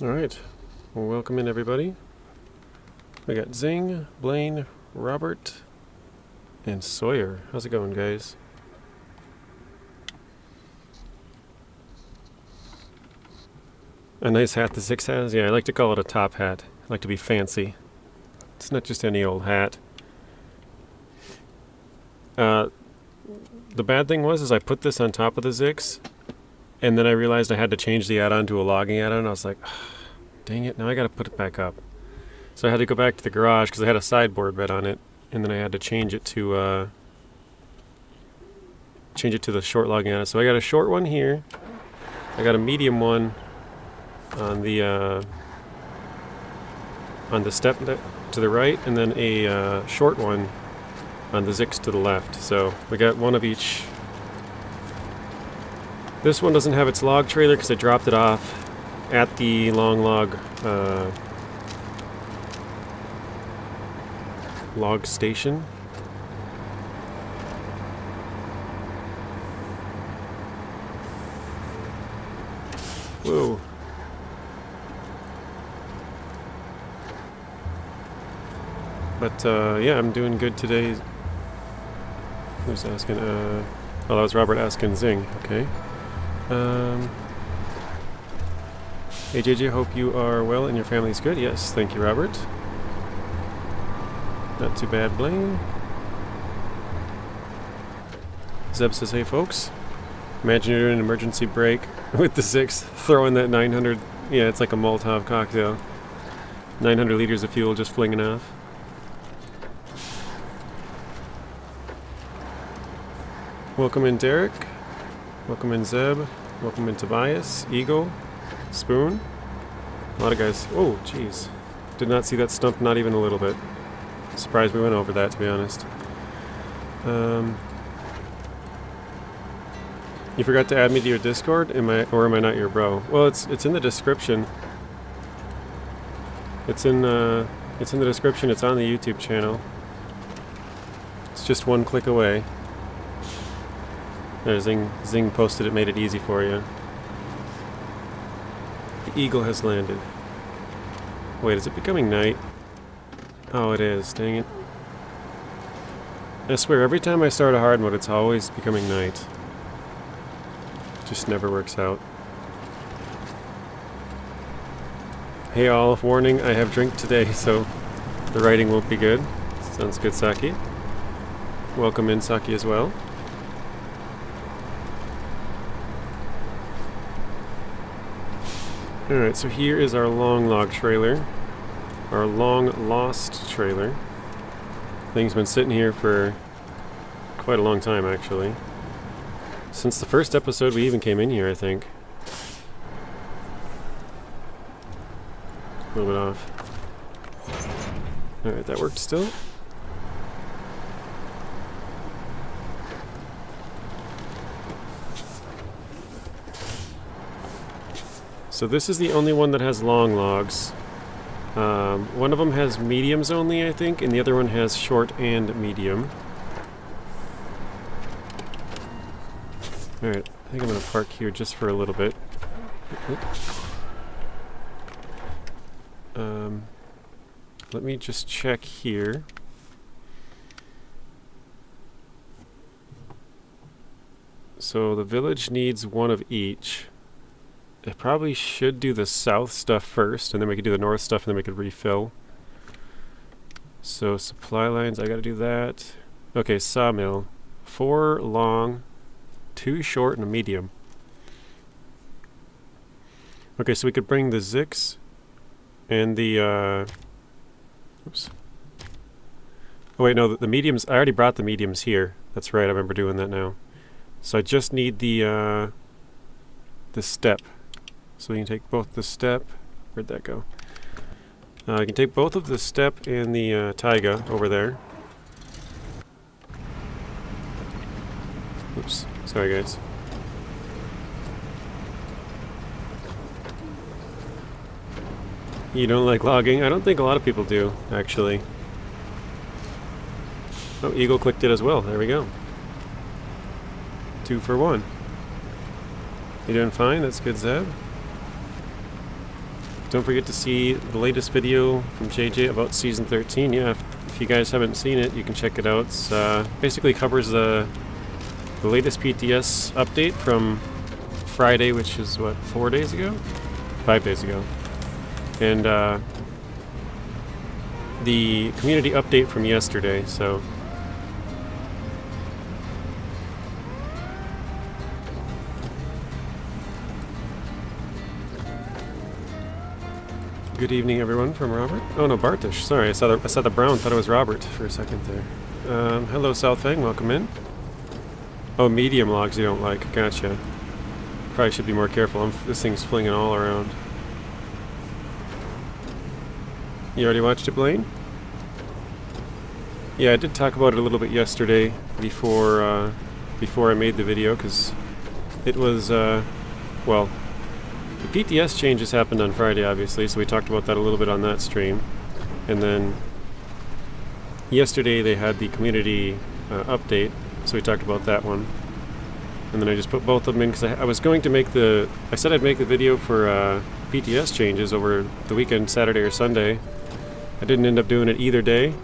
Alright, well, welcome in everybody. We got Zing, Blaine, Robert, and Sawyer. How's it going, guys? A nice hat the ZikZ has? Yeah, I like to call it a top hat. I like to be fancy. It's not just any old hat. The bad thing was I put this on top of the ZikZ, and then I realized I had to change the add-on to a logging add-on. I was like, dang it, now I gotta put it back up. So I had to go back to the garage because I had a sideboard bed on it, and then I had to change it to the short logging add-on. So I got a short one here. I got a medium one on the step to the right, and then a short one on the ZikZ to the left. So we got one of each. This one doesn't have its log trailer because I dropped it off at the long log station. Whoa. But yeah, I'm doing good today. Who's asking? Oh, that was Robert asking Zing. Okay. Hey JJ, hope you are well and your family's good. Yes, thank you, Robert. Not too bad, Blaine. Zeb says, hey folks, imagine you're doing an emergency brake with the ZikZ, throwing that 900, yeah, it's like a Molotov cocktail. 900 liters of fuel just flinging off. Welcome in Derek. Welcome in Zeb. Welcome in Tobias, Eagle, Spoon. A lot of guys. Oh, jeez. Did not see that stump, not even a little bit. Surprised we went over that, to be honest. You forgot to add me to your Discord? Am I not your bro? Well, it's in the description. It's in the description. It's on the YouTube channel. It's just one click away. There, Zing posted it, made it easy for you. The Eagle has landed. Wait, is it becoming night? Oh, it is. Dang it. I swear, every time I start a hard mode, it's always becoming night. Just never works out. Hey all, warning, I have drink today, so the writing won't be good. Sounds good, Saki. Welcome in, Saki, as well. Alright, so here is our long log trailer. Our long lost trailer. Thing's been sitting here for quite a long time, actually. Since the first episode we even came in here, I think. A little bit off. Alright, that worked still. So this is the only one that has long logs. One of them has mediums only, I think, and the other one has short and medium. Alright, I think I'm going to park here just for a little bit. Let me just check here. So the village needs one of each. I probably should do the south stuff first, and then we could do the north stuff, and then we could refill. So supply lines, I gotta do that. Okay, sawmill. 4 long, 2 short, and a medium. Okay, so we could bring the ZikZ and the, oops. Oh wait, no, the mediums, I already brought the mediums here. That's right, I remember doing that now. So I just need the step. So we can take both the step, where'd that go? I can take both of the step and the Tayga over there. Oops, sorry guys. You don't like logging? I don't think a lot of people do, actually. Oh, Eagle clicked it as well, there we go. 2 for 1. You doing fine? That's good, Zeb. don't forget to see the latest video from JJ about Season 13. Yeah, if you guys haven't seen it, you can check it out. It's basically covers the latest PTS update from Friday, which is, what, 4 days ago? 5 days ago. And the community update from yesterday, so... Good evening, everyone, from Robert. Oh no, Bartish. Sorry, I saw the brown. Thought it was Robert for a second there. Hello, South Fang. Welcome in. Oh, medium logs you don't like. Gotcha. Probably should be more careful. This thing's flinging all around. You already watched it, Blaine? Yeah, I did talk about it a little bit yesterday before I made the video, because it was well. The PTS changes happened on Friday, obviously, so we talked about that a little bit on that stream. And then yesterday they had the community update, so we talked about that one. And then I just put both of them in because I was going to make I said I'd make the video for PTS changes over the weekend, Saturday or Sunday. I didn't end up doing it either day,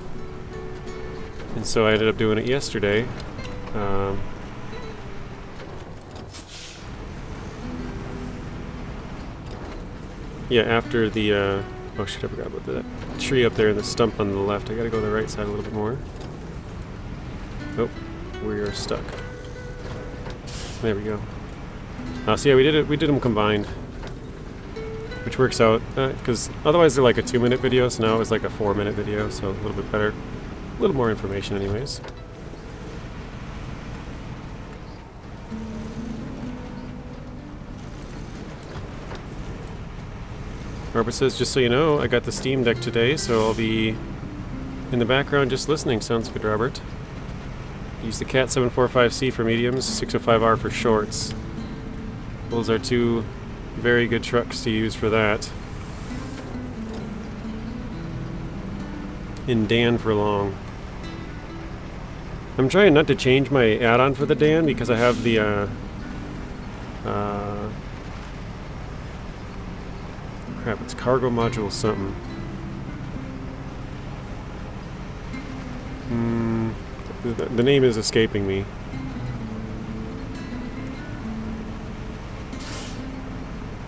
and so I ended up doing it yesterday. Yeah, after the, oh shit, I forgot about that tree up there and the stump on the left. I gotta go to the right side a little bit more. Oh, we are stuck. There we go. So yeah, we did them combined. Which works out, because otherwise they're like a 2-minute video, so now it was like a 4-minute video, so a little bit better. A little more information anyways. Robert says, just so you know, I got the Steam Deck today, so I'll be in the background just listening. Sounds good, Robert. Use the Cat 745C for mediums, 605R for shorts. Those are two very good trucks to use for that. And Dan for long. I'm trying not to change my add-on for the Dan because I have the crap, it's cargo module something. The name is escaping me.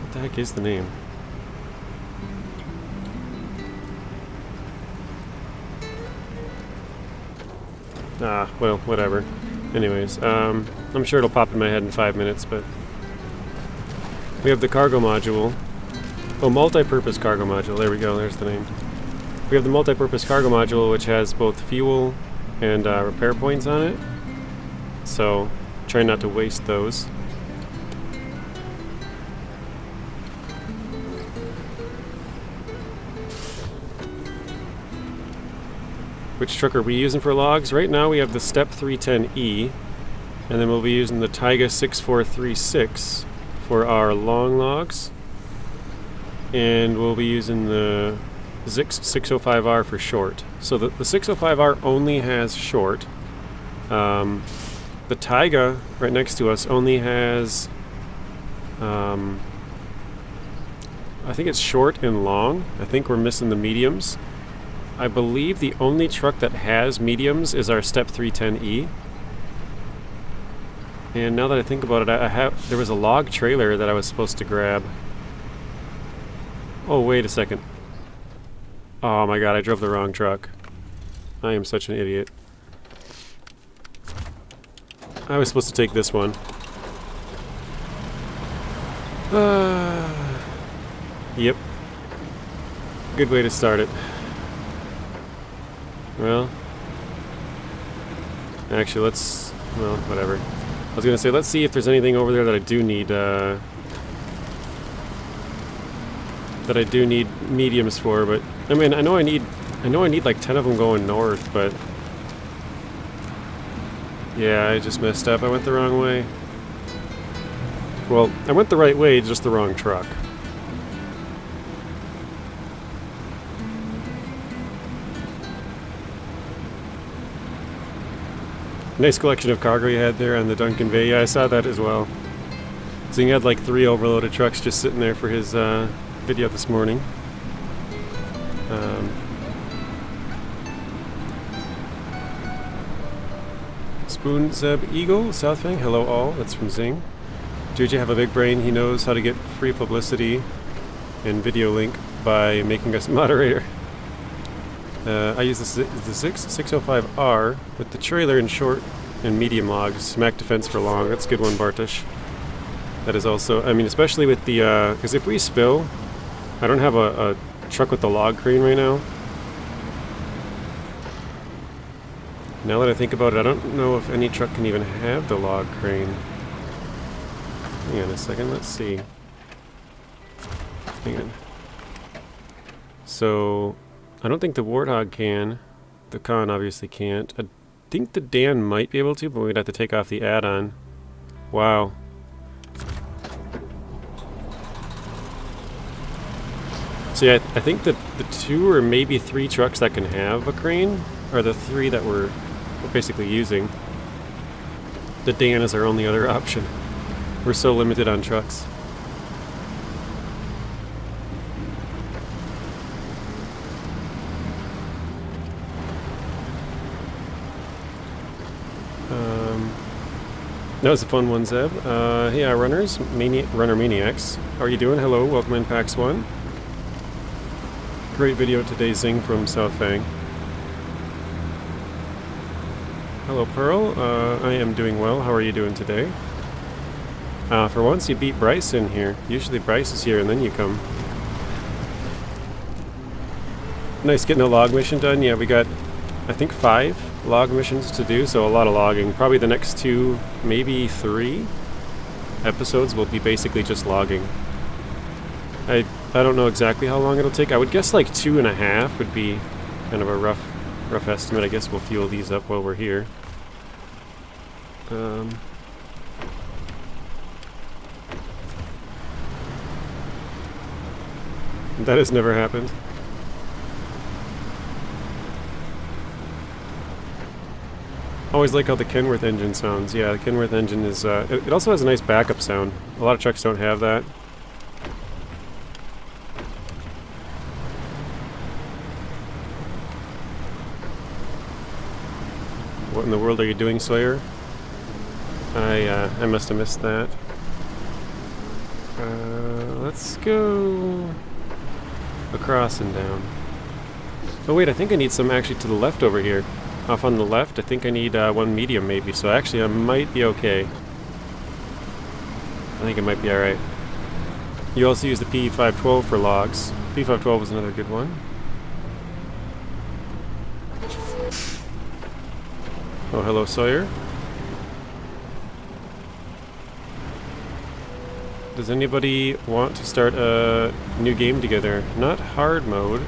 What the heck is the name? Ah, well, whatever. Anyways, I'm sure it'll pop in my head in 5 minutes, but... We have the cargo module. Oh, multi-purpose cargo module. There we go, there's the name. We have the multi-purpose cargo module, which has both fuel and repair points on it. So, try not to waste those. Which truck are we using for logs? Right now we have the Step 310E, and then we'll be using the Tayga 6436 for our long logs. And we'll be using the ZikZ 605R for short. So the 605R only has short. The Tayga right next to us only has, I think it's short and long. I think we're missing the mediums. I believe the only truck that has mediums is our Step 310E. And now that I think about it, there was a log trailer that I was supposed to grab. Oh, wait a second. Oh my god, I drove the wrong truck. I am such an idiot. I was supposed to take this one. Yep. Good way to start it. Well, actually, well, whatever. I was gonna say, let's see if there's anything over there that I do need, mediums for, but I mean, I know I need like 10 of them going north, but yeah, I just messed up. I went the wrong way. Well, I went the right way, just the wrong truck. Nice collection of cargo you had there on the Duncan Bay. Yeah, I saw that as well. So he had like 3 overloaded trucks just sitting there for his video this morning. Spoon Zeb Eagle, Southfang, hello all, that's from Zing. JJ have a big brain, he knows how to get free publicity and video link by making us moderator. I use the ZikZ 605R with the trailer in short and medium logs, Mac Defense for long, that's a good one, Bartosz. That is also, I mean, especially with the, because if we spill, I don't have a truck with the log crane right now. Now that I think about it, I don't know if any truck can even have the log crane. Hang on a second, let's see. Hang on. So, I don't think the Warthog can. The Khan obviously can't. I think the Dan might be able to, but we'd have to take off the add-on. Wow. So yeah, I think that the 2 or maybe 3 trucks that can have a crane are the 3 that we're basically using. The Dan is our only other option. We're so limited on trucks. That was a fun one, Zeb. Hey, runners, runner maniacs. How are you doing? Hello, welcome in PAX 1. Great video today, Zing from Southfang. Hello, Pearl. I am doing well. How are you doing today? For once, you beat Bryce in here. Usually Bryce is here and then you come. Nice getting a log mission done. Yeah, we got, I think, 5 log missions to do, so a lot of logging. Probably the next 2, maybe 3 episodes will be basically just logging. I don't know exactly how long it'll take. I would guess like 2.5 would be kind of a rough estimate. I guess we'll fuel these up while we're here. That has never happened. Always like how the Kenworth engine sounds. Yeah, the Kenworth engine is, it also has a nice backup sound. A lot of trucks don't have that. What in the world are you doing, Sawyer? I must have missed that. Let's go across and down. Oh wait, I think I need some actually to the left over here. Off on the left, I think I need 1 medium maybe, so actually I might be okay. I think it might be alright. You also use the P512 for logs. P512 is another good one. Oh, hello, Sawyer. Does anybody want to start a new game together? Not hard mode,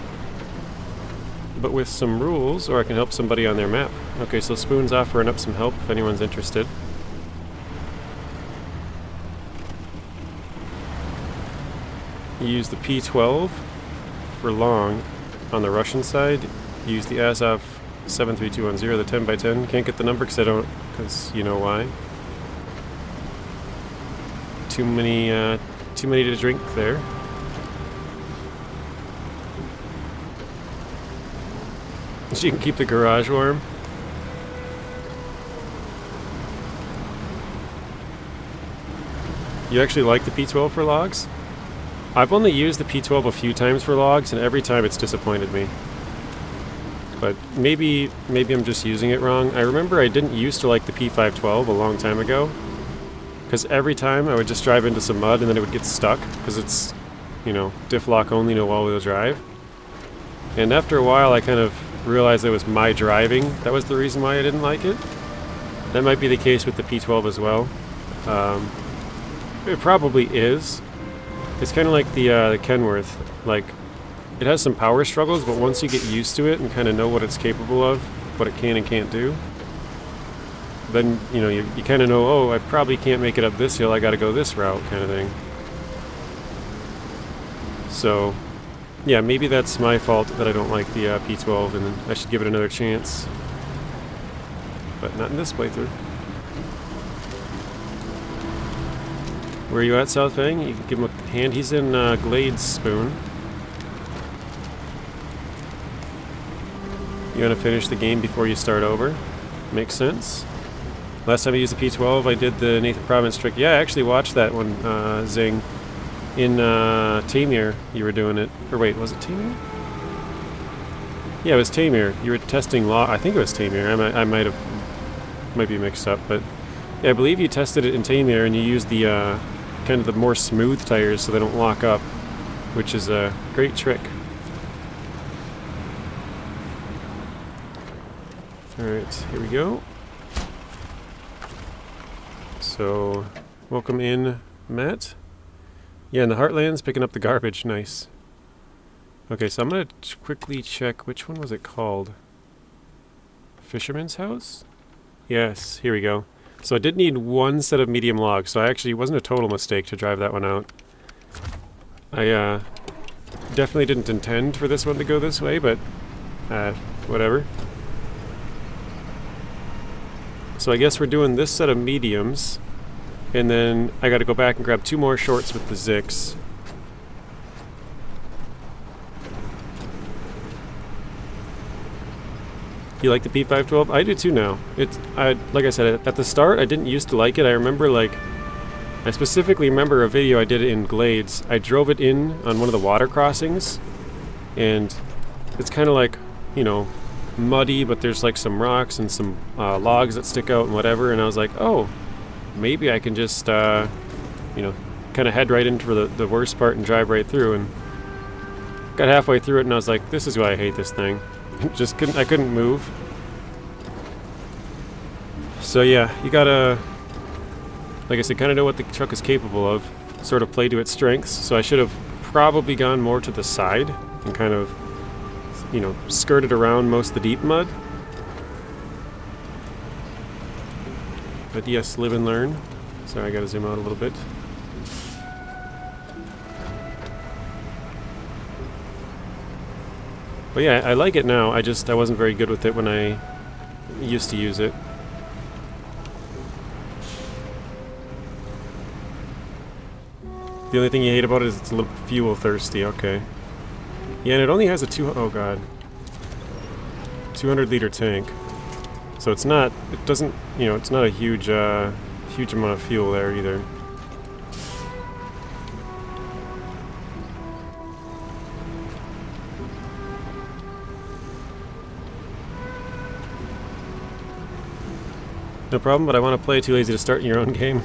but with some rules, or I can help somebody on their map. Okay, so Spoon's offering up some help if anyone's interested. You use the P12 for long on the Russian side. You use the Azov 73210, the 10x10. Can't get the number because you know why. Too many to drink there. She can keep the garage warm. You actually like the P12 for logs? I've only used the P12 a few times for logs, and every time it's disappointed me. But maybe I'm just using it wrong. I remember I didn't used to like the P512 a long time ago, because every time I would just drive into some mud and then it would get stuck, because it's, you know, diff lock only, no all-wheel drive. And after a while I kind of realized it was my driving that was the reason why I didn't like it. That might be the case with the P12 as well. It probably is. It's kind of like the Kenworth. Like, it has some power struggles, but once you get used to it and kind of know what it's capable of, what it can and can't do, then, you know, you kind of know, oh, I probably can't make it up this hill, I gotta go this route, kind of thing. So, yeah, maybe that's my fault that I don't like the P12, and I should give it another chance. But not in this playthrough. Where are you at, South Fang? You can give him a hand. He's in Glades Spoon. You want to finish the game before you start over? Makes sense. Last time I used the P12, I did the Nathan Province trick. Yeah, I actually watched that one, Zing. In Taymyr, you were doing it. Or wait, was it Taymyr? Yeah, it was Taymyr. You were testing log. I think it was Taymyr. I might be mixed up, but yeah, I believe you tested it in Taymyr and you used the kind of the more smooth tires so they don't lock up, which is a great trick. All right, here we go. So, welcome in, Matt. Yeah, in the Heartlands, picking up the garbage. Nice. Okay, so I'm going to quickly check, which one was it called? Fisherman's House? Yes, here we go. So I did need one set of medium logs, so it wasn't a total mistake to drive that one out. I definitely didn't intend for this one to go this way, but whatever. So I guess we're doing this set of mediums, and then I got to go back and grab 2 more shorts with the ZikZ. You like the P512? I do too now. Like I said, at the start I didn't used to like it. I remember I specifically remember a video I did in Glades. I drove it in on one of the water crossings, and it's kind of like, you know, muddy, but there's like some rocks and some logs that stick out and whatever, and I was like, oh, maybe I can just, you know, kind of head right into the worst part and drive right through, and got halfway through it and I was like, this is why I hate this thing. I couldn't move. So yeah, you gotta, like I said, kind of know what the truck is capable of, sort of play to its strengths. So I should have probably gone more to the side and kind of, you know, skirted around most of the deep mud. But yes, live and learn. Sorry, I gotta zoom out a little bit. But yeah, I like it now. I wasn't very good with it when I used to use it. The only thing you hate about it is it's a little fuel thirsty. Okay. Yeah, and it only has a 200-liter tank. So it's not. It doesn't. You know, it's not a huge amount of fuel there either. No problem, but I want to play Too Lazy to Start in your own game.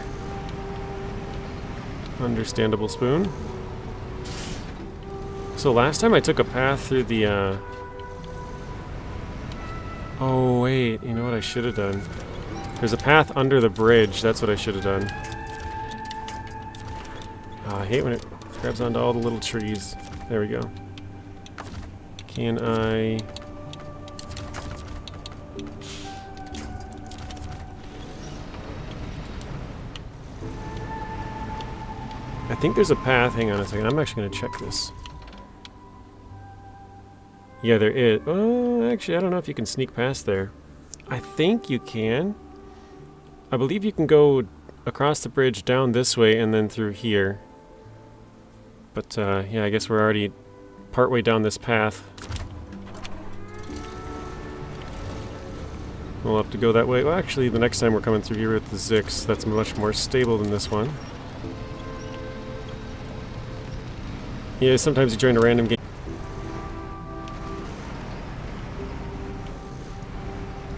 Understandable, Spoon. So last time I took a path through the, Oh, wait, you know what I should have done? There's a path under the bridge, that's what I should have done. Oh, I hate when it grabs onto all the little trees. There we go. Can I... I think there's a path. Hang on a second. I'm actually going to check this. Yeah, there is. Oh, actually, I don't know if you can sneak past there. I think you can. I believe you can go across the bridge down this way and then through here. But, yeah, I guess we're already partway down this path. We'll have to go that way. Well, actually, the next time we're coming through here with the ZikZ, that's much more stable than this one. Yeah, sometimes you join a random game.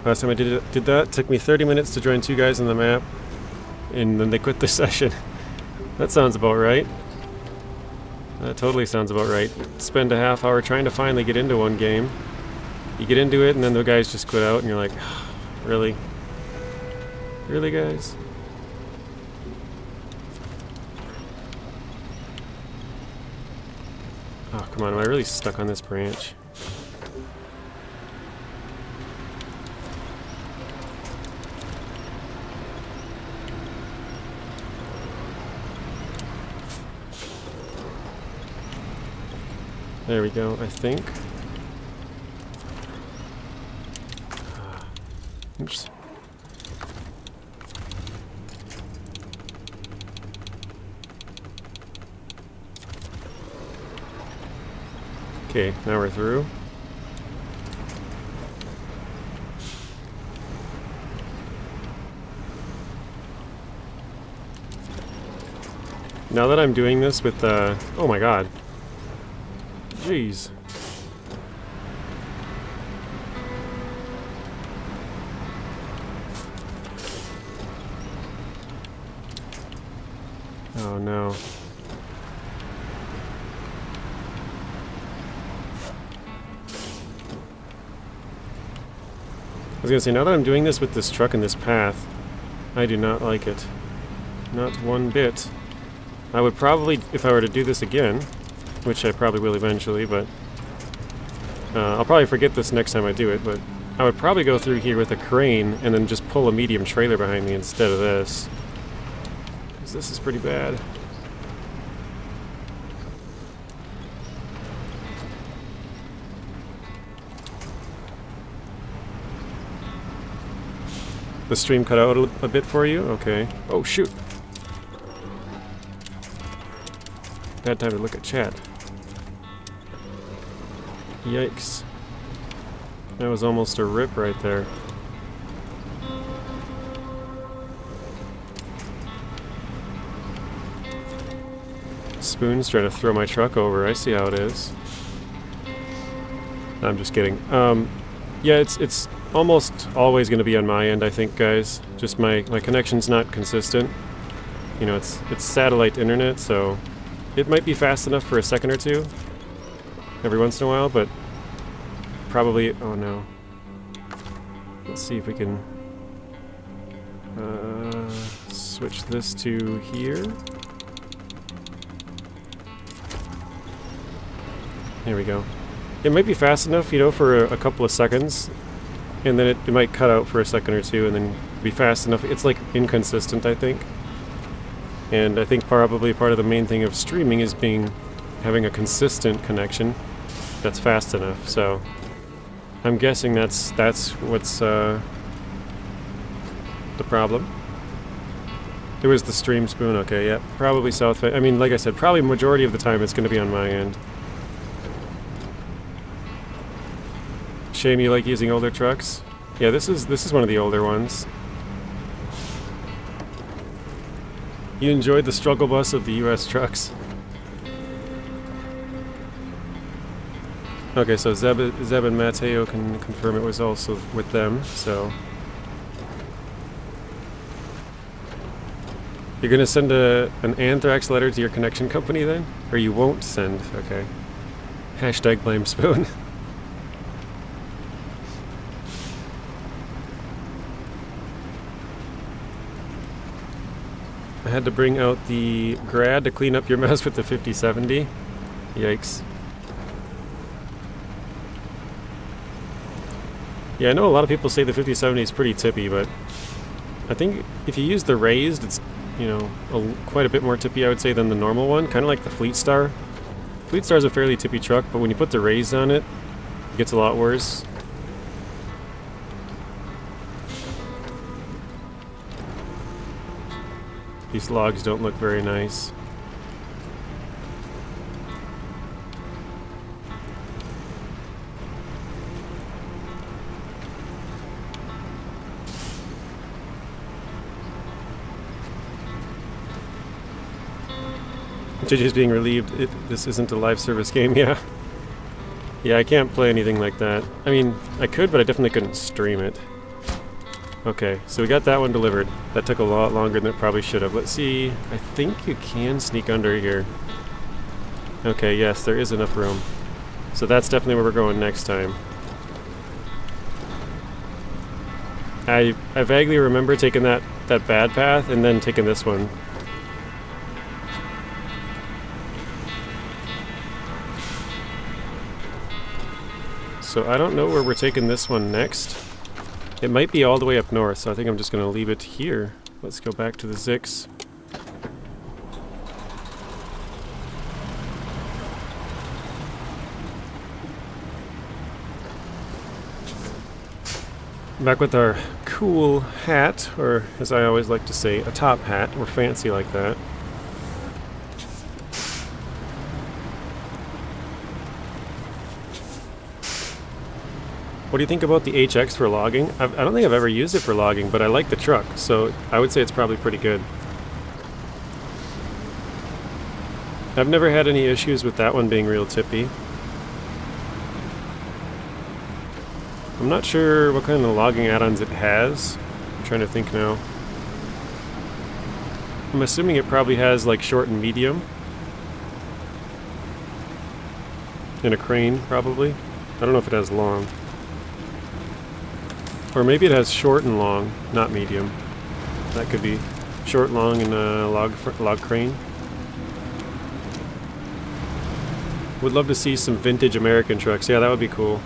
Last time I did that, took me 30 minutes to join 2 guys on the map, and then they quit the session. That sounds about right. That totally sounds about right. Spend a half hour trying to finally get into one game. You get into it, and then the guys just quit out, and you're like, really? Really, guys? Oh, come on, am I really stuck on this branch? There we go, I think. Oops. Okay, now we're through. Now that I'm doing this with oh my god. Jeez. Oh no. I was gonna say, now that I'm doing this with this truck and this path, I do not like it. Not one bit. I would probably, if I were to do this again, which I probably will eventually, but I'll probably forget this next time I do it, but I would probably go through here with a crane and then just pull a medium trailer behind me instead of this. Because this is pretty bad. The stream cut out a bit for you? Okay. Oh, shoot. Bad time to look at chat. Yikes. That was almost a rip right there. Spoon's trying to throw my truck over. I see how it is. I'm just kidding. Yeah, it's almost always going to be on my end, I think, guys. Just my connection's not consistent. You know, it's satellite internet, so it might be fast enough for a second or two every once in a while, but probably... oh no. Let's see if we can switch this to here. There we go. It might be fast enough, you know, for a couple of seconds, and then it might cut out for a second or two, and then be fast enough. It's like inconsistent, I think. And I think probably part of the main thing of streaming is having a consistent connection that's fast enough. So I'm guessing that's what's the problem. It was the stream spoon. Okay, yeah, probably south. I mean, like I said, probably majority of the time it's going to be on my end. Shame you like using older trucks. Yeah, this is one of the older ones. You enjoyed the struggle bus of the US trucks. Okay, so Zeb and Mateo can confirm it was also with them, so... You're gonna send an anthrax letter to your connection company then? Or you won't send, okay. Hashtag blame spoon. I had to bring out the grad to clean up your mess with the 5070. Yikes. Yeah, I know a lot of people say the 5070 is pretty tippy, but I think if you use the raised, it's, you know, quite a bit more tippy, I would say, than the normal one. Kind of like the Fleetstar. Fleetstar is a fairly tippy truck, but when you put the raised on it, it gets a lot worse. These logs don't look very nice. JJ's being relieved. This isn't a live service game, yeah. Yeah, I can't play anything like that. I mean, I could, but I definitely couldn't stream it. Okay, so we got that one delivered. That took a lot longer than it probably should have. Let's see. I think you can sneak under here. Okay, yes, there is enough room. So that's definitely where we're going next time. I vaguely remember taking that bad path and then taking this one. So I don't know where we're taking this one next. It might be all the way up north, so I think I'm just going to leave it here. Let's go back to the ZikZ. Back with our cool hat, or as I always like to say, a top hat. We're fancy like that. What do you think about the HX for logging? I don't think I've ever used it for logging, but I like the truck, so I would say it's probably pretty good. I've never had any issues with that one being real tippy. I'm not sure what kind of logging add-ons it has. I'm trying to think now. I'm assuming it probably has like short and medium. And a crane, probably. I don't know if it has long. Or maybe it has short and long, not medium. That could be short, long, and a log crane. Would love to see some vintage American trucks. Yeah, that would be cool.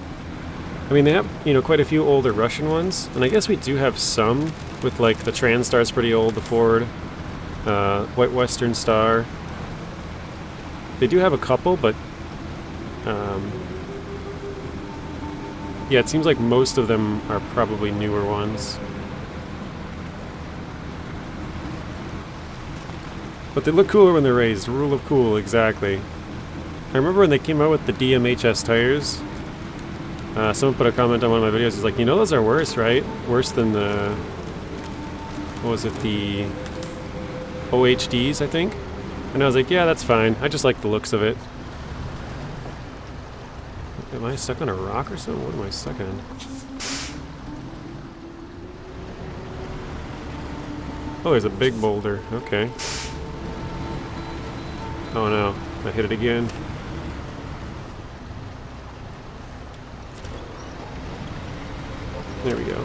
I mean, they have, you know, quite a few older Russian ones, and I guess we do have some with like the Transtar's pretty old, the Ford, White Western Star. They do have a couple, but yeah, it seems like most of them are probably newer ones. But they look cooler when they're raised. Rule of cool, exactly. I remember when they came out with the DMHS tires, someone put a comment on one of my videos, it's like, you know those are worse, right? Worse than the, what was it, the OHDs, I think? And I was like, yeah, that's fine. I just like the looks of it. Am I stuck on a rock or something? What am I stuck on? Oh, there's a big boulder. Okay. Oh no, I hit it again. There we go.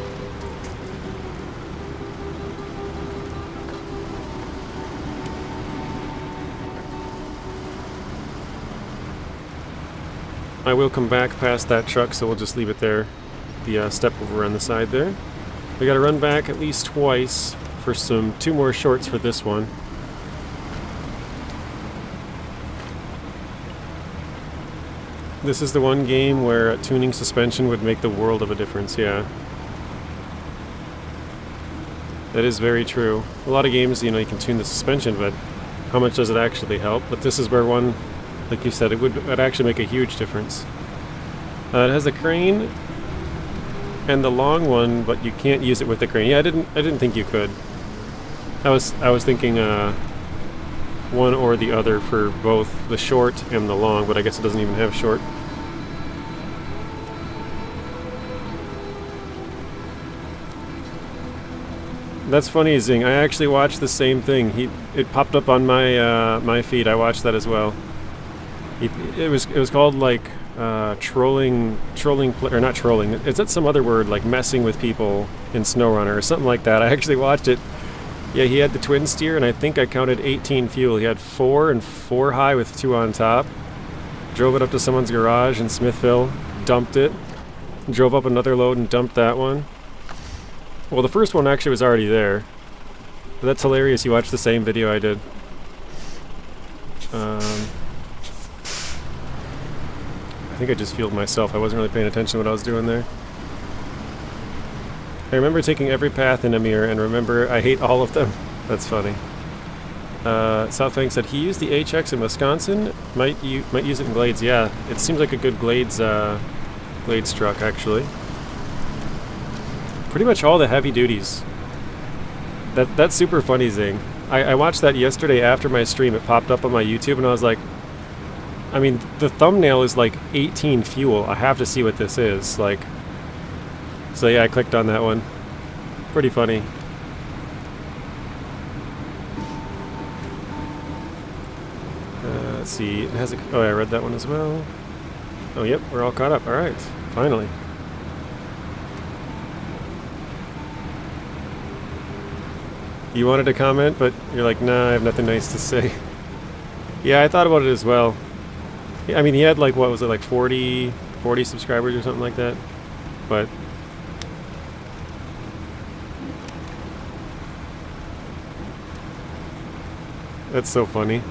I will come back past that truck, so we'll just leave it there. The step over on the side there. We gotta run back at least twice for two more shorts for this one. This is the one game where tuning suspension would make the world of a difference, yeah. That is very true. A lot of games, you know, you can tune the suspension, but how much does it actually help? But this is where one, like you said, it would actually make a huge difference. It has a crane and the long one, but you can't use it with the crane. Yeah, I didn't think you could. I was thinking one or the other for both the short and the long, but I guess it doesn't even have short. That's funny, Zing. I actually watched the same thing. It popped up on my my feed. I watched that as well. It was called like trolling or not trolling. Is that some other word, like messing with people in SnowRunner or something like that? I actually watched it. Yeah, he had the Twinsteer, and I think I counted 18 fuel. He had 4 and 4 high with 2 on top. Drove it up to someone's garage in Smithville, dumped it, drove up another load and dumped that one. Well, the first one actually was already there. But that's hilarious, you watched the same video I did. I think I just fueled myself. I wasn't really paying attention to what I was doing there. I remember taking every path in Amur, and remember, I hate all of them. That's funny. Southbank said he used the HX in Wisconsin. Might use it in Glades. Yeah, it seems like a good Glades truck, actually. Pretty much all the heavy duties. That's super funny, Zing. I watched that yesterday after my stream. It popped up on my YouTube, and I was like, I mean, the thumbnail is like 18 fuel. I have to see what this is. Like, so yeah, I clicked on that one. Pretty funny. Let's see. It has a. Oh, I read that one as well. Oh, yep, we're all caught up. All right, finally. You wanted to comment, but you're like, nah, I have nothing nice to say. Yeah, I thought about it as well. I mean, he had like, what was it, like 40 subscribers or something like that? But that's so funny.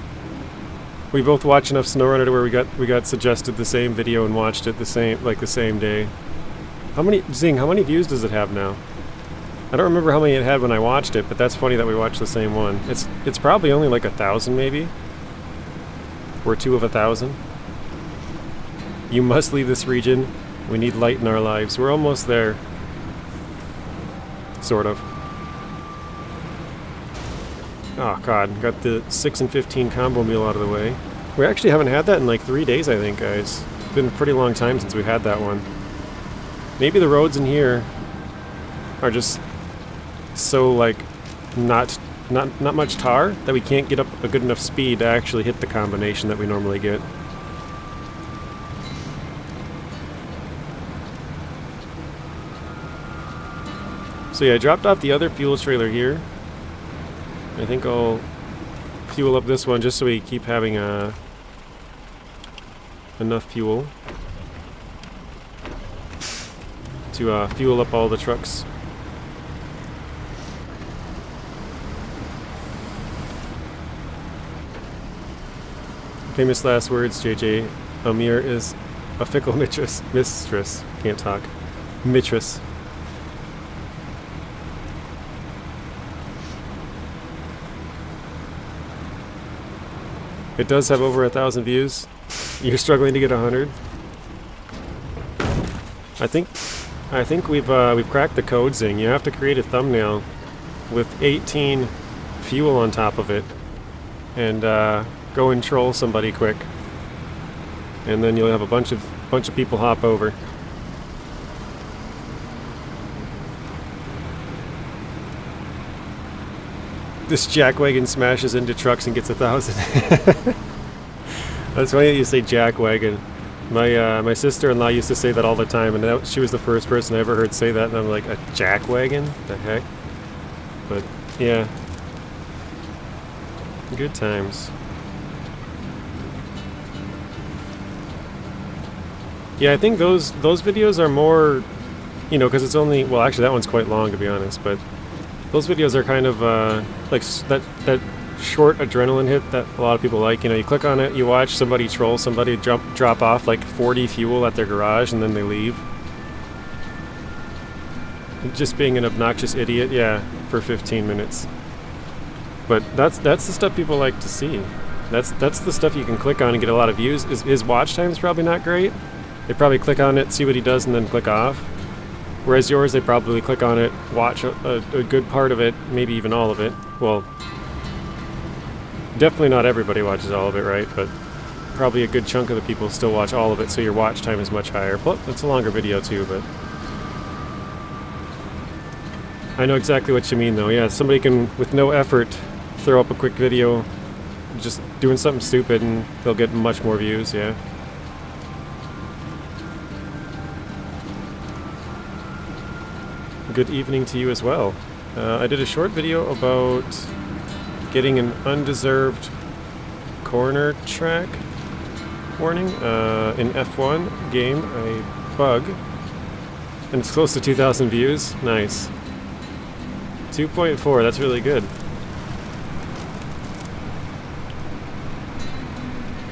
We both watch enough SnowRunner to where we got suggested the same video and watched it the same day. How many views does it have now? I don't remember how many it had when I watched it, but that's funny that we watched the same one. It's probably only like 1,000 maybe. Or 2 of 1,000. You must leave this region. We need light in our lives. We're almost there. Sort of. Oh god, got the 6 and 15 combo meal out of the way. We actually haven't had that in like 3 days, I think, guys. It's been a pretty long time since we had that one. Maybe the roads in here are just so like not much tar that we can't get up a good enough speed to actually hit the combination that we normally get. So yeah, I dropped off the other fuel trailer here. I think I'll fuel up this one just so we keep having enough fuel to fuel up all the trucks. Famous last words, JJ. Amir is a fickle mistress. Can't talk. Mistress. It does have over 1,000 views. You're struggling to get 100. I think we've cracked the code, Zing. You have to create a thumbnail with 18 fuel on top of it, and go and troll somebody quick, and then you'll have a bunch of people hop over. This jackwagon smashes into trucks and gets 1,000. That's funny that you say jackwagon. My sister-in-law used to say that all the time, and she was the first person I ever heard say that, and I'm like, a jackwagon? The heck? But yeah, good times. Yeah, I think those videos are more, you know, because it's only, well, actually that one's quite long to be honest, but those videos are kind of like that short adrenaline hit that a lot of people like. You know, you click on it, you watch somebody troll somebody, drop off like 40 fuel at their garage, and then they leave. Just being an obnoxious idiot, yeah, for 15 minutes. But that's the stuff people like to see. That's the stuff you can click on and get a lot of views. His watch time is probably not great. They probably click on it, see what he does, and then click off. Whereas yours, they probably click on it, watch a good part of it, maybe even all of it. Well, definitely not everybody watches all of it, right? But probably a good chunk of the people still watch all of it, so your watch time is much higher. But it's a longer video too, but I know exactly what you mean though. Yeah, somebody can, with no effort, throw up a quick video just doing something stupid and they'll get much more views, yeah. Good evening to you as well. I did a short video about getting an undeserved corner track warning in F1 game, a bug, and it's close to 2,000 views. Nice. 2.4, that's really good.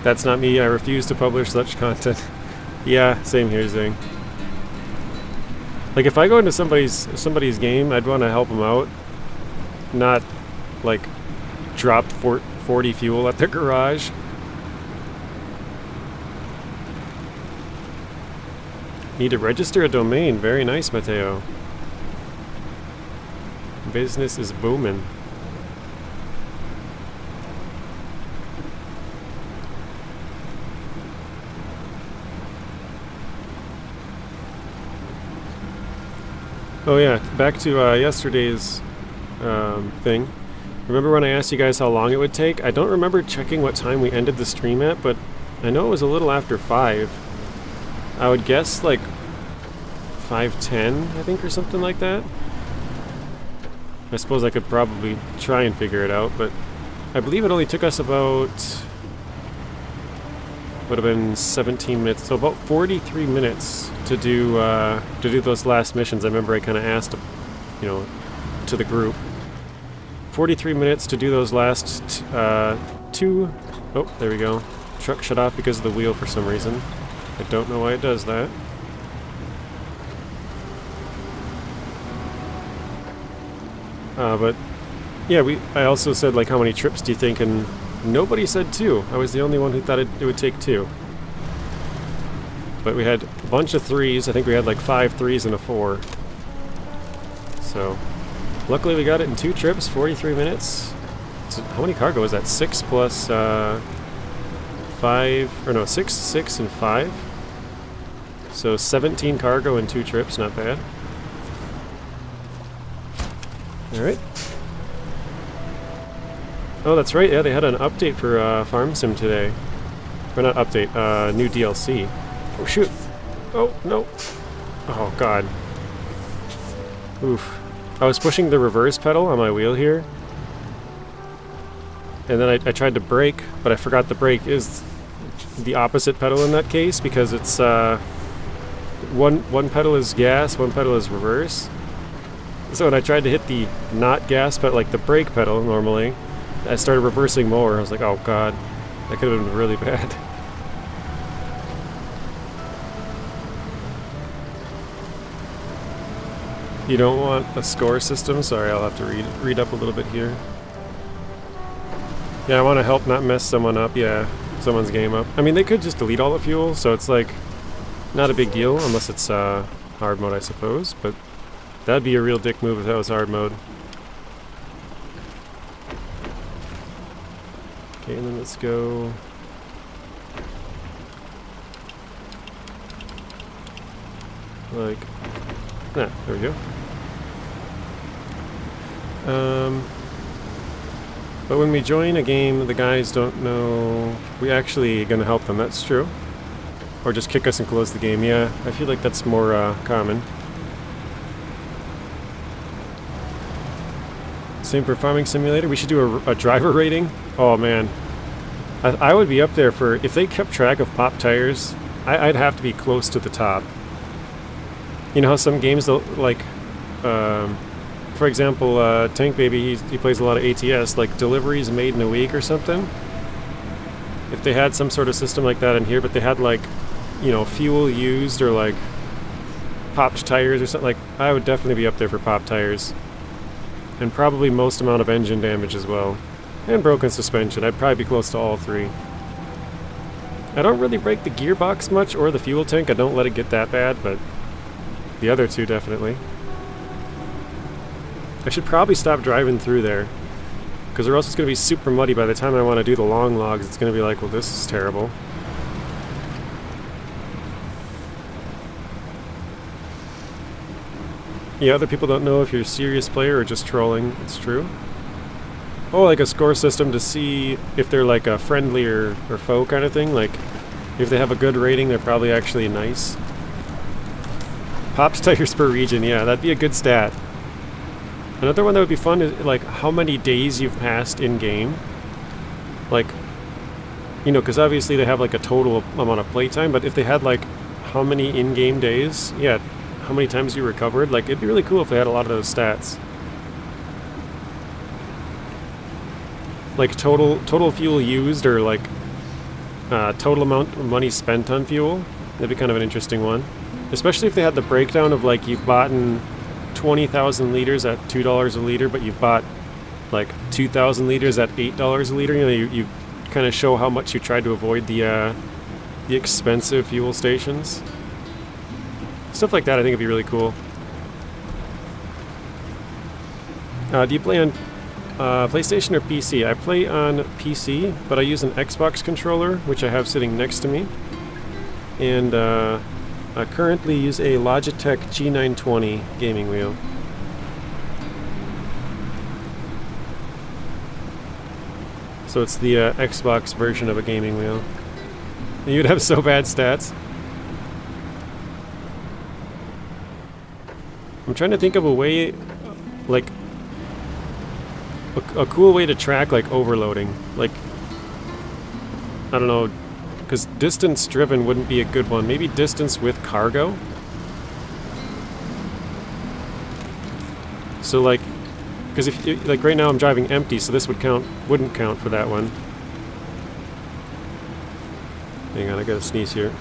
That's not me, I refuse to publish such content. Yeah, same here, Zing. Like if I go into somebody's game, I'd want to help them out, not like drop 40 fuel at their garage. Need to register a domain. Very nice, Mateo. Business is booming. Oh yeah, back to yesterday's thing. Remember when I asked you guys how long it would take? I don't remember checking what time we ended the stream at, but I know it was a little after 5. I would guess like 5:10, I think, or something like that. I suppose I could probably try and figure it out, but I believe it only took us about, would have been 17 minutes, so about 43 minutes to do those last missions. I remember I kind of asked, you know, to the group. 43 minutes to do those last two. Oh, there we go. Truck shut off because of the wheel for some reason. I don't know why it does that. But yeah, I also said like how many trips do you think, and nobody said 2. I was the only one who thought it would take 2. But we had a bunch of 3s. I think we had like 5 3s and a 4. So, luckily we got it in 2 trips, 43 minutes. So how many cargo is that? 6 plus 5, or no, 6, 6, and 5. So 17 cargo in 2 trips, not bad. Alright. Oh, that's right, yeah, they had an update for Farm Sim today. Or not update, new DLC. Oh, shoot! Oh, no! Oh, God. Oof. I was pushing the reverse pedal on my wheel here. And then I tried to brake, but I forgot the brake is the opposite pedal in that case, because it's, one pedal is gas, one pedal is reverse. So when I tried to hit the not gas pedal, like the brake pedal normally, I started reversing more. I was like, oh god, that could have been really bad. You don't want a score system? Sorry, I'll have to read up a little bit here. Yeah, I want to help not mess someone up, yeah, someone's game up. I mean, they could just delete all the fuel, so it's like, not a big deal, unless it's hard mode, I suppose, but that'd be a real dick move if that was hard mode. Okay, and then let's go... like... there we go. But when we join a game, the guys don't know we're actually gonna help them, that's true. Or just kick us and close the game, yeah. I feel like that's more common. Same for Farming Simulator. We should do a driver rating. Oh man, I would be up there for, if they kept track of pop tires, I'd have to be close to the top. You know how some games, like, for example, Tank Baby, he plays a lot of ATS, like deliveries made in a week or something. If they had some sort of system like that in here, but they had like, you know, fuel used or like popped tires or something, like, I would definitely be up there for pop tires. And probably most amount of engine damage as well. And broken suspension. I'd probably be close to all 3. I don't really break the gearbox much or the fuel tank. I don't let it get that bad, but the other 2 definitely. I should probably stop driving through there, because or else it's going to be super muddy by the time I want to do the long logs. It's going to be like, well, this is terrible. Yeah, other people don't know if you're a serious player or just trolling. It's true. Oh, like a score system to see if they're like a friendly or foe kind of thing. Like, if they have a good rating, they're probably actually nice. Pops tires per region, yeah, that'd be a good stat. Another one that would be fun is like how many days you've passed in-game. Like, you know, because obviously they have like a total amount of playtime, but if they had like how many in-game days, yeah, how many times you recovered, like it'd be really cool if they had a lot of those stats. Like total fuel used, or like total amount of money spent on fuel. That'd be kind of an interesting one. Especially if they had the breakdown of like you've bought 20,000 liters at $2 a liter, but you've bought like 2,000 liters at $8 a liter. You know, you kind of show how much you tried to avoid the expensive fuel stations. Stuff like that I think would be really cool. Do you play on PlayStation or PC? I play on PC, but I use an Xbox controller, which I have sitting next to me. And I currently use a Logitech G920 gaming wheel. So it's the Xbox version of a gaming wheel. You'd have so bad stats. I'm trying to think of a way, like, a cool way to track, like, overloading. Like, I don't know, because distance driven wouldn't be a good one. Maybe distance with cargo. So, like, because if, like, right now I'm driving empty, so this wouldn't count for that one. Hang on, I gotta sneeze here.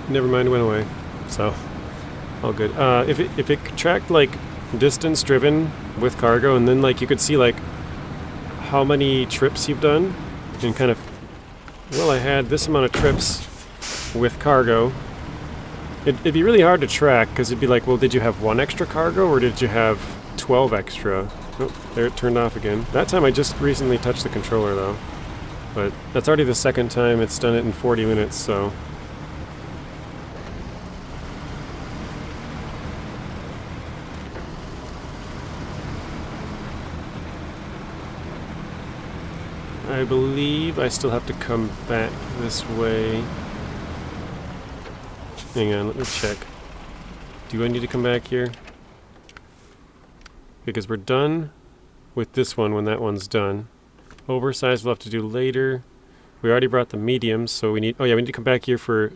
Never mind, it went away. So, All good. If it tracked like distance driven with cargo, and then like you could see like how many trips you've done, and kind of, well, I had this amount of trips with cargo. It'd be really hard to track because it'd be like, well, did you have 1 extra cargo or did you have 12 extra? Oh, there it turned off again. That time I just recently touched the controller though, but that's already the second time it's done it in 40 minutes, so. I believe I still have to come back this way. Hang on, let me check. Do I need to come back here? Because we're done with this one when that one's done. Oversized we'll have to do later. We already brought the mediums, so we need... Oh yeah, we need to come back here for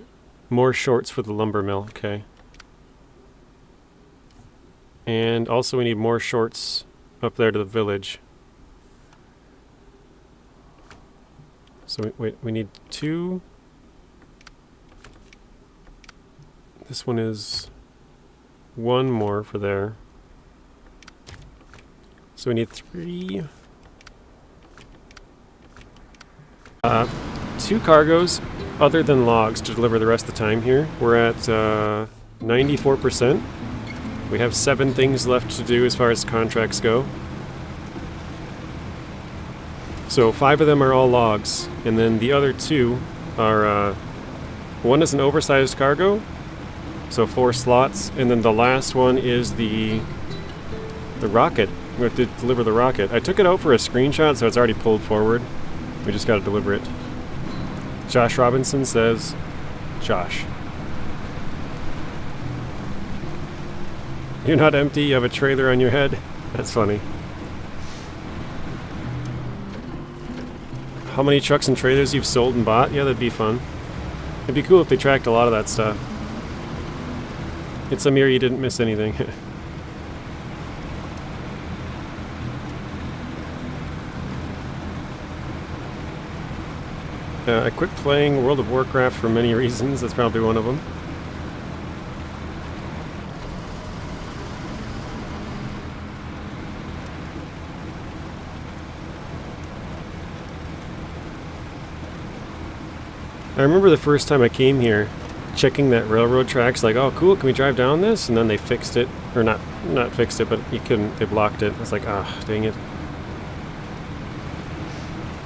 more shorts for the lumber mill. Okay. And also we need more shorts up there to the village. So wait, we need 2. This one is 1 more for there. So we need 3. 2 cargoes other than logs to deliver the rest of the time here. We're at 94%. We have 7 things left to do as far as contracts go. So 5 of them are all logs, and then the other 2 are, 1 is an oversized cargo, so 4 slots, and then the last one is the rocket. We have to deliver the rocket. I took it out for a screenshot, so it's already pulled forward. We just gotta deliver it. Josh Robinson says, Josh. You're not empty, you have a trailer on your head? That's funny. How many trucks and trailers you've sold and bought? Yeah, that'd be fun. It'd be cool if they tracked a lot of that stuff. It's Amir, you didn't miss anything. I quit playing World of Warcraft for many reasons. That's probably one of them. I remember the first time I came here, checking that railroad tracks, like, oh cool, can we drive down this? And then they fixed it, or not fixed it, but you couldn't, they blocked it. I was like, ah, dang it.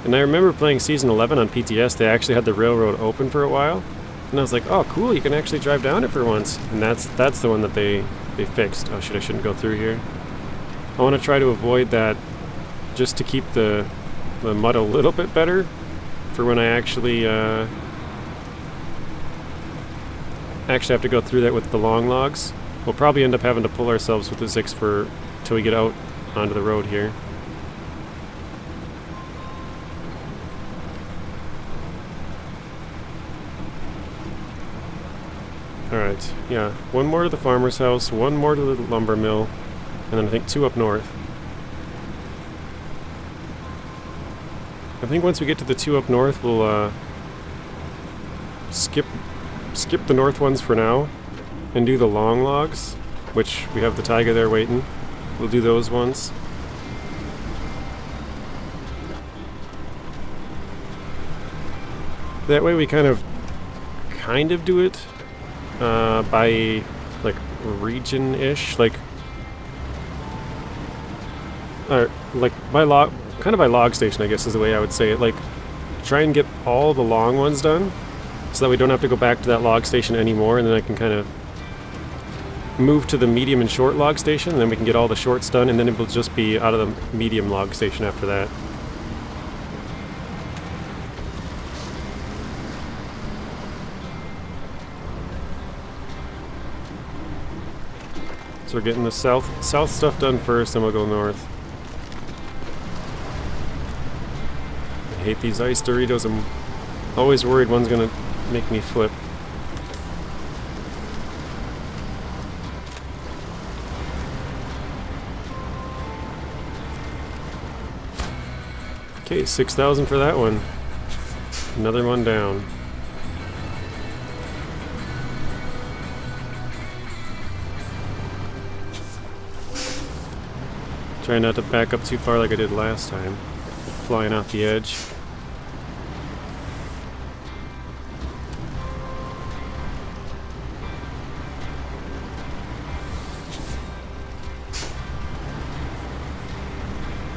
And I remember playing Season 11 on PTS, they actually had the railroad open for a while. And I was like, oh cool, you can actually drive down it for once. And that's the one that they fixed. Oh shit, I shouldn't go through here. I want to try to avoid that just to keep the mud a little bit better for when I actually have to go through that with the long logs. We'll probably end up having to pull ourselves with the ZikZ till we get out onto the road here. Alright, yeah. 1 more to the farmer's house, 1 more to the lumber mill, and then I think 2 up north. I think once we get to the 2 up north, we'll skip the north ones for now and do the long logs, which we have the Tayga there waiting. We'll do those ones. That way we kind of do it by like region-ish, like by log, kind of by log station, I guess is the way I would say it. Like try and get all the long ones done, so that we don't have to go back to that log station anymore, and then I can kind of move to the medium and short log station, and then we can get all the shorts done, and then it will just be out of the medium log station after that. So we're getting the south stuff done first, then we'll go north. I hate these ice Doritos. I'm always worried one's gonna make me flip. Okay, 6,000 for that one. Another one down. Try not to back up too far like I did last time. Flying off the edge.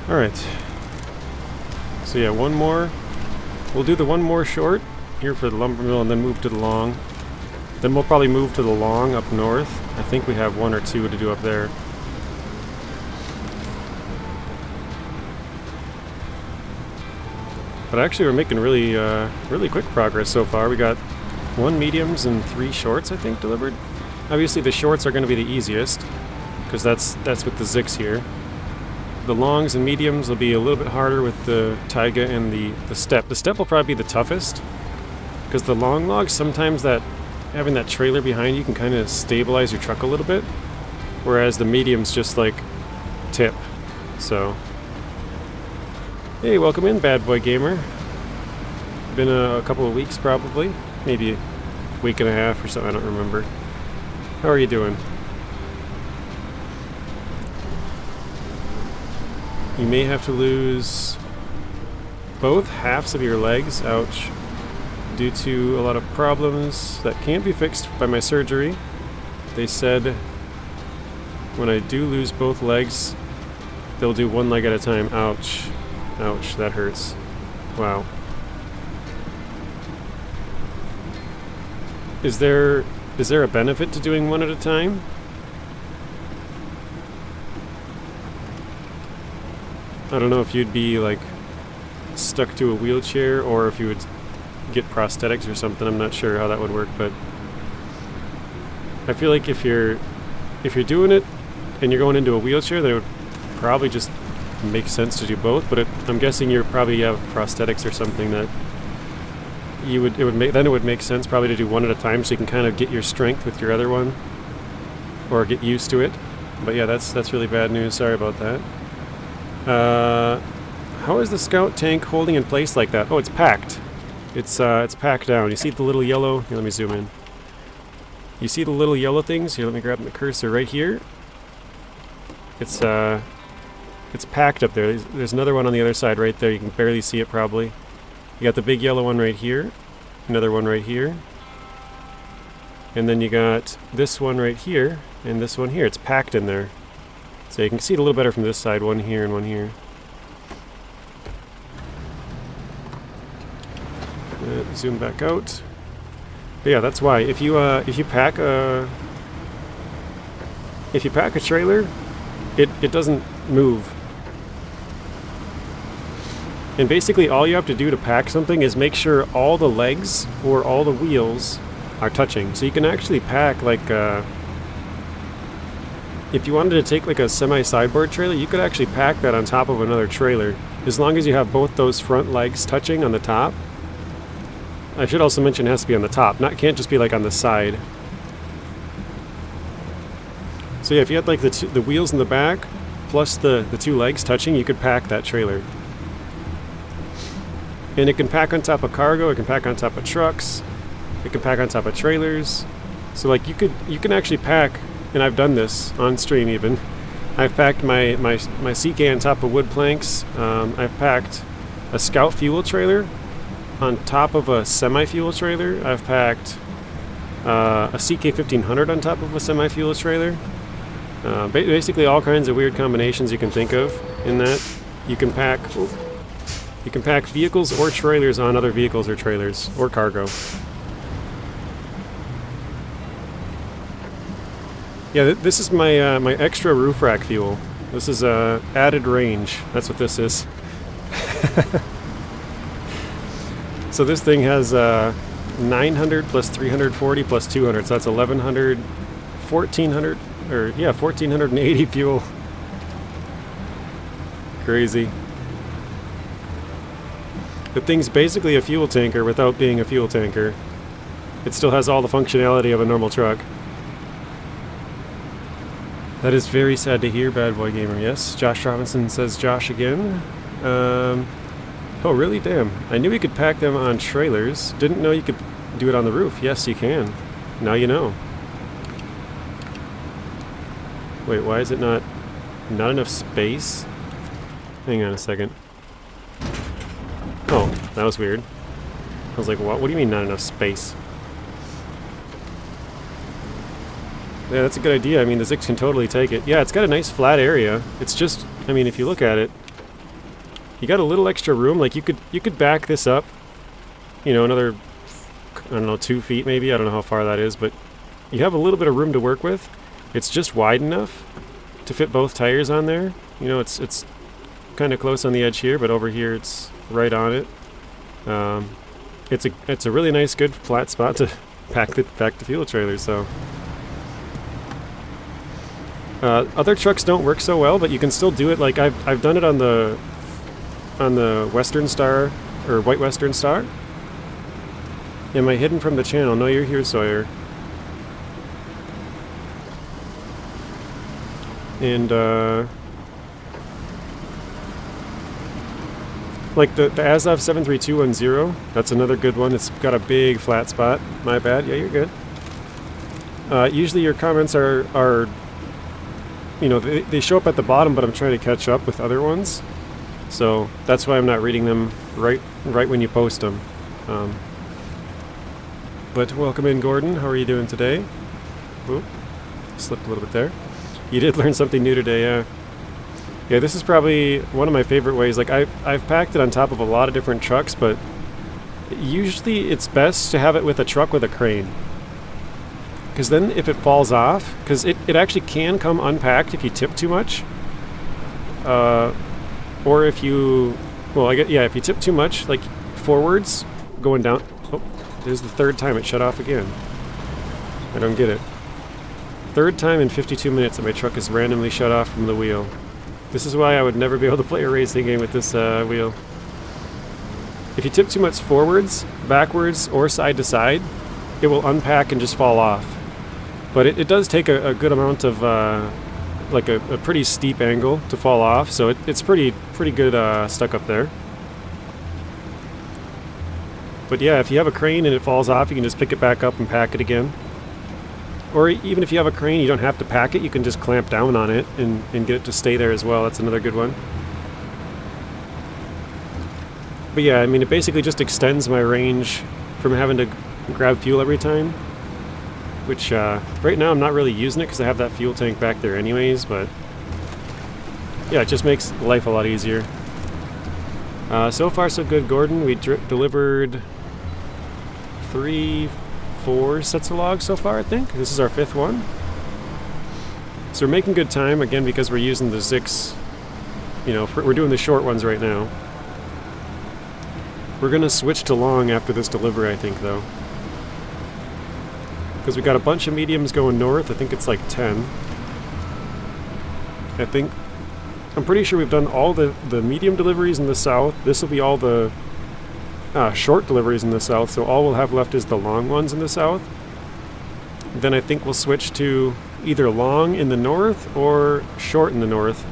Alright. So yeah, one more. We'll do the one more short here for the lumber mill and then move to the long. Then we'll probably move to the long up north. I think we have one or two to do up there. But actually we're making really quick progress so far. We got 1 mediums and 3 shorts, I think, delivered. Obviously the shorts are going to be the easiest, because that's with the ZikZ here. The longs and mediums will be a little bit harder with the Tayga and the step. The step will probably be the toughest, because the long logs, sometimes having that trailer behind you can kind of stabilize your truck a little bit, whereas the mediums just like tip. So, hey, welcome in, Bad Boy Gamer. Been a couple of weeks probably, maybe a week and a half or something, I don't remember. How are you doing? You may have to lose both halves of your legs, ouch, due to a lot of problems that can't be fixed by my surgery. They said when I do lose both legs, they'll do one leg at a time. Ouch. Ouch, that hurts. Wow. Is there a benefit to doing one at a time? I don't know if you'd be like stuck to a wheelchair or if you would get prosthetics or something. I'm not sure how that would work, but I feel like if you're doing it and you're going into a wheelchair, then it would probably just make sense to do both. But I'm guessing you probably have prosthetics or something that it would make sense probably to do one at a time, so you can kind of get your strength with your other one or get used to it. But yeah, that's really bad news. Sorry about that. How is the scout tank holding in place like that? Oh, it's packed. It's packed down. You see the little yellow? Here, let me zoom in. You see the little yellow things? Here, let me grab the cursor right here. It's packed up there. There's another one on the other side right there. You can barely see it probably. You got the big yellow one right here. Another one right here. And then you got this one right here and this one here. It's packed in there. So you can see it a little better from this side, one here and one here. Zoom back out. But yeah, that's why if you pack a trailer, it doesn't move. And basically all you have to do to pack something is make sure all the legs or all the wheels are touching. So you can actually pack like if you wanted to take like a semi-sideboard trailer, you could actually pack that on top of another trailer, as long as you have both those front legs touching on the top. I should also mention it has to be on the top, can't just be like on the side. So yeah, if you had like the wheels in the back plus the 2 legs touching, you could pack that trailer. And it can pack on top of cargo, it can pack on top of trucks, it can pack on top of trailers. So like you can actually pack. And I've done this on stream even. I've packed my CK on top of wood planks. I've packed a scout fuel trailer on top of a semi-fuel trailer. I've packed a CK1500 on top of a semi-fuel trailer. Basically all kinds of weird combinations you can think of in that. You can pack vehicles or trailers on other vehicles or trailers or cargo. Yeah, this is my my extra roof rack fuel. This is added range. That's what this is. So this thing has 900 plus 340 plus 200. So that's 1100, 1400, or yeah, 1480 fuel. Crazy. The thing's basically a fuel tanker without being a fuel tanker. It still has all the functionality of a normal truck. That is very sad to hear, Bad Boy Gamer. Yes, Josh Robinson says Josh again. Oh, really? Damn. I knew you could pack them on trailers. Didn't know you could do it on the roof. Yes, you can. Now you know. Wait, why is it not... Not enough space? Hang on a second. Oh, that was weird. I was like, what do you mean not enough space? Yeah, that's a good idea. I mean, the ZikZ can totally take it. Yeah, it's got a nice flat area. It's just, I mean, if you look at it, you got a little extra room. Like, you could back this up, you know, another, I don't know, 2 feet maybe. I don't know how far that is, but you have a little bit of room to work with. It's just wide enough to fit both tires on there. You know, it's kind of close on the edge here, but over here it's right on it. It's a really nice, good flat spot to pack the fuel trailer. So other trucks don't work so well, but you can still do it. Like I've done it on the Western Star or White Western Star. Am I hidden from the channel? No, you're here, Sawyer. And like the Azov 73210, that's another good one. It's got a big flat spot. My bad. Yeah, you're good. Usually your comments are you know, they show up at the bottom, but I'm trying to catch up with other ones. So that's why I'm not reading them right when you post them. But welcome in, Gordon. How are you doing today? Oop, slipped a little bit there. You did learn something new today, yeah. Yeah, this is probably one of my favorite ways. Like, I've packed it on top of a lot of different trucks, but usually it's best to have it with a truck with a crane. Because then if it falls off, because it actually can come unpacked if you tip too much. Or if you, well, if you tip too much, like forwards, going down. Oh, there's the third time it shut off again. I don't get it. Third time in 52 minutes that my truck is randomly shut off from the wheel. This is why I would never be able to play a racing game with this wheel. If you tip too much forwards, backwards, or side to side, it will unpack and just fall off. But it does take a good amount of, like a pretty steep angle to fall off, so it's pretty good stuck up there. But yeah, if you have a crane and it falls off, you can just pick it back up and pack it again. Or even if you have a crane, you don't have to pack it, you can just clamp down on it and get it to stay there as well. That's another good one. But yeah, I mean, it basically just extends my range from having to grab fuel every time. Which, right now I'm not really using it because I have that fuel tank back there anyways, but yeah, it just makes life a lot easier. So far so good, Gordon. We delivered 4 sets of logs so far, I think. This is our 5th one. So we're making good time, again, because we're using the ZikZ, you know, we're doing the short ones right now. We're going to switch to long after this delivery, I think, though. Because we got a bunch of mediums going north. I think it's like 10. I'm pretty sure we've done all the medium deliveries in the south. This will be all the short deliveries in the south, so all we'll have left is the long ones in the south. Then I think we'll switch to either long in the north or short in the north.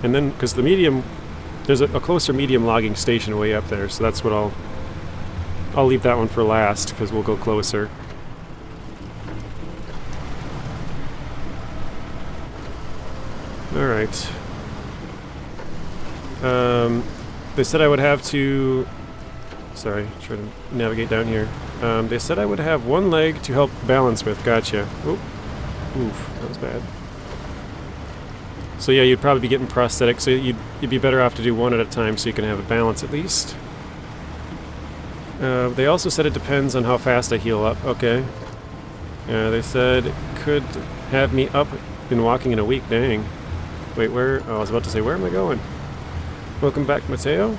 And then, because the medium, there's a closer medium logging station way up there, so that's what I'll leave that one for last, because we'll go closer. Alright. They said I would have to... Sorry, try to navigate down here. They said I would have one leg to help balance with. Gotcha. Oop. Oof, that was bad. So yeah, you'd probably be getting prosthetic, so you'd be better off to do one at a time so you can have a balance at least. They also said it depends on how fast I heal up. Okay. They said could have me up and walking in a week. Dang. Wait, where? Oh, I was about to say, where am I going? Welcome back, Mateo.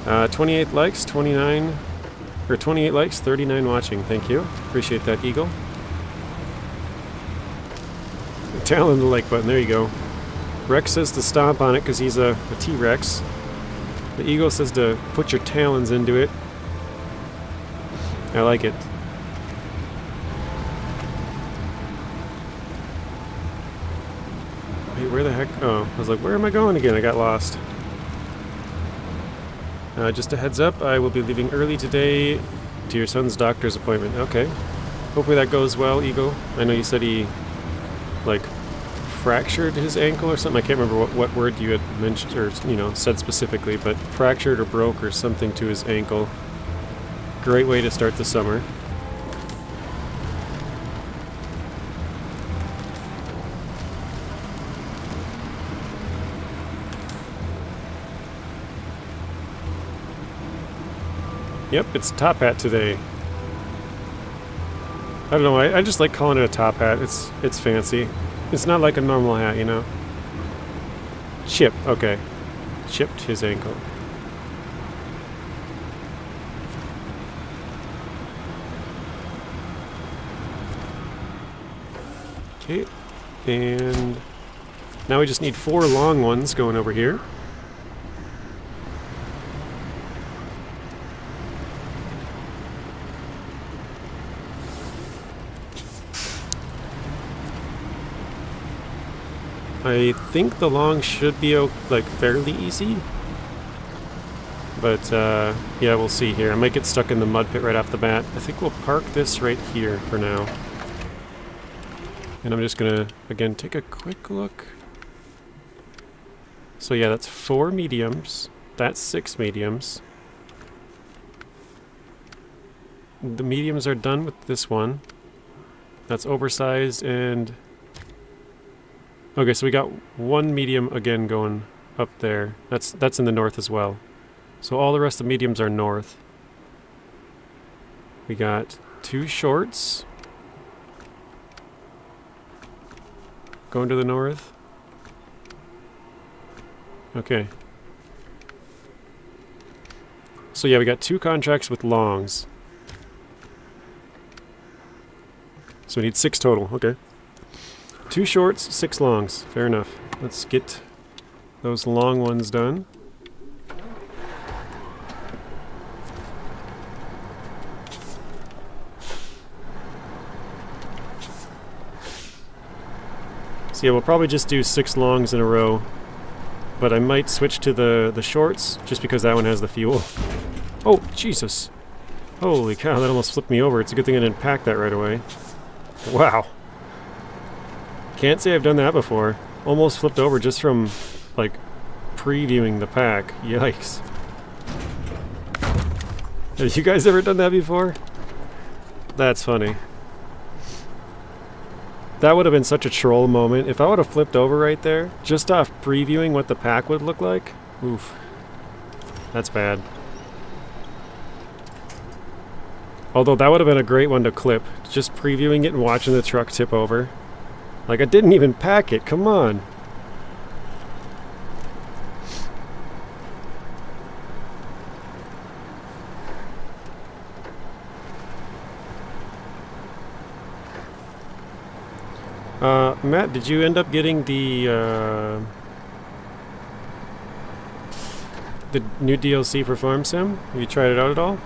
28 likes, 28 likes, 39 watching. Thank you. Appreciate that, Eagle. Talon the like button. There you go. Rex says to stomp on it because he's a T-Rex. The Eagle says to put your talons into it. I like it. Wait, where the heck? Oh, I was like, where am I going again? I got lost. Just a heads up, I will be leaving early today to your son's doctor's appointment. Okay. Hopefully that goes well, Eagle. I know you said he, like, fractured his ankle or something. I can't remember what word you had mentioned or, you know, said specifically, but fractured or broke or something to his ankle. Great way to start the summer. Yep, it's top hat today. I don't know, I just like calling it a top hat. It's fancy. It's not like a normal hat, you know. Chip, okay. Chipped his ankle. Okay, and now we just need 4 long ones going over here. I think the long should be like fairly easy, but yeah, we'll see here. I might get stuck in the mud pit right off the bat. I think we'll park this right here for now. And I'm just gonna, again, take a quick look. So yeah, that's 4 mediums. That's 6 mediums. The mediums are done with this one. That's oversized and... Okay, so we got 1 medium again going up there. That's in the north as well. So all the rest of the mediums are north. We got 2 shorts going to the north. Okay. So yeah, we got 2 contracts with longs. So we need 6 total, okay. 2 shorts, 6 longs. Fair enough. Let's get those long ones done. So yeah, we'll probably just do 6 longs in a row. But I might switch to the shorts, just because that one has the fuel. Oh, Jesus. Holy cow, that almost flipped me over. It's a good thing I didn't pack that right away. Wow. Can't say I've done that before. Almost flipped over just from, like, previewing the pack. Yikes. Have you guys ever done that before? That's funny. That would have been such a troll moment. If I would have flipped over right there, just off previewing what the pack would look like. Oof. That's bad. Although that would have been a great one to clip. Just previewing it and watching the truck tip over. Like, I didn't even pack it, come on. Matt, did you end up getting the new DLC for Farm Sim? Have you tried it out at all?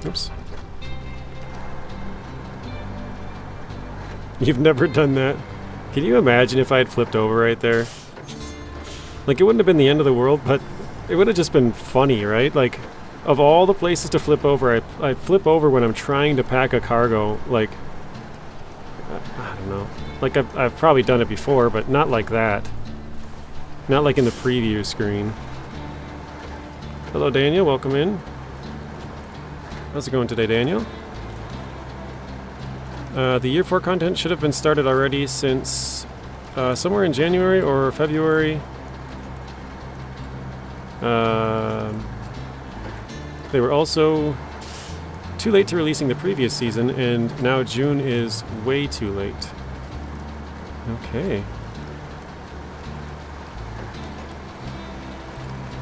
Oops. You've never done that? Can you imagine if I had flipped over right there? Like, it wouldn't have been the end of the world, but it would have just been funny, right? Like, of all the places to flip over, I flip over when I'm trying to pack a cargo, like, I don't know. Like, I've probably done it before, but not like that. Not like in the preview screen. Hello, Daniel. Welcome in. How's it going today, Daniel? The Year 4 content should have been started already since somewhere in January or February. They were also too late to releasing the previous season, and now June is way too late. Okay.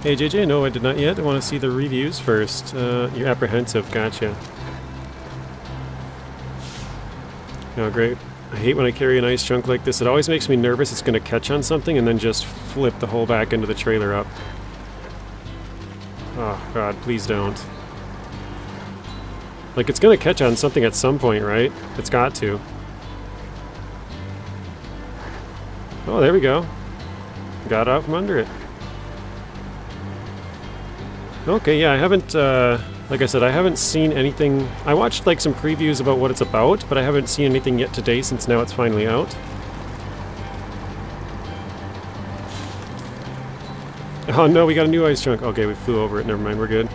Hey JJ, no I did not yet. I want to see the reviews first. You're apprehensive, gotcha. Oh great. I hate when I carry an ice chunk like this. It always makes me nervous it's going to catch on something and then just flip the whole back end of the trailer up. Oh god, please don't. Like, it's going to catch on something at some point, right? It's got to. Oh, there we go. Got out from under it. Okay, yeah, I haven't Like I said, I haven't seen anything. I watched like some previews about what it's about, but I haven't seen anything yet today since now it's finally out. Oh no, we got a new ice chunk. Okay, we flew over it. Never mind, we're good.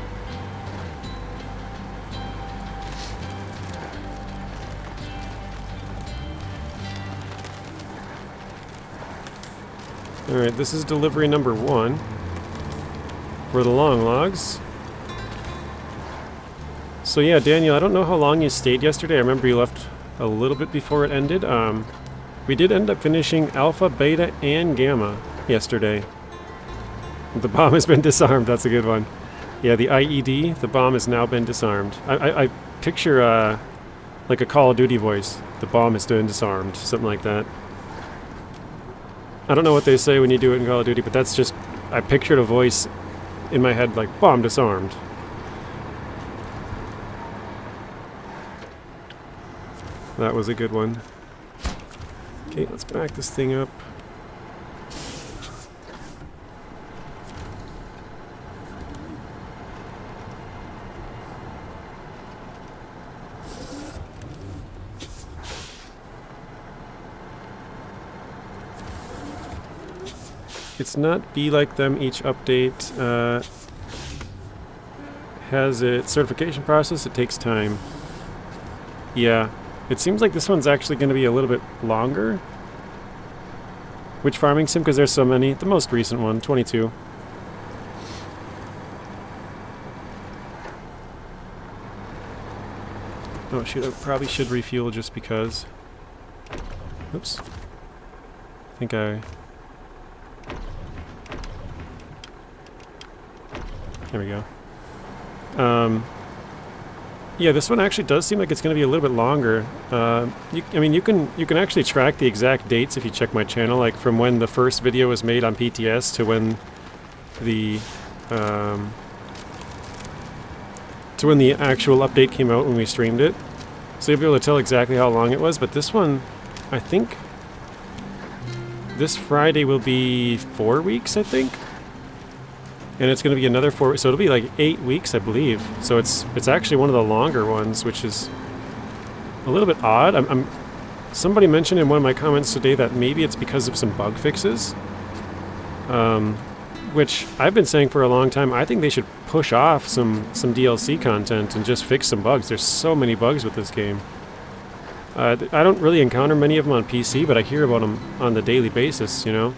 Alright, this is delivery number 1 for the long logs. So yeah, Daniel, I don't know how long you stayed yesterday. I remember you left a little bit before it ended. We did end up finishing Alpha, Beta, and Gamma yesterday. The bomb has been disarmed. That's a good one. Yeah, the IED, the bomb has now been disarmed. I picture like a Call of Duty voice. The bomb has been disarmed. Something like that. I don't know what they say when you do it in Call of Duty, but that's just... I pictured a voice in my head like, bomb disarmed. That was a good one. Okay, let's back this thing up. It's not Be Like Them. Each update has its certification process. It takes time. Yeah. It seems like this one's actually going to be a little bit longer. Which farming sim? Because there's so many. The most recent one, 22. Oh shoot, I probably should refuel just because. Oops. I think I... There we go. Yeah, this one actually does seem like it's going to be a little bit longer. I mean, you can actually track the exact dates if you check my channel, like from when the first video was made on PTS to when the actual update came out when we streamed it. So you'll be able to tell exactly how long it was. But this one, I think, this Friday will be 4 weeks, I think. And it's going to be another 4 weeks, so it'll be like 8 weeks, I believe. So it's actually one of the longer ones, which is a little bit odd. Somebody mentioned in one of my comments today that maybe it's because of some bug fixes, which I've been saying for a long time. I think they should push off some DLC content and just fix some bugs. There's so many bugs with this game. I don't really encounter many of them on PC, but I hear about them on the daily basis, you know.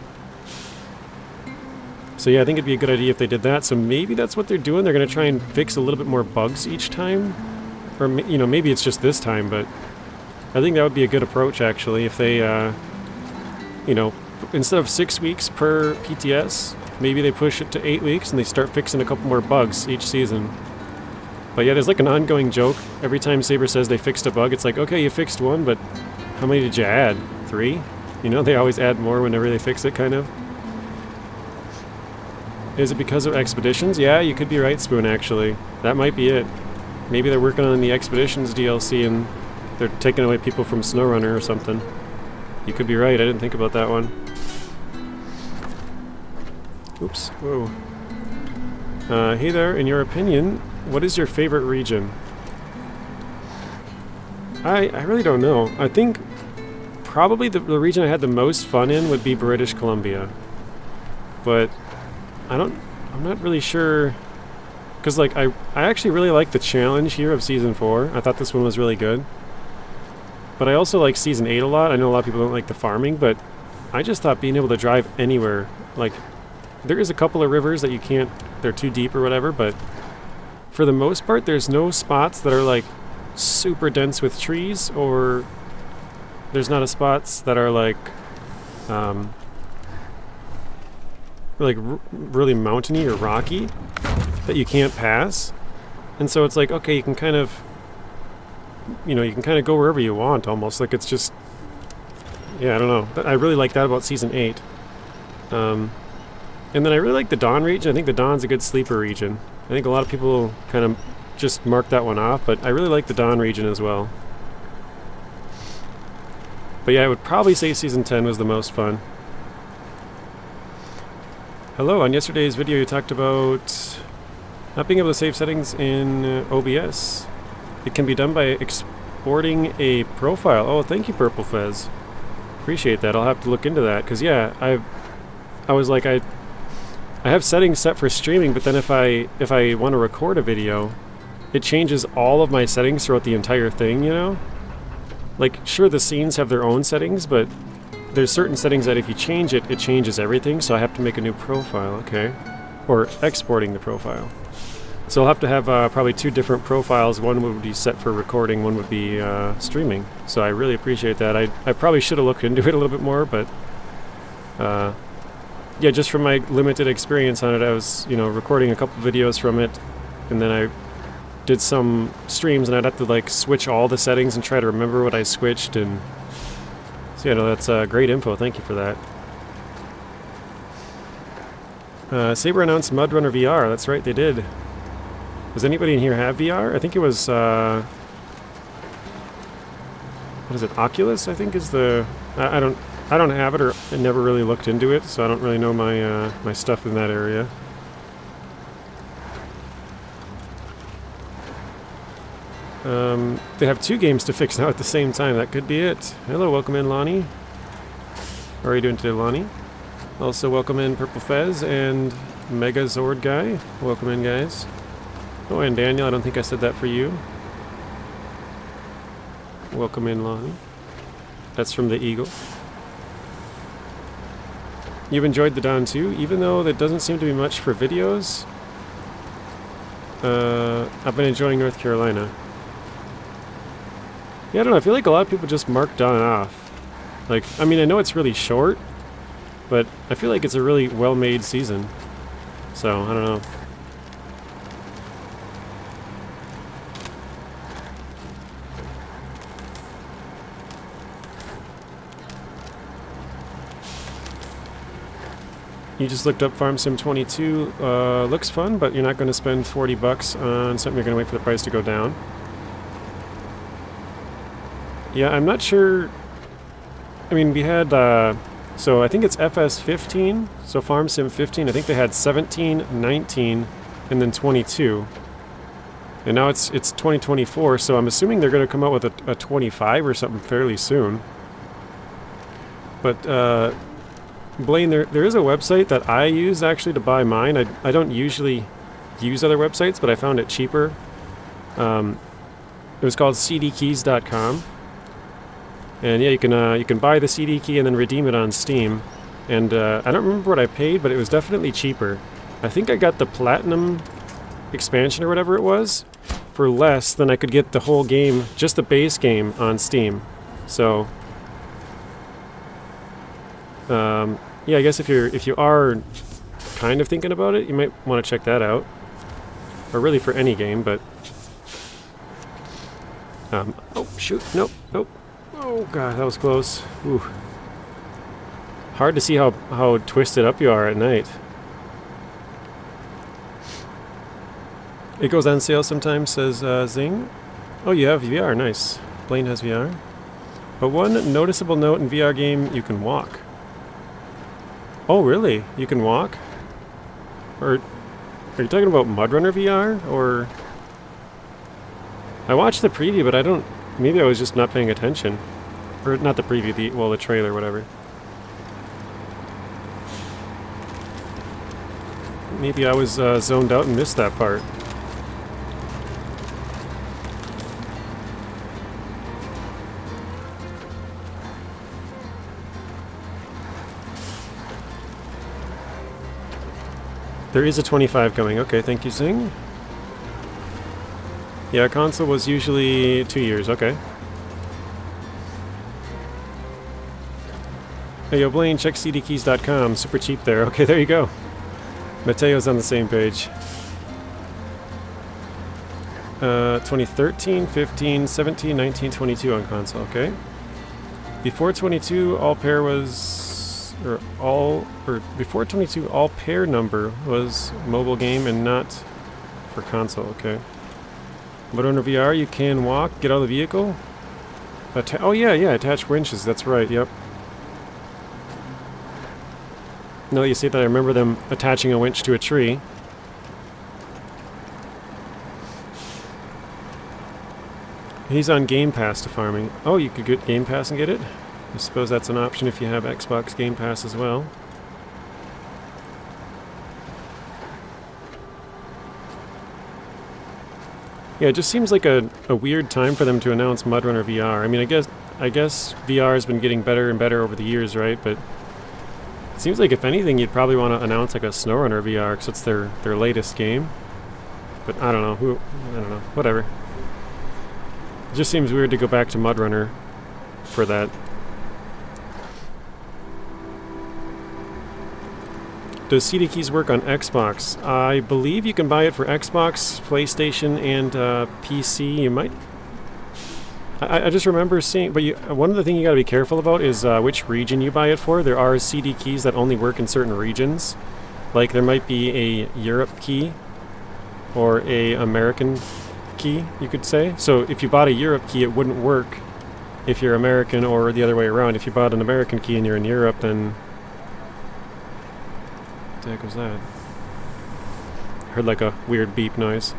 So yeah, I think it'd be a good idea if they did that. So maybe that's what they're doing. They're going to try and fix a little bit more bugs each time. Or, you know, maybe it's just this time, but I think that would be a good approach, actually. If they, you know, instead of 6 weeks per PTS, maybe they push it to 8 weeks and they start fixing a couple more bugs each season. But yeah, there's like an ongoing joke. Every time Saber says they fixed a bug, it's like, okay, you fixed one, but how many did you add? 3? You know, they always add more whenever they fix it, kind of. Is it because of Expeditions? Yeah, you could be right, Spoon, actually. That might be it. Maybe they're working on the Expeditions DLC and they're taking away people from SnowRunner or something. You could be right, I didn't think about that one. Oops, whoa. Hey there, in your opinion, what is your favorite region? I really don't know. I think probably the region I had the most fun in would be British Columbia. But I'm not really sure, because like I actually really like the challenge here of Season 4. I thought this one was really good. But I also like Season 8 a lot. I know a lot of people don't like the farming, but I just thought being able to drive anywhere, like, there is a couple of rivers that you can't, they're too deep or whatever, but for the most part there's no spots that are like super dense with trees, or there's not a spots that are like really mountainy or rocky that you can't pass. And so it's like, okay, you can kind of, you know, you can kind of go wherever you want almost. Like, it's just, yeah, I don't know. But I really like that about Season 8. And then I really like the Dawn region. I think the Dawn's a good sleeper region. I think a lot of people kind of just mark that one off, but I really like the Dawn region as well. But yeah, I would probably say Season 10 was the most fun. Hello, on yesterday's video you talked about Not being able to save settings in OBS. It can be done by exporting a profile. Oh, thank you, Purple Fez. Appreciate that. I'll have to look into that, because yeah, I was like, I have settings set for streaming, but then if I want to record a video, it changes all of my settings throughout the entire thing, you know? Like, sure, the scenes have their own settings, but there's certain settings that if you change it, it changes everything, so I have to make a new profile, okay? Or exporting the profile. So I'll have to have probably two different profiles. One would be set for recording, one would be streaming. So I really appreciate that. I probably should have looked into it a little bit more, but yeah, just from my limited experience on it, I was, you know, recording a couple videos from it, and then I did some streams, and I'd have to like switch all the settings and try to remember what I switched, and so yeah, no, that's great info. Thank you for that. Saber announced MudRunner VR. That's right, they did. Does anybody in here have VR? I think it was, what is it, Oculus, I think is the, I don't have it, or I never really looked into it, so I don't really know my, my stuff in that area. They have two games to fix now at the same time. That could be it. Hello, welcome in, Lonnie. How are you doing today, Lonnie? Also, welcome in, Purple Fez and Mega Zord Guy. Welcome in, guys. Oh, and Daniel, I don't think I said that for you. Welcome in, Lonnie. That's from the Eagle. You've enjoyed the Dawn too, even though there doesn't seem to be much for videos. I've been enjoying North Carolina. Yeah, I don't know, I feel like a lot of people just mark Dawn off. Like, I mean, I know it's really short, but I feel like it's a really well-made season. So, I don't know. You just looked up Farm Sim 22. Looks fun, but you're not going to spend 40 bucks on something you're going to wait for the price to go down. Yeah, I'm not sure. I mean, we had, so I think it's FS15, so Farm Sim 15. I think they had 17, 19, and then 22. And now it's 2024, so I'm assuming they're going to come out with a 25 or something fairly soon. But, Blaine, there is a website that I use actually to buy mine. I don't usually use other websites, but I found it cheaper. It was called cdkeys.com. And yeah, you can buy the CD key and then redeem it on Steam. And I don't remember what I paid, but it was definitely cheaper. I think I got the Platinum expansion or whatever it was for less than I could get the whole game, just the base game, on Steam. So yeah, I guess if you are kind of thinking about it, you might want to check that out. Or really for any game, but oh shoot, nope. Oh god, that was close. Ooh. Hard to see how twisted up you are at night. It goes on sale sometimes, says Zing. Oh, you have VR, nice. Blaine has VR. But one noticeable note in VR game, you can walk. Oh, really? You can walk? Or are you talking about MudRunner VR? Or I watched the preview, but I don't. Maybe I was just not paying attention, or not the preview, the trailer, whatever. Maybe I was zoned out and missed that part. There is a 25 coming. Okay, thank you, Zing. Yeah, console was usually 2 years. Okay. Hey, yo, Blaine, check cdkeys.com. Super cheap there. Okay, there you go. Mateo's on the same page. 2013, 15, 17, 19, 22 on console. Okay. Before 22, all pair was... before 22, all pair number was mobile game and not for console, okay. But under VR, you can walk, get out of the vehicle. Oh yeah, attach winches, that's right, yep. Now that you say that, I remember them attaching a winch to a tree. He's on Game Pass to farming. Oh, you could get Game Pass and get it? I suppose that's an option if you have Xbox Game Pass as well. Yeah, it just seems like a weird time for them to announce MudRunner VR. I mean, I guess VR has been getting better and better over the years, right? But it seems like if anything, you'd probably want to announce like a SnowRunner VR because it's their latest game. But I don't know. I don't know. Whatever. It just seems weird to go back to MudRunner for that. Does CD keys work on Xbox? I believe you can buy it for Xbox, PlayStation, and PC. You might. I just remember seeing, but one of the things you got to be careful about is which region you buy it for. There are CD keys that only work in certain regions. Like there might be a Europe key or a American key, you could say. So if you bought a Europe key, it wouldn't work if you're American, or the other way around. If you bought an American key and you're in Europe, then what the heck was that? Heard like a weird beep noise.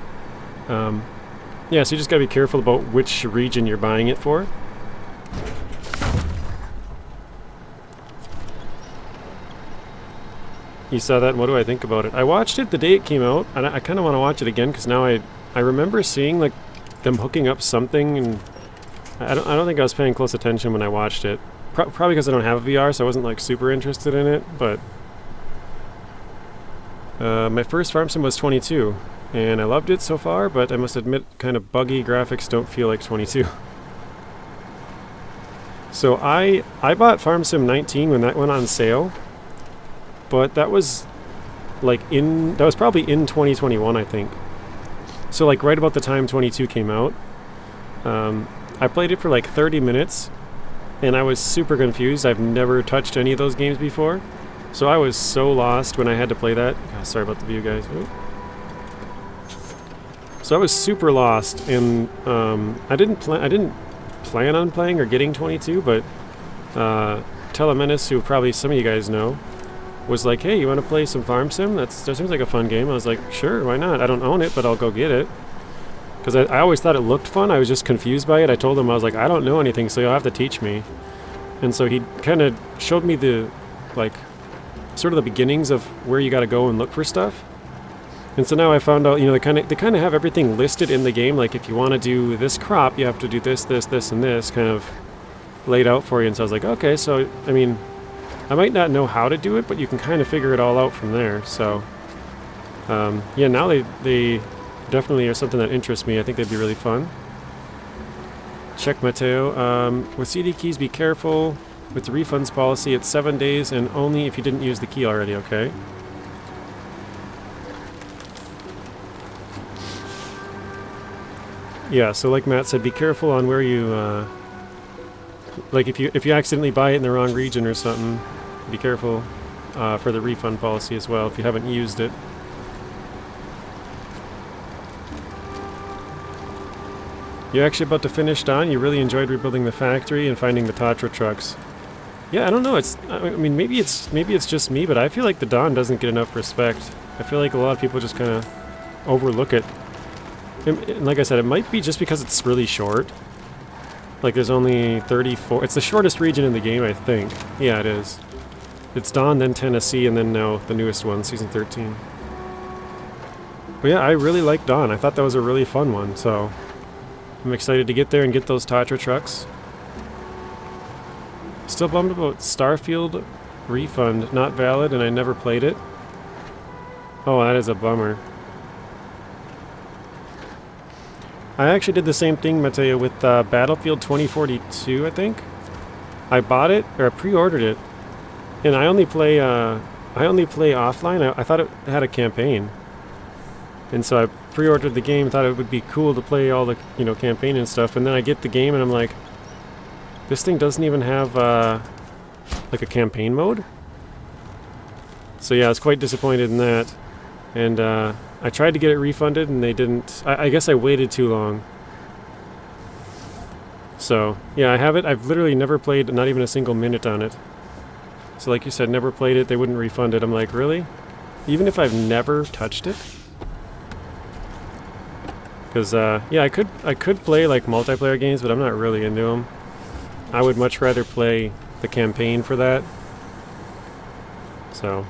Yeah, so you just gotta be careful about which region you're buying it for. You saw that, and what do I think about it? I watched it the day it came out, and I kind of want to watch it again because now I remember seeing like them hooking up something, and I don't think I was paying close attention when I watched it. Probably because I don't have a VR, so I wasn't like super interested in it. But my first farm sim was 22, and I loved it so far. But I must admit, kind of buggy graphics don't feel like 22. So I bought Farm Sim 19 when that went on sale. But that was like that was probably in 2021, I think. So like right about the time 22 came out. I played it for like 30 minutes and I was super confused. I've never touched any of those games before. So I was so lost when I had to play that. God, sorry about the view, guys. Ooh. So I was super lost, and I didn't plan on playing or getting 22, but Telemenis, who probably some of you guys know, was like, hey, you want to play some Farm Sim? That seems like a fun game. I was like, sure, why not? I don't own it, but I'll go get it. Because I always thought it looked fun. I was just confused by it. I told him, I was like, I don't know anything, so you'll have to teach me. And so he kind of showed me the, like, sort of the beginnings of where you got to go and look for stuff. And so now I found out, you know, they kind of have everything listed in the game. Like, if you want to do this crop, you have to do this, this, this, and this, kind of laid out for you. And so I was like, okay, so, I mean, I might not know how to do it, but you can kind of figure it all out from there. So, yeah, now they definitely are something that interests me. I think they'd be really fun. Check Mateo. With CD keys, be careful. With the refunds policy, it's 7 days and only if you didn't use the key already, okay? Yeah, so like Matt said, be careful on where you, like if you accidentally buy it in the wrong region or something, be careful for the refund policy as well if you haven't used it. You're actually about to finish, Don? You really enjoyed rebuilding the factory and finding the Tatra trucks. Yeah, I don't know. I mean, maybe it's just me, but I feel like the Dawn doesn't get enough respect. I feel like a lot of people just kind of overlook it. And like I said, it might be just because it's really short. Like there's only 34. It's the shortest region in the game, I think. Yeah, it is. It's Dawn, then Tennessee, and then now the newest one, Season 13. But yeah, I really like Dawn. I thought that was a really fun one, so I'm excited to get there and get those Tatra trucks. Still bummed about Starfield refund, not valid, and I never played it. Oh, that is a bummer. I actually did the same thing, Mateo, with Battlefield 2042, I think. I bought it, or I pre-ordered it, and I only play offline. I thought it had a campaign. And so I pre-ordered the game, thought it would be cool to play all the, you know, campaign and stuff, and then I get the game and I'm like, this thing doesn't even have like a campaign mode. So yeah, I was quite disappointed in that. And I tried to get it refunded and they didn't. I guess I waited too long. So yeah, I have it. I've literally never played not even a single minute on it. So like you said, never played it, they wouldn't refund it. I'm like, really? Even if I've never touched it? Because yeah, I could play like multiplayer games, but I'm not really into them. I would much rather play the campaign for that. So,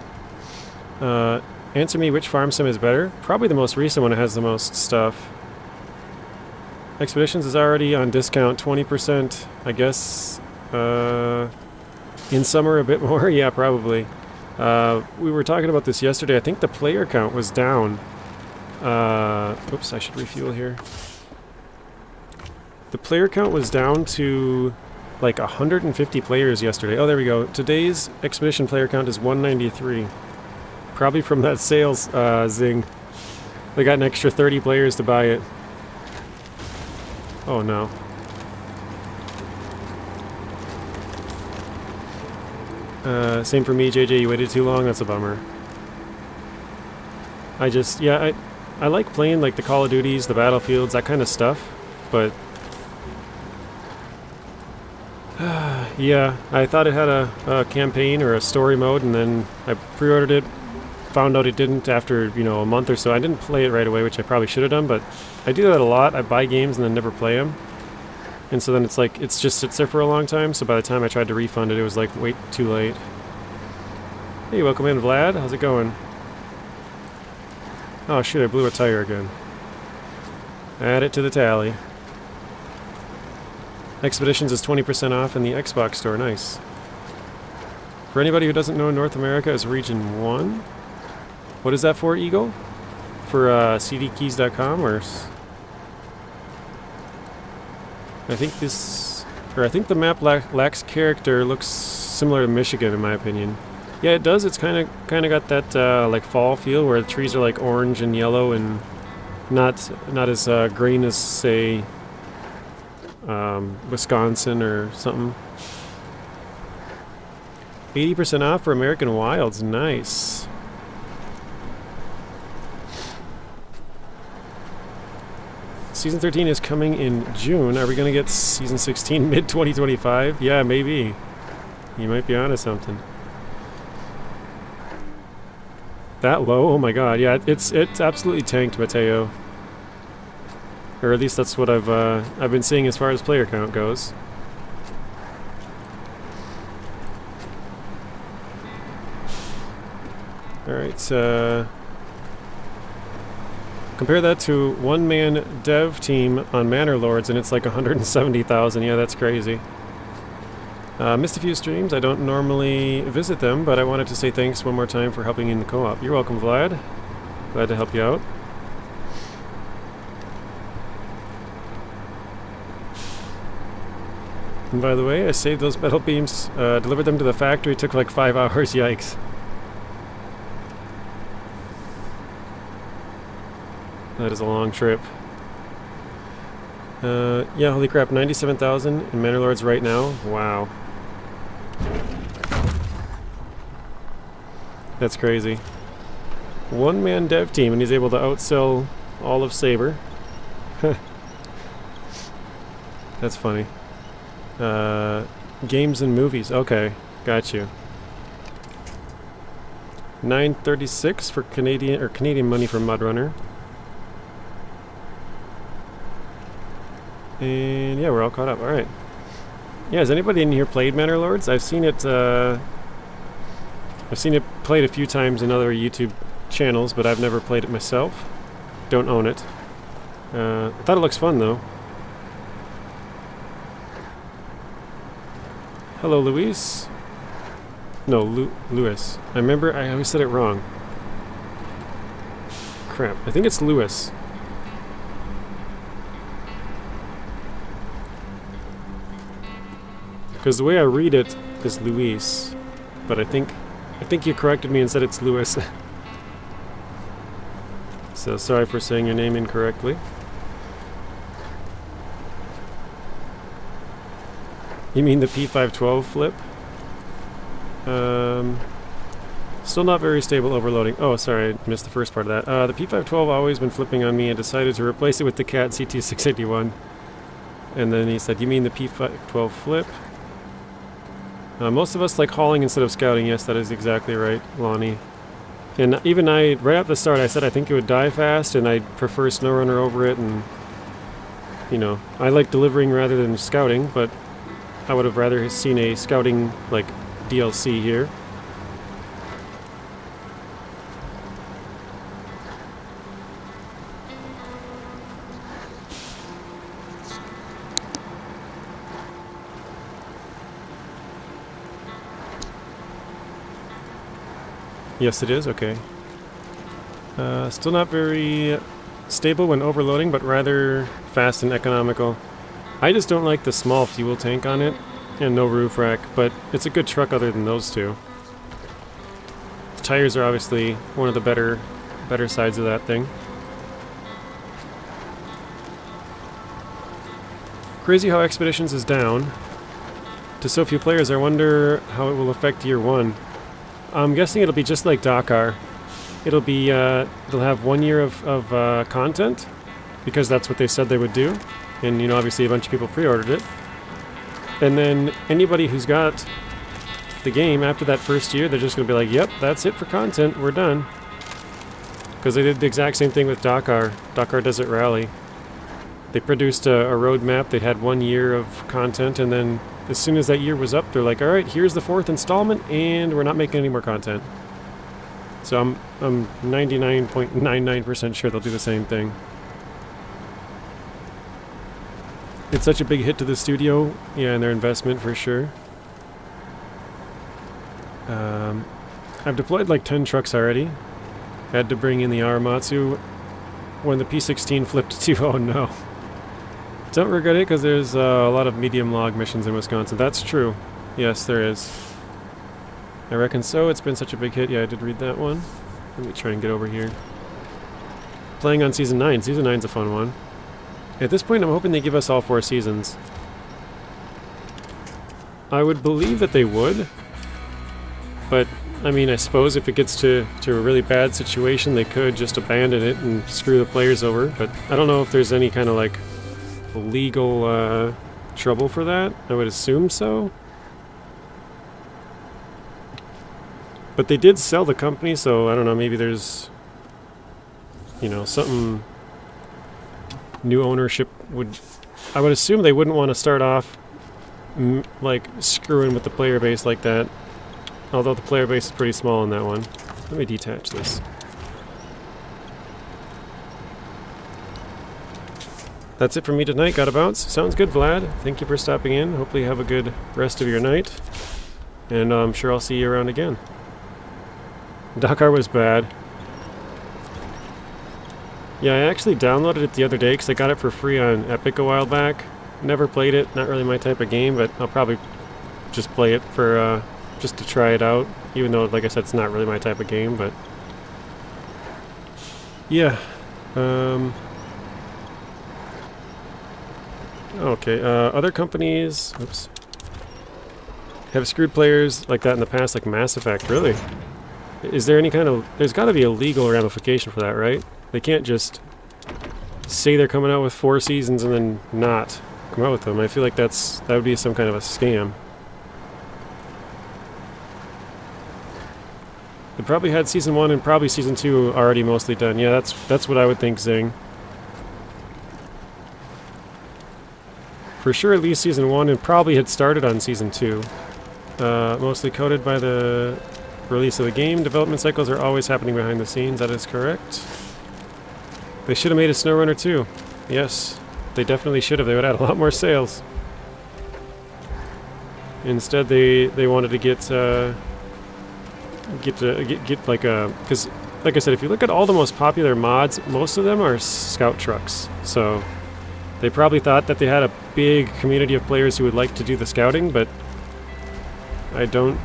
answer me, which farm sim is better? Probably the most recent one. It has the most stuff. Expeditions is already on discount, 20%. I guess in summer a bit more. Yeah, probably. We were talking about this yesterday. I think the player count was down. Oops, I should refuel here. The player count was down to like 150 players yesterday. Oh, there we go. Today's expedition player count is 193. Probably from that sales zing. They got an extra 30 players to buy it. Oh no. Same for me, JJ. You waited too long. That's a bummer. I like playing like the Call of Duties, the Battlefields, that kind of stuff, but yeah, I thought it had a campaign or a story mode, and then I pre-ordered it, found out it didn't after, you know, a month or so. I didn't play it right away, which I probably should have done, but I do that a lot. I buy games and then never play them, and so then it's like, it just sits there for a long time, so by the time I tried to refund it, it was like, wait, too late. Hey, welcome in, Vlad. How's it going? Oh shoot, I blew a tire again. Add it to the tally. Expeditions is 20% off in the Xbox store. Nice. For anybody who doesn't know, North America is Region 1. What is that for, Eagle? For cdkeys.com or... I think this... Or I think the map lacks character. Looks similar to Michigan in my opinion. Yeah, it does. It's kind of got that like fall feel where the trees are like orange and yellow and not as green as, say, Wisconsin or something. 80% off for American Wilds. Nice. Season 13 is coming in June. Are we going to get Season 16 mid-2025? Yeah, maybe. You might be onto something. That low? Oh my god, yeah, it's absolutely tanked, Mateo. Or at least that's what I've been seeing as far as player count goes. Alright, compare that to one-man dev team on Manor Lords and it's like 170,000. Yeah, that's crazy. Missed a few streams. I don't normally visit them, but I wanted to say thanks one more time for helping in the co-op. You're welcome, Vlad. Glad to help you out. And by the way, I saved those metal beams, delivered them to the factory. Took like 5 hours. Yikes. That is a long trip. Yeah, holy crap, 97,000 in Manor Lords right now. Wow. That's crazy. One-man dev team, and he's able to outsell all of Saber. That's funny. Games and movies. Okay, got you. 936 for Canadian money for Mudrunner. And yeah, we're all caught up. All right. Yeah, has anybody in here played Manor Lords? I've seen it. I've seen it played a few times in other YouTube channels, but I've never played it myself. Don't own it. I thought it looks fun though. Hello, Luis. No, Lewis. I remember I always said it wrong. Crap. I think it's Lewis. Because the way I read it is Luis, but I think you corrected me and said it's Lewis. So sorry for saying your name incorrectly. You mean the P512 flip? Still not very stable overloading. Oh, sorry, I missed the first part of that. The P512 always been flipping on me and decided to replace it with the Cat TH357. And then he said, you mean the P512 flip? Most of us like hauling instead of scouting. Yes, that is exactly right, Lonnie. And even right off the start, I said I think it would die fast, and I'd prefer SnowRunner over it, and, you know, I like delivering rather than scouting, but I would have rather seen a scouting, like, DLC here. Yes, it is. Okay. Still not very stable when overloading, but rather fast and economical. I just don't like the small fuel tank on it, and no roof rack, but it's a good truck other than those two. The tires are obviously one of the better sides of that thing. Crazy how Expeditions is down to so few players. I wonder how it will affect year one. I'm guessing it'll be just like Dakar. It'll be, they'll have 1 year of content, because that's what they said they would do. And, you know, obviously a bunch of people pre-ordered it. And then anybody who's got the game after that first year, they're just going to be like, yep, that's it for content, we're done. Because they did the exact same thing with Dakar Desert Rally. They produced a roadmap, they had 1 year of content, and then as soon as that year was up, they're like, alright, here's the 4th installment, and we're not making any more content. So I'm 99.99% sure they'll do the same thing. It's such a big hit to the studio, yeah, and their investment for sure. I've deployed like 10 trucks already. Had to bring in the Aramatsu when the P16 flipped to, oh no. Don't regret it, because there's a lot of medium log missions in Wisconsin. That's true. Yes, there is. I reckon so. It's been such a big hit. Yeah, I did read that one. Let me try and get over here. Playing on Season 9. Season 9's a fun one. At this point, I'm hoping they give us all 4 seasons. I would believe that they would. But, I mean, I suppose if it gets to a really bad situation, they could just abandon it and screw the players over. But I don't know if there's any kind of, like, legal trouble for that. I would assume so. But they did sell the company, so I don't know, maybe there's, you know, something new ownership would... I would assume they wouldn't want to start off like screwing with the player base like that. Although the player base is pretty small in that one. Let me detach this. That's it for me tonight. Gotta bounce. Sounds good, Vlad. Thank you for stopping in. Hopefully you have a good rest of your night. And I'm sure I'll see you around again. Dakar was bad. Yeah, I actually downloaded it the other day because I got it for free on Epic a while back. Never played it. Not really my type of game, but I'll probably just play it for just to try it out. Even though, like I said, it's not really my type of game, but... yeah. Okay, other companies... oops. Have screwed players like that in the past, like Mass Effect, really? Is there any kind of... there's got to be a legal ramification for that, right? They can't just say they're coming out with 4 seasons and then not come out with them. I feel like that would be some kind of a scam. They probably had Season 1 and probably Season 2 already mostly done. Yeah, that's what I would think, Zing. For sure at least Season 1, and probably had started on Season 2. Mostly coded by the release of the game. Development cycles are always happening behind the scenes, that is correct. They should have made a SnowRunner 2. Yes, they definitely should have. They would have had a lot more sales. Instead, they wanted to get like a... because, like I said, if you look at all the most popular mods, most of them are scout trucks. So they probably thought that they had a big community of players who would like to do the scouting, but I don't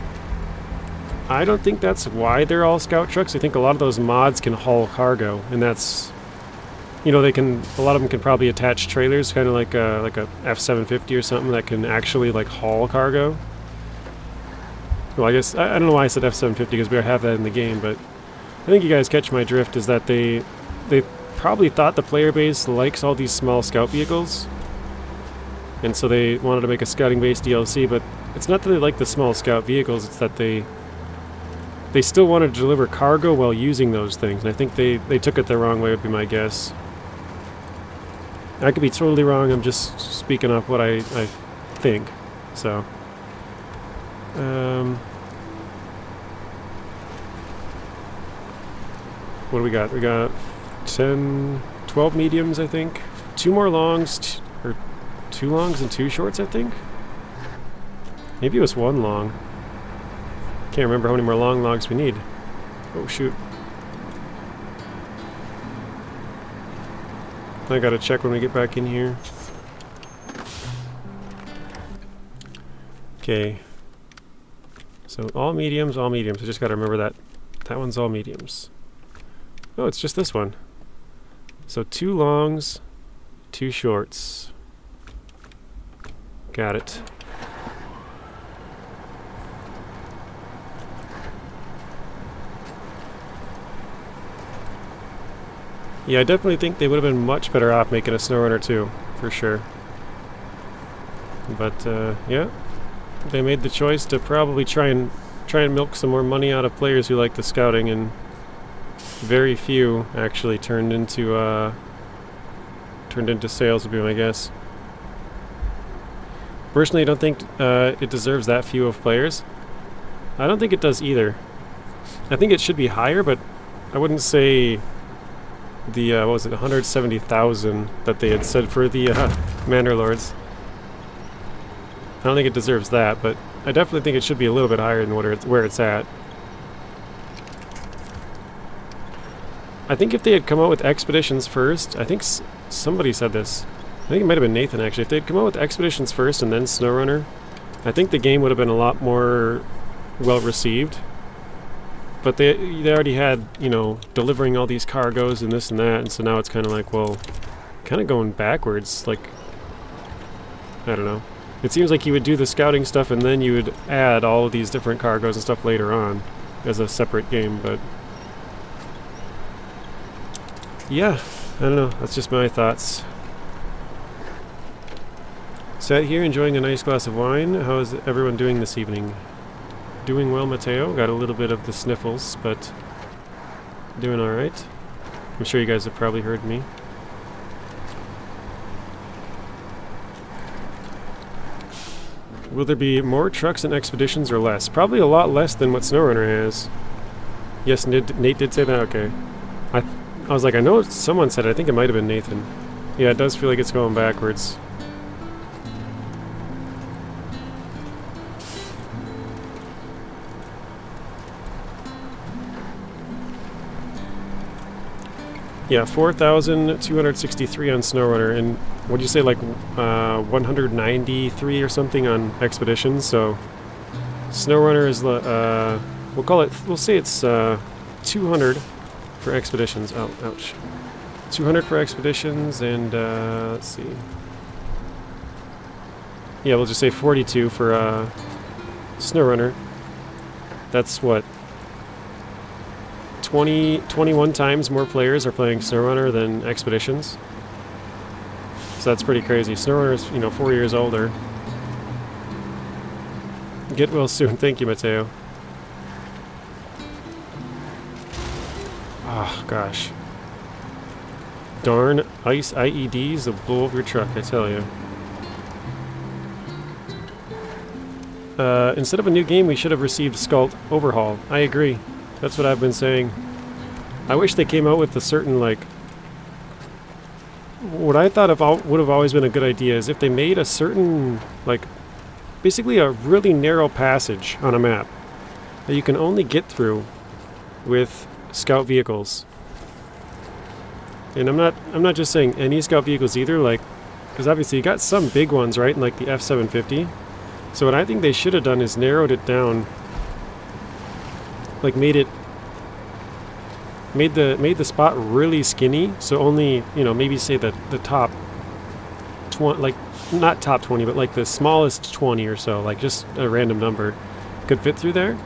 think that's why they're all scout trucks. I think a lot of those mods can haul cargo, and that's, you know, a lot of them can probably attach trailers, kind of like a F750 or something that can actually like haul cargo. Well, I guess I don't know why I said F750 because we have that in the game, but I think you guys catch my drift. Is that they probably thought the player base likes all these small scout vehicles, and so they wanted to make a scouting based DLC, but it's not that they like the small scout vehicles, it's that they they still wanted to deliver cargo while using those things, and I think they took it the wrong way, would be my guess. I could be totally wrong, I'm just speaking off what I think, so. What do we got? We got 10, 12 mediums, I think. 2 more longs, or 2 longs and 2 shorts, I think. Maybe it was 1 long. Can't remember how many more long logs we need. Oh shoot. I gotta check when we get back in here. Okay. So all mediums, all mediums. I just gotta remember that. That one's all mediums. Oh, it's just this one. So 2 longs, 2 shorts. Got it. Yeah, I definitely think they would have been much better off making a SnowRunner 2, for sure. But, yeah. They made the choice to probably try and milk some more money out of players who like the scouting, and very few actually turned into sales, would be my guess. Personally, I don't think it deserves that few of players. I don't think it does either. I think it should be higher, but I wouldn't say the, what was it, 170,000 that they had said for the Manor Lords. I don't think it deserves that, but I definitely think it should be a little bit higher than where it's at. I think if they had come out with Expeditions first, I think somebody said this. I think it might have been Nathan, actually. If they'd come out with Expeditions first and then SnowRunner, I think the game would have been a lot more well received. But they already had, you know, delivering all these cargoes and this and that, and so now it's kind of like, well, kind of going backwards. Like, I don't know. It seems like you would do the scouting stuff and then you would add all of these different cargoes and stuff later on as a separate game, but yeah, I don't know. That's just my thoughts. Sat here enjoying a nice glass of wine. How is everyone doing this evening? Doing well, Mateo. Got a little bit of the sniffles, but doing alright. I'm sure you guys have probably heard me. Will there be more trucks and expeditions or less? Probably a lot less than what SnowRunner has. Yes, Nate did say that? Okay. I was like, I know someone said it. I think it might have been Nathan. Yeah, it does feel like it's going backwards. Yeah, 4,263 on SnowRunner, and what'd you say, like 193 or something on Expeditions? So SnowRunner is we'll say it's 200 for Expeditions. Oh, ouch. 200 for Expeditions, and let's see. Yeah, we'll just say 42 for SnowRunner. That's what? 21 times more players are playing SnowRunner than Expeditions. So that's pretty crazy. SnowRunner's, 4 years older. Get well soon. Thank you, Mateo. Oh, gosh. Darn ice IEDs will blow over your truck, I tell you. Instead of a new game, we should have received Skult Overhaul. I agree. That's what I've been saying. I wish they came out with a certain, like... What I thought would have always been a good idea is if they made a certain, like... Basically a really narrow passage on a map that you can only get through with scout vehicles. And I'm not just saying any scout vehicles either, like... Because obviously you got some big ones, right? Like the F750. So what I think they should have done is narrowed it down. Like made the spot really skinny, so only, maybe say the top 20, like not top 20, but like the smallest 20 or so, like just a random number could fit through there.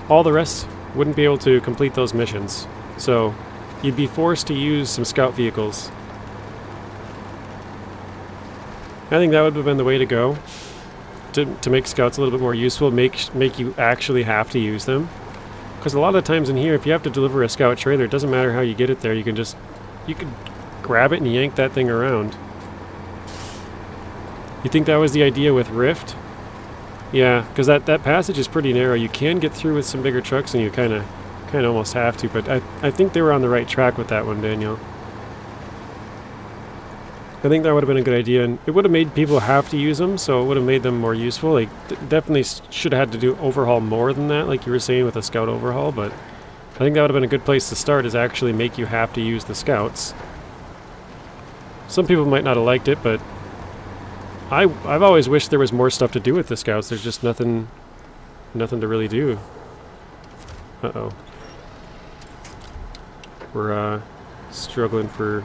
All the rest wouldn't be able to complete those missions, so you'd be forced to use some scout vehicles. I think that would have been the way to go to make scouts a little bit more useful, make you actually have to use them. because a lot of times in here, if you have to deliver a scout trailer, it doesn't matter how you get it there. You can grab it and yank that thing around. You think that was the idea with Rift? Yeah, because that passage is pretty narrow. You can get through with some bigger trucks, and you kind of almost have to. But I think they were on the right track with that one, Daniel. I think that would have been a good idea, and it would have made people have to use them, so it would have made them more useful. Like, definitely should have had to do overhaul more than that, like you were saying with a scout overhaul, but I think that would have been a good place to start, is actually make you have to use the scouts. Some people might not have liked it, but I've always wished there was more stuff to do with the scouts. There's just nothing to really do. Uh-oh. We're struggling for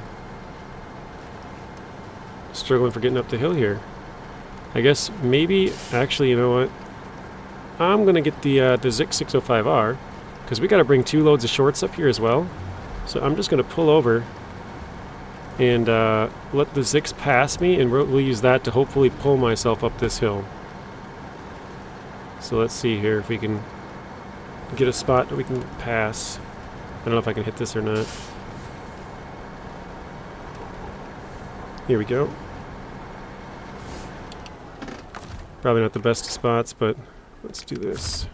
getting up the hill here. I guess maybe, actually, you know what? I'm gonna get the ZikZ 605R, because we gotta bring 2 loads of shorts up here as well. So I'm just gonna pull over and let the ZikZ pass me, and we'll use that to hopefully pull myself up this hill. So let's see here if we can get a spot that we can pass. I don't know if I can hit this or not. Here we go. Probably not the best of spots, but let's do this.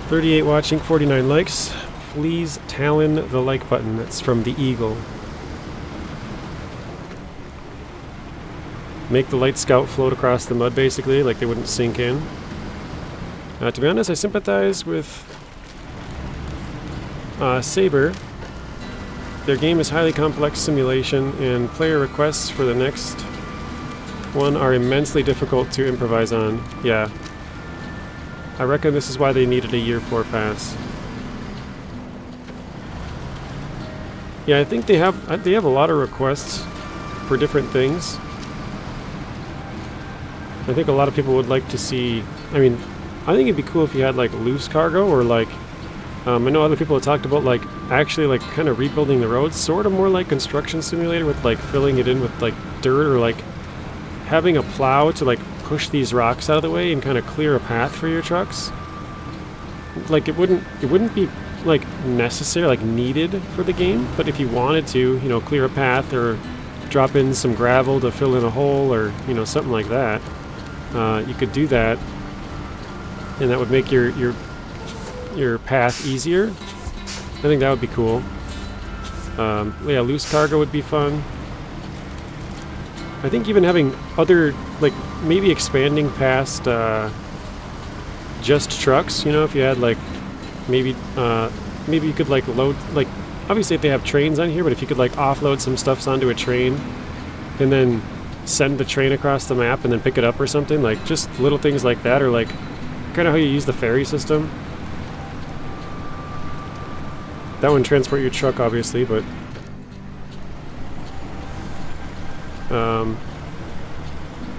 38 watching, 49 likes. Please talon the like button. That's from the Eagle. Make the light scout float across the mud, basically, like they wouldn't sink in. To be honest, I sympathize with Saber. Their game is highly complex simulation, and player requests for the next one are immensely difficult to improvise on. Yeah. I reckon this is why they needed a year 4 pass. Yeah, I think they have a lot of requests for different things. I think a lot of people would like to see, I mean, I think it'd be cool if you had like loose cargo, or like, I know other people have talked about like actually like kind of rebuilding the roads, sort of more like Construction Simulator, with like filling it in with like dirt, or like having a plow to like push these rocks out of the way and kind of clear a path for your trucks. Like it wouldn't be like necessary, like needed for the game, but if you wanted to, you know, clear a path or drop in some gravel to fill in a hole, or you know, something like that, you could do that, and that would make your path easier. I think that would be cool. Yeah, loose cargo would be fun. I think even having other, like maybe expanding past just trucks, you know, if you had like maybe you could like load, like obviously if they have trains on here, but if you could like offload some stuffs onto a train and then send the train across the map and then pick it up or something, like just little things like that, or like kind of how you use the ferry system. That wouldn't transport your truck, obviously, but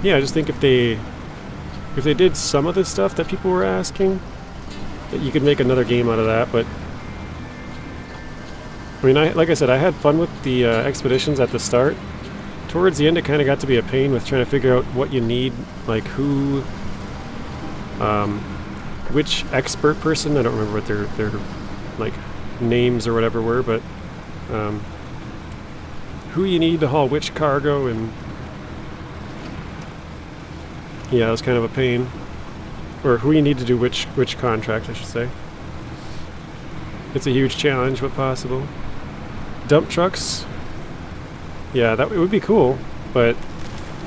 yeah, I just think if they did some of the stuff that people were asking, that you could make another game out of that. But I mean, like I said, I had fun with the expeditions at the start. Towards the end, it kind of got to be a pain with trying to figure out what you need, like who, which expert person, I don't remember what their like names or whatever were, but who you need to haul which cargo, and yeah, it was kind of a pain. Or who you need to do which contract, I should say. It's a huge challenge, but possible. Dump trucks, yeah, it would be cool, but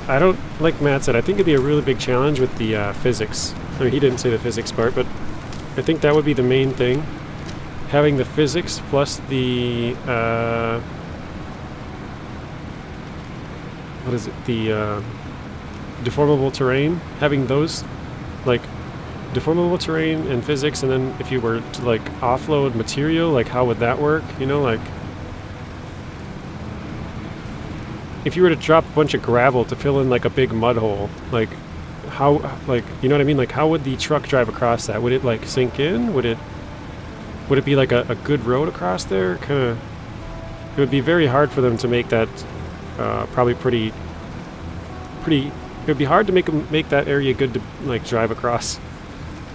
I don't, like Matt said, I think it'd be a really big challenge with the physics. I mean, he didn't say the physics part, but I think that would be the main thing. Having the physics plus the what is it? The deformable terrain. Having those, like deformable terrain and physics, and then if you were to like offload material, like how would that work? You know, like if you were to drop a bunch of gravel to fill in like a big mud hole, like how, like, you know what I mean? Like how would the truck drive across that? Would it like sink in? Would it be like a good road across there? Kind of, it would be very hard for them to make that probably pretty, it would be hard to make that area good to like drive across.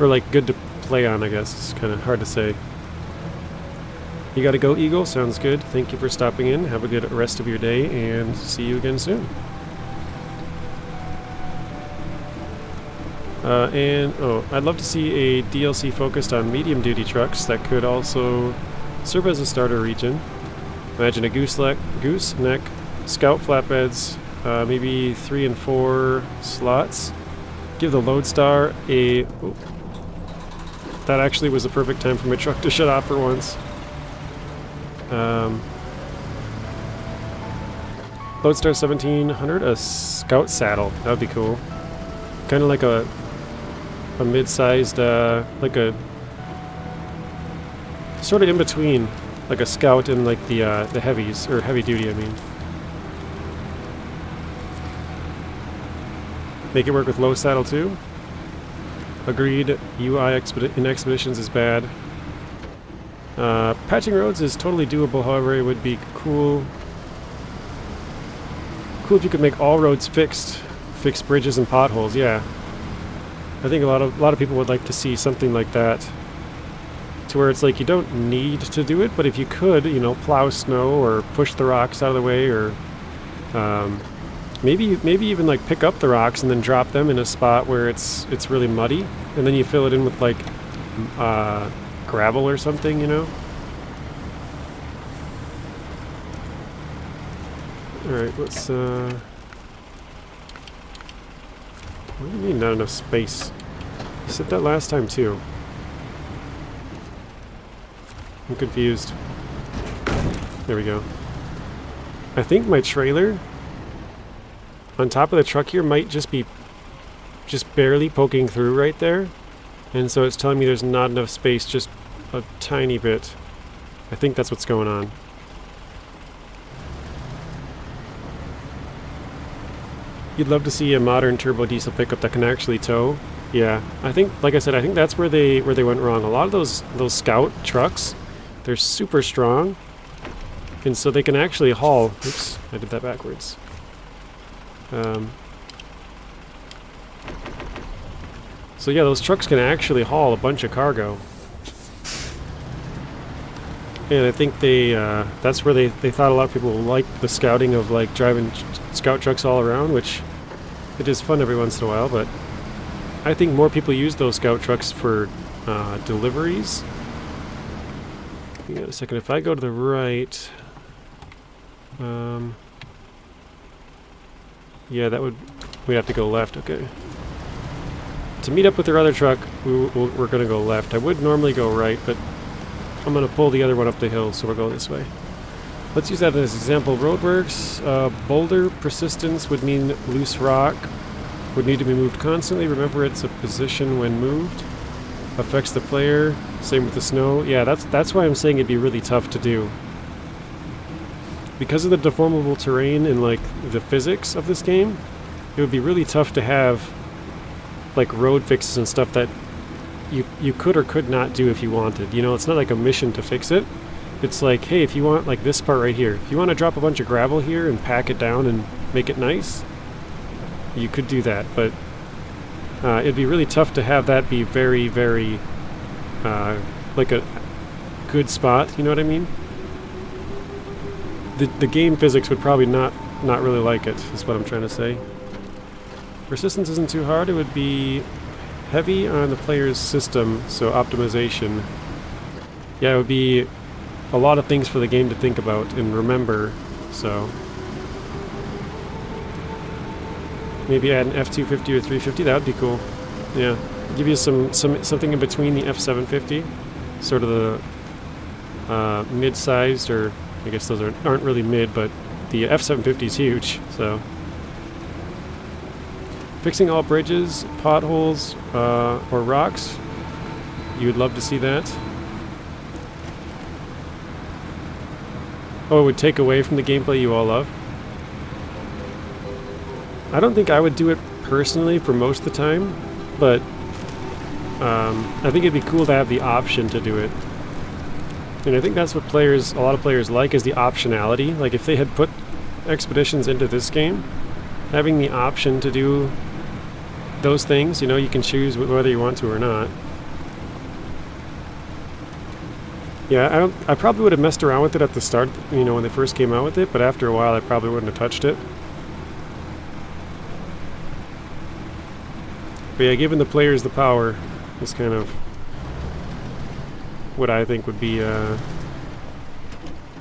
Or like good to play on, I guess. It's kind of hard to say. You gotta go, Eagle. Sounds good. Thank you for stopping in. Have a good rest of your day, and see you again soon. I'd love to see a DLC focused on medium-duty trucks that could also serve as a starter region. Imagine a gooseneck, scout flatbeds, maybe 3 and 4 slots. Give the Lodestar a... Oh, that actually was a perfect time for my truck to shut off for once. Lodestar 1700, a scout saddle. That would be cool. Kind of like a mid-sized, like a sort of in between, like a scout and like the heavies, or heavy duty, I mean. Make it work with low saddle too. Agreed. UI in expeditions is bad. Patching roads is totally doable. However, it would be cool if you could make all roads fixed, fix bridges and potholes. Yeah. I think a lot of people would like to see something like that, to where it's like you don't need to do it, but if you could, you know, plow snow or push the rocks out of the way, or maybe even like pick up the rocks and then drop them in a spot where it's really muddy, and then you fill it in with like gravel or something, you know. All right, let's. What do you mean, not enough space? You said that last time, too. I'm confused. There we go. I think my trailer on top of the truck here might just be barely poking through right there. And so it's telling me there's not enough space, just a tiny bit. I think that's what's going on. You'd love to see a modern turbo diesel pickup that can actually tow. Yeah, I think, like I said, I think that's where they went wrong. A lot of those Scout trucks, they're super strong, and so they can actually haul. Oops, I did that backwards. So yeah, those trucks can actually haul a bunch of cargo. And I think that's where they thought a lot of people liked the scouting of like driving scout trucks all around, which it is fun every once in a while, but I think more people use those scout trucks for deliveries. Hang on a second, if I go to the right, yeah, we have to go left, okay. To meet up with their other truck, we're gonna go left. I would normally go right, but I'm going to pull the other one up the hill, so we'll go this way. Let's use that as an example. Roadworks, boulder persistence would mean loose rock would need to be moved constantly. Remember, it's a position when moved. Affects the player. Same with the snow. Yeah, that's why I'm saying it'd be really tough to do. Because of the deformable terrain and like the physics of this game, it would be really tough to have like road fixes and stuff that you could or could not do if you wanted. You know, it's not like a mission to fix it. It's like, hey, if you want like this part right here, if you want to drop a bunch of gravel here and pack it down and make it nice, you could do that. But it'd be really tough to have that be very, very like a good spot. You know what I mean? The game physics would probably not really like it, is what I'm trying to say. Persistence isn't too hard. It would be heavy on the player's system, so optimization. Yeah, it would be a lot of things for the game to think about and remember, so. Maybe add an F250 or 350, that would be cool. Yeah, give you something in between the F750, sort of the mid-sized, or I guess those aren't really mid, but the F750 is huge, so. Fixing all bridges, potholes, or rocks. You would love to see that. Oh, it would take away from the gameplay you all love. I don't think I would do it personally for most of the time, but I think it'd be cool to have the option to do it. And I think that's what a lot of players like, is the optionality. Like if they had put expeditions into this game, having the option to do those things, you know, you can choose whether you want to or not. Yeah, I probably would have messed around with it at the start, you know, when they first came out with it, but after a while I probably wouldn't have touched it. But yeah, giving the players the power is kind of what I think would be,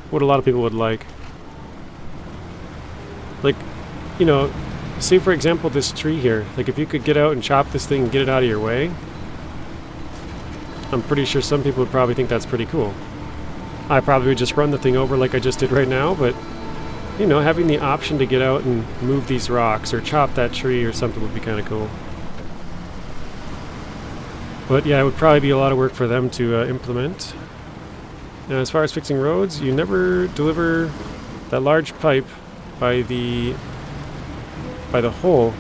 what a lot of people would like. Like, you know, say for example this tree here, like if you could get out and chop this thing and get it out of your way, I'm pretty sure some people would probably think that's pretty cool. I probably would just run the thing over like I just did right now, but you know, having the option to get out and move these rocks or chop that tree or something would be kind of cool. But yeah, it would probably be a lot of work for them to implement. Now, as far as fixing roads, you never deliver that large pipe by the hole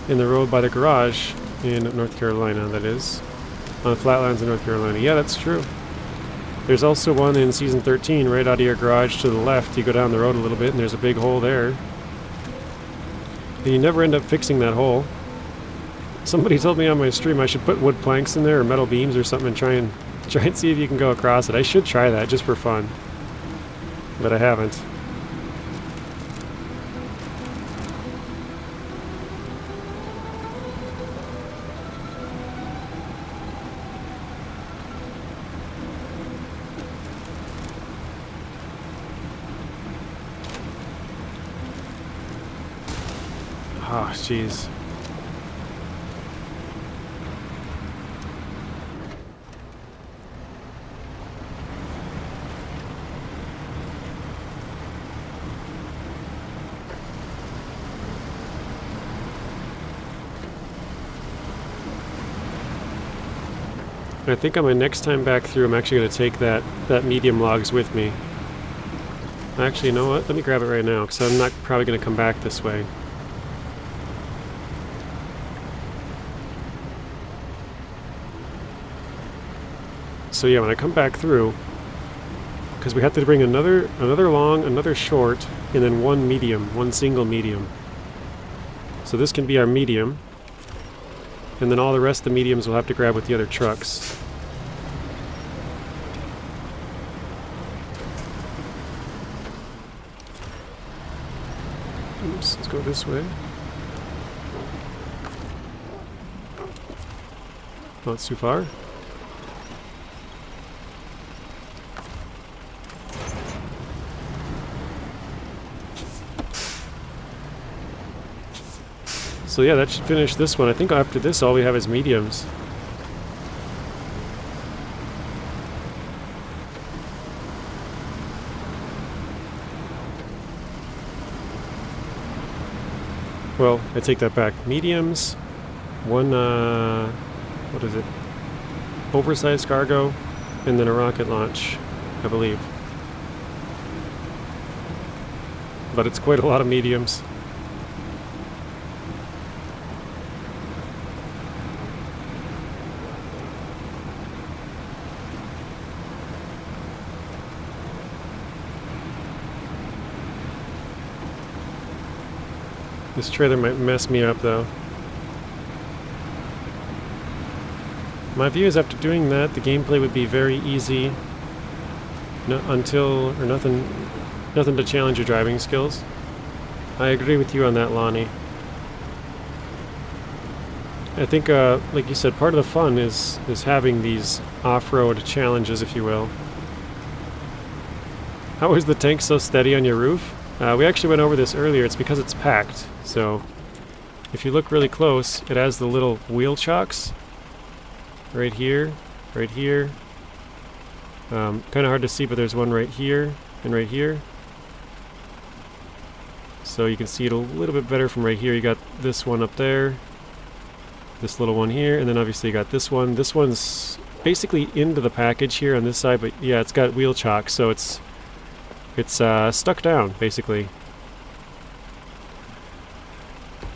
in the road by the garage in North Carolina, that is. On the flatlands in North Carolina. Yeah, that's true. There's also one in Season 13 right out of your garage to the left. You go down the road a little bit and there's a big hole there. And you never end up fixing that hole. Somebody told me on my stream I should put wood planks in there or metal beams or something and try and see if you can go across it. I should try that just for fun. But I haven't. Oh, jeez. I think on my next time back through, I'm actually going to take that medium logs with me. Actually, you know what? Let me grab it right now, because I'm not probably going to come back this way. So yeah, when I come back through, because we have to bring another long, another short, and then one medium, one single medium. So this can be our medium, and then all the rest of the mediums we'll have to grab with the other trucks. Oops, let's go this way. Oh, it's too far. So yeah, that should finish this one. I think after this all we have is mediums. Well, I take that back. Mediums, one, what is it? Oversized cargo, and then a rocket launch, I believe. But it's quite a lot of mediums. This trailer might mess me up though. My view is after doing that, the gameplay would be very easy until nothing to challenge your driving skills. I agree with you on that, Lonnie. I think, like you said, part of the fun is having these off-road challenges, if you will. How is the tank so steady on your roof? We actually went over this earlier. It's because it's packed. So if you look really close, it has the little wheel chocks right here, right here. Kind of hard to see, but there's one right here and right here. So you can see it a little bit better from right here. You got this one up there, this little one here, and then obviously you got this one. This one's basically into the package here on this side, but yeah, it's got wheel chocks, so it's stuck down, basically.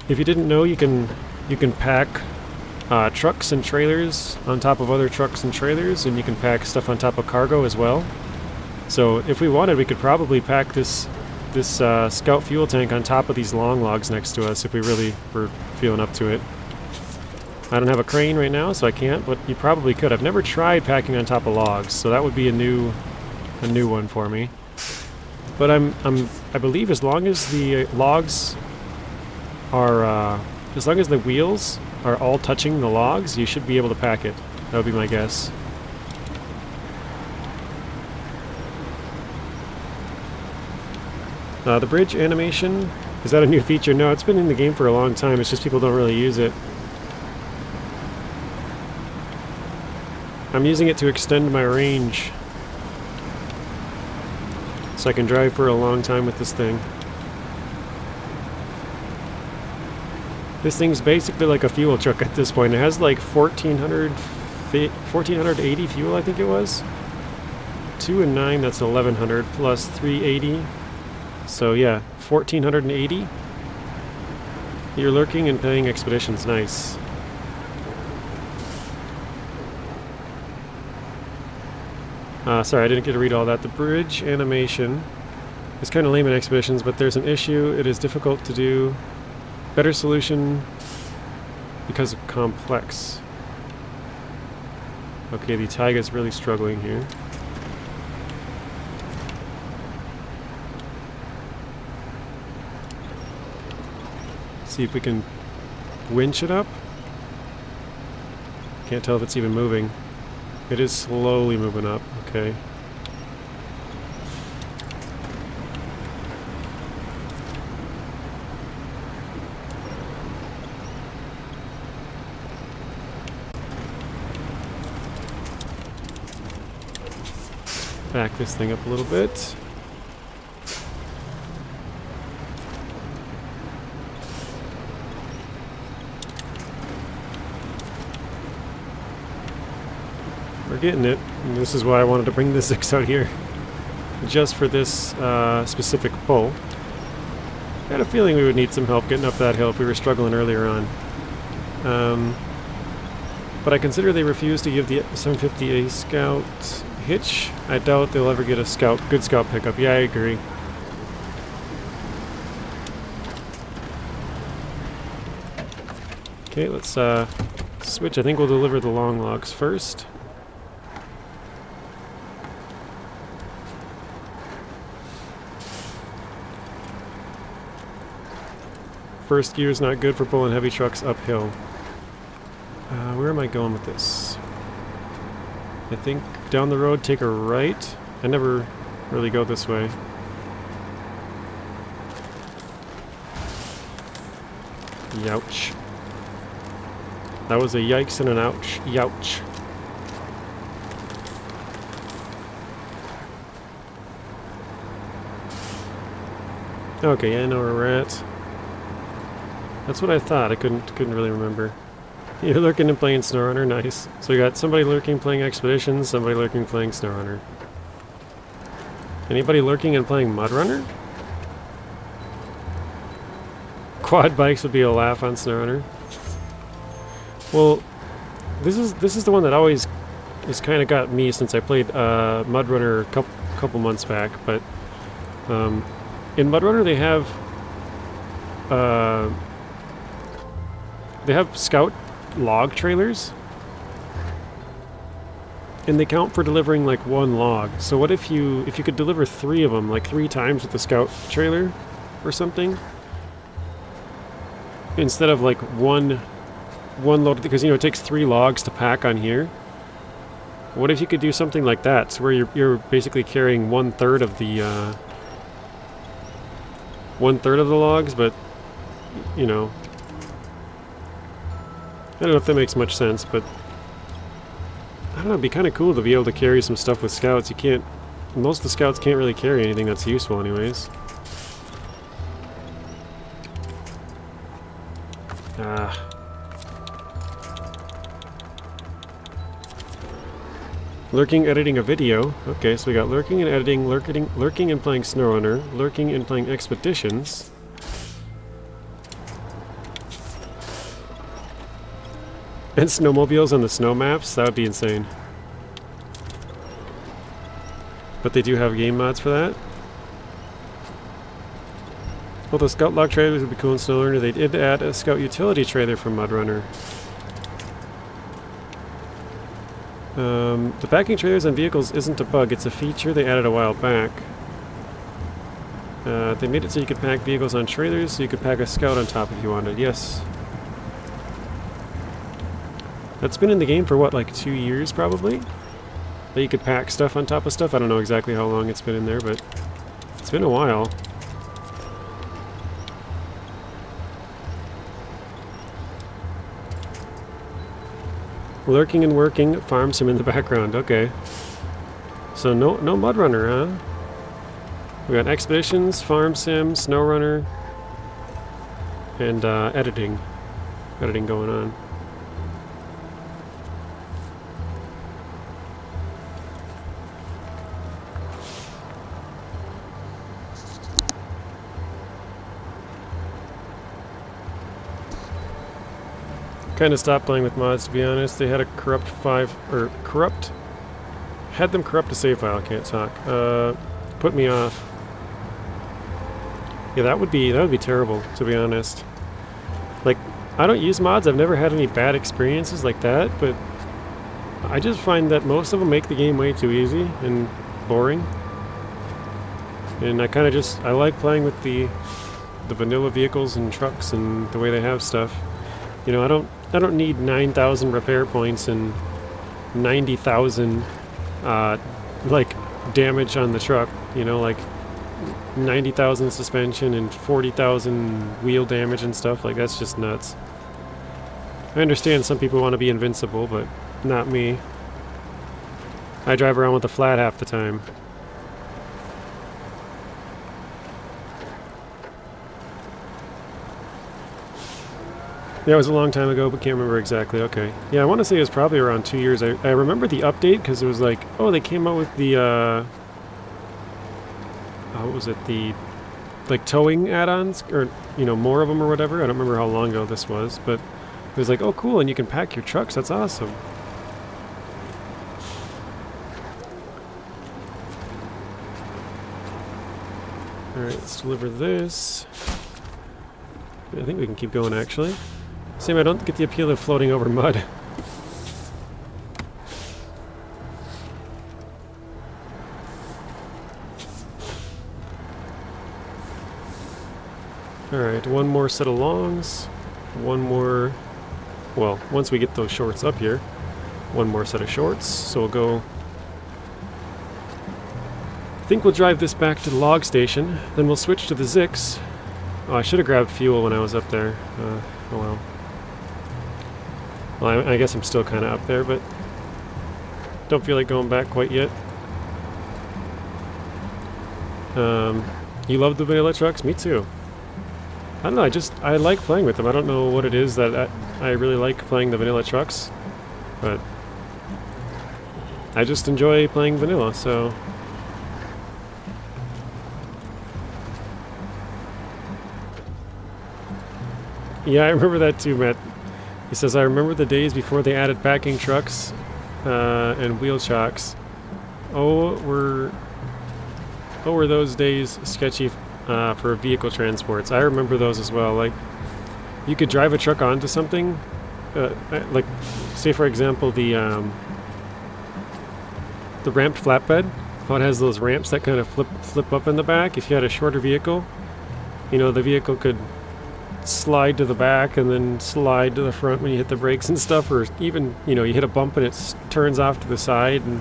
If you didn't know, you can pack trucks and trailers on top of other trucks and trailers, and you can pack stuff on top of cargo as well. So if we wanted, we could probably pack this Scout fuel tank on top of these long logs next to us if we really were feeling up to it. I don't have a crane right now, so I can't, but you probably could. I've never tried packing on top of logs, so that would be a new one for me. But I believe as long as the logs are, as long as the wheels are all touching the logs, you should be able to pack it. That would be my guess. The bridge animation, is that a new feature? No, it's been in the game for a long time, it's just people don't really use it. I'm using it to extend my range, so I can drive for a long time with this thing. This thing's basically like a fuel truck at this point. It has like 1480 fuel, I think it was. 2 and 9, that's 1100, plus 380. So yeah, 1480. You're lurking and playing expeditions, nice. Sorry, I didn't get to read all that. The bridge animation is kind of lame in expeditions, but there's an issue. It is difficult to do. Better solution because of complex. Okay, the Tayga is really struggling here. See if we can winch it up. Can't tell if it's even moving. It is slowly moving up, okay. Back this thing up a little bit. We're getting it, and this is why I wanted to bring the ZikZ out here, just for this specific pull. I had a feeling we would need some help getting up that hill if we were struggling earlier on. But I consider they refused to give the 750 a scout hitch. I doubt they'll ever get a good scout pickup. Yeah, I agree. Okay, let's switch. I think we'll deliver the long logs first. First gear is not good for pulling heavy trucks uphill. Where am I going with this? I think down the road, take a right. I never really go this way. Youch. That was a yikes and an ouch. Youch. Okay, I know where we're at. That's what I thought. I couldn't really remember. You're lurking and playing SnowRunner, nice. So we got somebody lurking playing Expeditions, somebody lurking playing SnowRunner. Anybody lurking and playing MudRunner? Quad bikes would be a laugh on SnowRunner. Well, this is the one that always has kind of got me since I played MudRunner a couple months back. But in MudRunner they have scout log trailers, and they count for delivering like one log. So what if you could deliver 3 of them, like 3 times with the scout trailer or something, instead of like one load, because you know it takes 3 logs to pack on here. What if you could do something like that, so where you're basically carrying 1/3 of the 1/3 of the logs, but you know, I don't know if that makes much sense, but I don't know, it'd be kind of cool to be able to carry some stuff with scouts. You can't, most of the scouts can't really carry anything that's useful anyways. Lurking, editing a video. Okay, so we got lurking and editing, lurking and playing SnowRunner, lurking and playing Expeditions. And snowmobiles on the snow maps? That would be insane. But they do have game mods for that. Although scout log trailers would be cool in SnowRunner, they did add a scout utility trailer for MudRunner. The packing trailers on vehicles isn't a bug, it's a feature they added a while back. They made it so you could pack vehicles on trailers, so you could pack a scout on top if you wanted, yes. That's been in the game for what, like 2 years probably? That you could pack stuff on top of stuff? I don't know exactly how long it's been in there, but it's been a while. Lurking and working, farm sim in the background, okay. So no Mud Runner, huh? We got expeditions, farm sim, SnowRunner, and editing going on. Kind of stopped playing with mods, to be honest. They had a had them corrupt a save file. Can't talk. Put me off. Yeah, that would be terrible, to be honest. Like, I don't use mods. I've never had any bad experiences like that, but I just find that most of them make the game way too easy and boring. And I kind of I like playing with the vanilla vehicles and trucks and the way they have stuff. You know, I don't need 9,000 repair points and 90,000 like damage on the truck, you know, like 90,000 suspension and 40,000 wheel damage and stuff. Like, that's just nuts. I understand some people want to be invincible, but not me. I drive around with a flat half the time. Yeah, it was a long time ago, but can't remember exactly. Okay. Yeah, I want to say it was probably around 2 years. I remember the update because it was like, oh, they came out with the, what was it? The, like, towing add-ons, or, you know, more of them or whatever. I don't remember how long ago this was, but it was like, oh, cool, and you can pack your trucks. That's awesome. Alright, let's deliver this. I think we can keep going, actually. Same, I don't get the appeal of floating over mud. Alright, one more set of longs. One more... Well, once we get those shorts up here, one more set of shorts. So we'll go... I think we'll drive this back to the log station. Then we'll switch to the ZikZ. Oh, I should have grabbed fuel when I was up there. Oh well. Well, I guess I'm still kind of up there, but don't feel like going back quite yet. You love the vanilla trucks? Me too. I don't know, I like playing with them. I don't know what it is that I really like playing the vanilla trucks, but I just enjoy playing vanilla, so... Yeah, I remember that too, Matt. He says, I remember the days before they added packing trucks and wheel shocks. Oh, were those days sketchy for vehicle transports. I remember those as well. Like, you could drive a truck onto something, like, say for example, the ramped flatbed. How it has those ramps that kind of flip up in the back. If you had a shorter vehicle, you know, the vehicle could slide to the back and then slide to the front when you hit the brakes and stuff, or even, you know, you hit a bump and it turns off to the side, and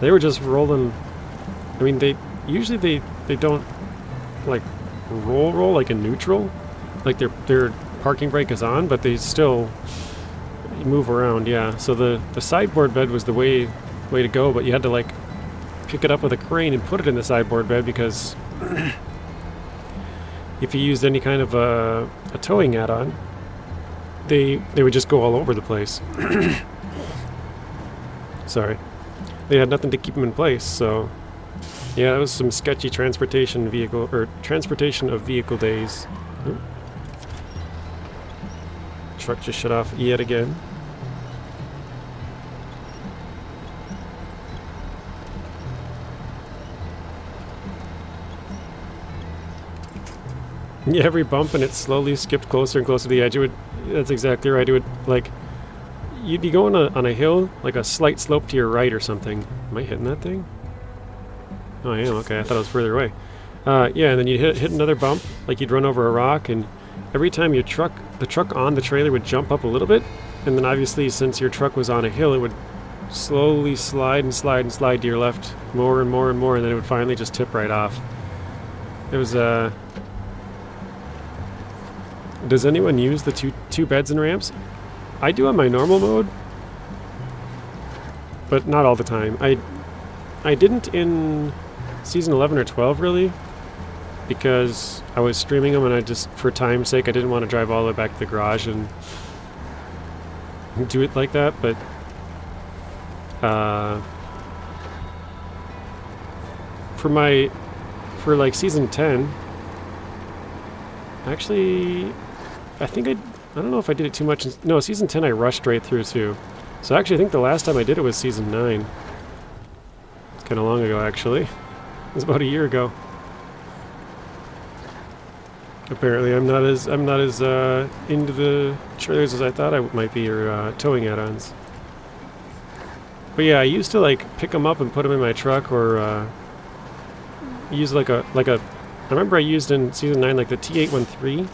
they were just rolling. I mean, they don't like roll like in neutral, like their parking brake is on, but they still move around. Yeah, so the sideboard bed was the way to go, but you had to like pick it up with a crane and put it in the sideboard bed, because if you used any kind of a towing add-on, they would just go all over the place. Sorry. They had nothing to keep them in place, so... Yeah, that was some sketchy transportation of vehicle days. Truck just shut off yet again. Yeah, every bump and it slowly skipped closer and closer to the edge. That's exactly right. It would, like, you'd be going on a hill, like a slight slope to your right or something. Am I hitting that thing? Oh, I am. Okay, I thought it was further away. Yeah, and then you'd hit another bump, like you'd run over a rock, and every time the truck on the trailer would jump up a little bit, and then obviously since your truck was on a hill, it would slowly slide and slide and slide to your left more and more and more, and then it would finally just tip right off. It was, Does anyone use the two beds and ramps? I do on my normal mode, but not all the time. I didn't in season 11 or 12 really, because I was streaming them and I just, for time's sake, I didn't want to drive all the way back to the garage and do it like that, but for like season 10, actually, I don't know if I did it too much. No, season 10 I rushed right through too. So actually I think the last time I did it was season 9. It's kind of long ago actually. It was about a year ago. Apparently I'm not as into the trailers as I thought I might be, or towing add-ons. But yeah, I used to like pick them up and put them in my truck, or use like a I remember I used in season 9 like the T813.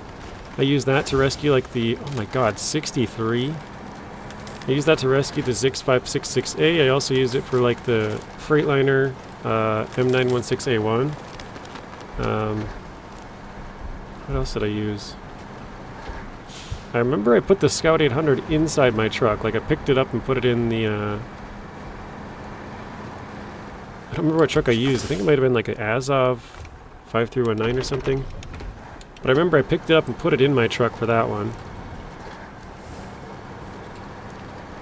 I used that to rescue like the, oh my god, 63. I used that to rescue the ZikZ CK1500A. I also used it for like the Freightliner M916A1. What else did I use? I remember I put the Scout 800 inside my truck. Like I picked it up and put it in the, I don't remember what truck I used. I think it might have been like an Azov 5319 or something. But I remember I picked it up and put it in my truck for that one.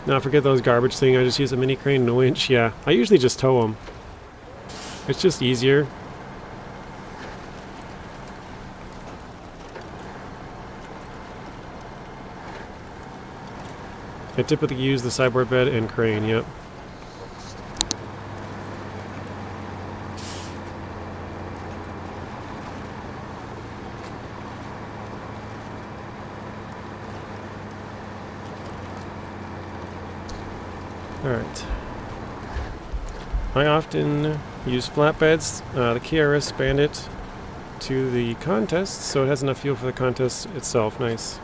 Now forget those garbage thing. I just use a mini crane and a winch. Yeah, I usually just tow them. It's just easier. I typically use the sideboard bed and crane, yep. Alright. I often use flatbeds. The KRS Bandit to the contest, so it has enough fuel for the contest itself. Nice.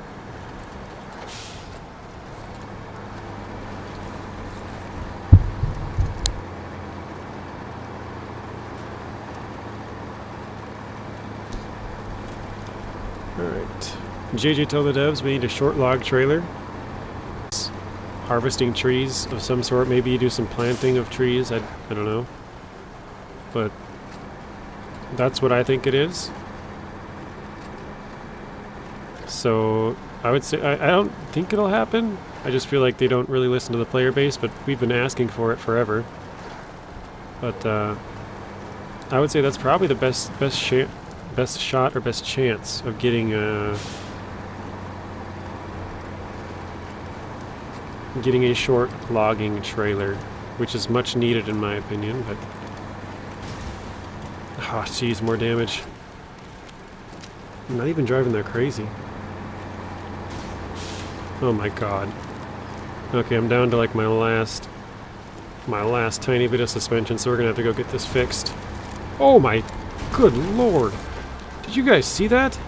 Alright. JJ told the devs we need a short log trailer. Harvesting trees of some sort. Maybe you do some planting of trees. I don't know. But that's what I think it is. So I would say I don't think it'll happen. I just feel like they don't really listen to the player base, but we've been asking for it forever. But I would say that's probably the best shot or best chance of getting a short logging trailer, which is much needed in my opinion. But oh jeez, more damage. I'm not even driving that crazy. Oh my god. Okay, I'm down to like my last tiny bit of suspension, so we're gonna have to go get this fixed. Oh my good lord. Did you guys see that?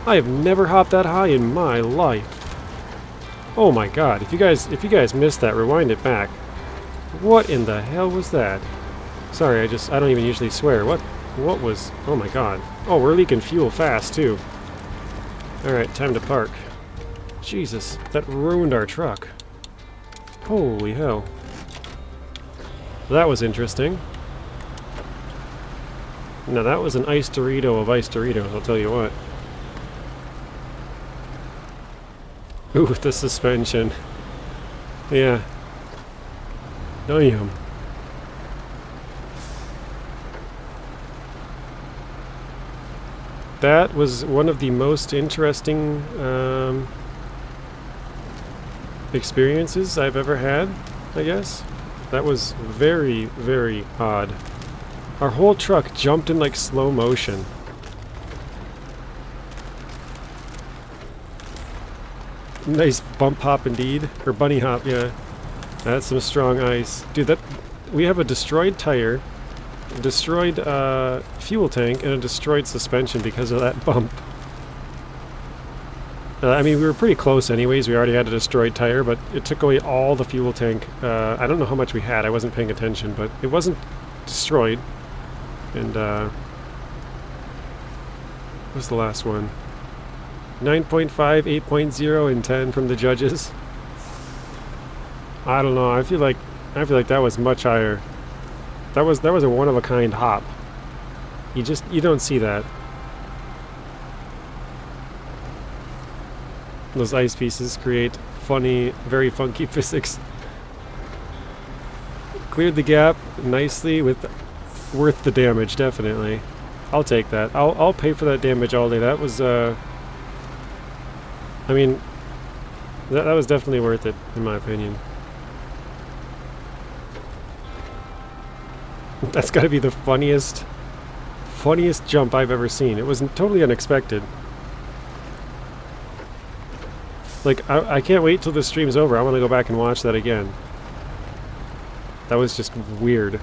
I have never hopped that high in my life. Oh my god, if you guys missed that, rewind it back. What in the hell was that? Sorry, I don't even usually swear. What was, oh my god. Oh, we're leaking fuel fast too. Alright, time to park. Jesus, that ruined our truck. Holy hell. That was interesting. Now that was an ice Dorito of ice Doritos, I'll tell you what. Ooh, the suspension. Yeah. Damn. That was one of the most interesting experiences I've ever had, I guess. That was very, very odd. Our whole truck jumped in like slow motion. Nice bump hop indeed. Or bunny hop, yeah. That's some strong ice. Dude, that we have a destroyed tire, a destroyed fuel tank, and a destroyed suspension because of that bump. I mean, we were pretty close anyways. We already had a destroyed tire, but it took away all the fuel tank. I don't know how much we had. I wasn't paying attention, but it wasn't destroyed. And, what was the last one? 9.5, 8.0, and 10 from the judges. I don't know. I feel like that was much higher. That was a one-of-a-kind hop. You don't see that. Those ice pieces create funny, very funky physics. Cleared the gap nicely with worth the damage, definitely. I'll take that. I'll pay for that damage all day. That was I mean, that was definitely worth it, in my opinion. That's got to be the funniest jump I've ever seen. It was totally unexpected. Like, I can't wait till this stream's over. I want to go back and watch that again. That was just weird.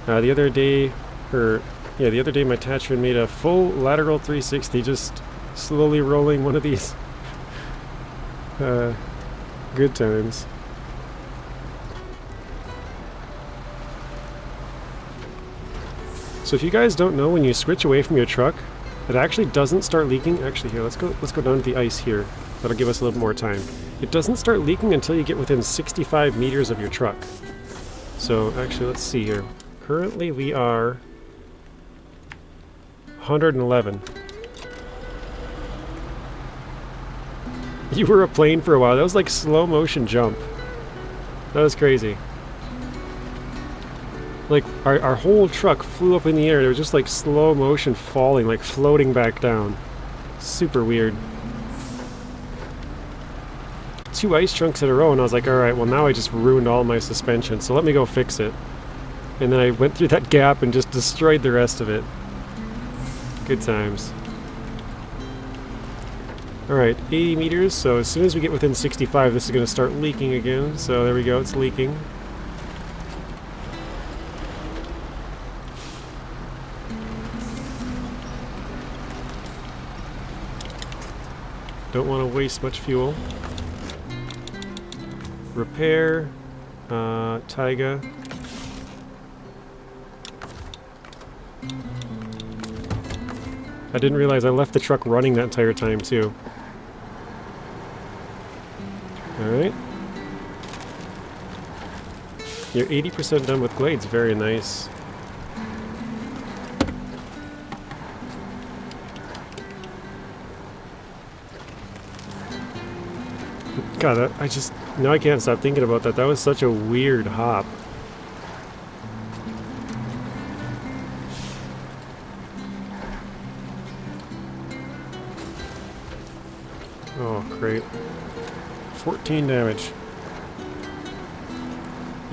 The other day my Tatrarin made a full lateral 360, just slowly rolling one of these. Good times. So if you guys don't know, when you switch away from your truck, it actually doesn't start leaking. Actually, here, let's go down to the ice here. That'll give us a little more time. It doesn't start leaking until you get within 65 meters of your truck. So actually, let's see here. Currently we are 111. You were a plane for a while. That was like slow motion jump. That was crazy. Like our whole truck flew up in the air. It was just like slow motion falling, like floating back down. Super weird. 2 ice chunks in a row, and I was like, alright, well now I just ruined all my suspension, so let me go fix it. And then I went through that gap and just destroyed the rest of it. Good times. Alright, 80 meters, so as soon as we get within 65, this is going to start leaking again. So there we go, it's leaking. Don't want to waste much fuel. Repair, Tayga. I didn't realize I left the truck running that entire time too. Alright. You're 80% done with glades, very nice. God, now I can't stop thinking about that. That was such a weird hop. Oh, great. 14 damage.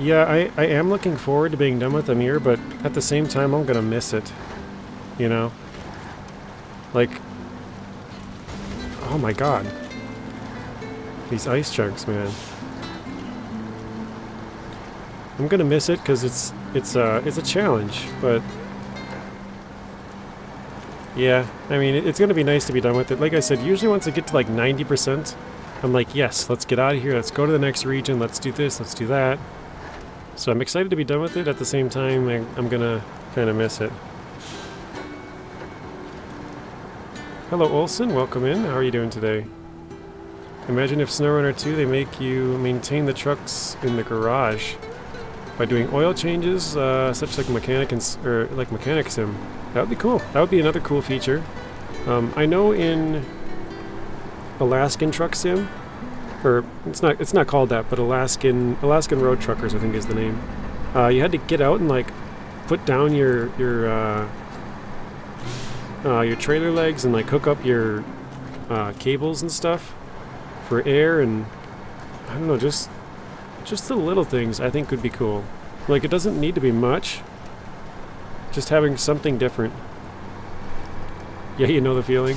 Yeah, I am looking forward to being done with Amur, but at the same time, I'm gonna miss it. You know? Like... Oh my god. These ice chunks, man. I'm gonna miss it because it's a challenge, but yeah, I mean it's gonna be nice to be done with it. Like I said, usually once I get to like 90%, I'm like, yes, let's get out of here. Let's go to the next region. Let's do this. Let's do that. So I'm excited to be done with it. At the same time, I'm gonna kind of miss it. Hello, Olson. Welcome in. How are you doing today? Imagine if SnowRunner 2, they make you maintain the trucks in the garage by doing oil changes, such like Mechanic Sim. That would be cool. That would be another cool feature. I know in Alaskan Truck Sim, or it's not called that, but Alaskan Road Truckers, I think is the name. You had to get out and like put down your trailer legs and like hook up your cables and stuff for air, and I don't know, just the little things I think would be cool. Like, it doesn't need to be much, just having something different. Yeah, you know the feeling.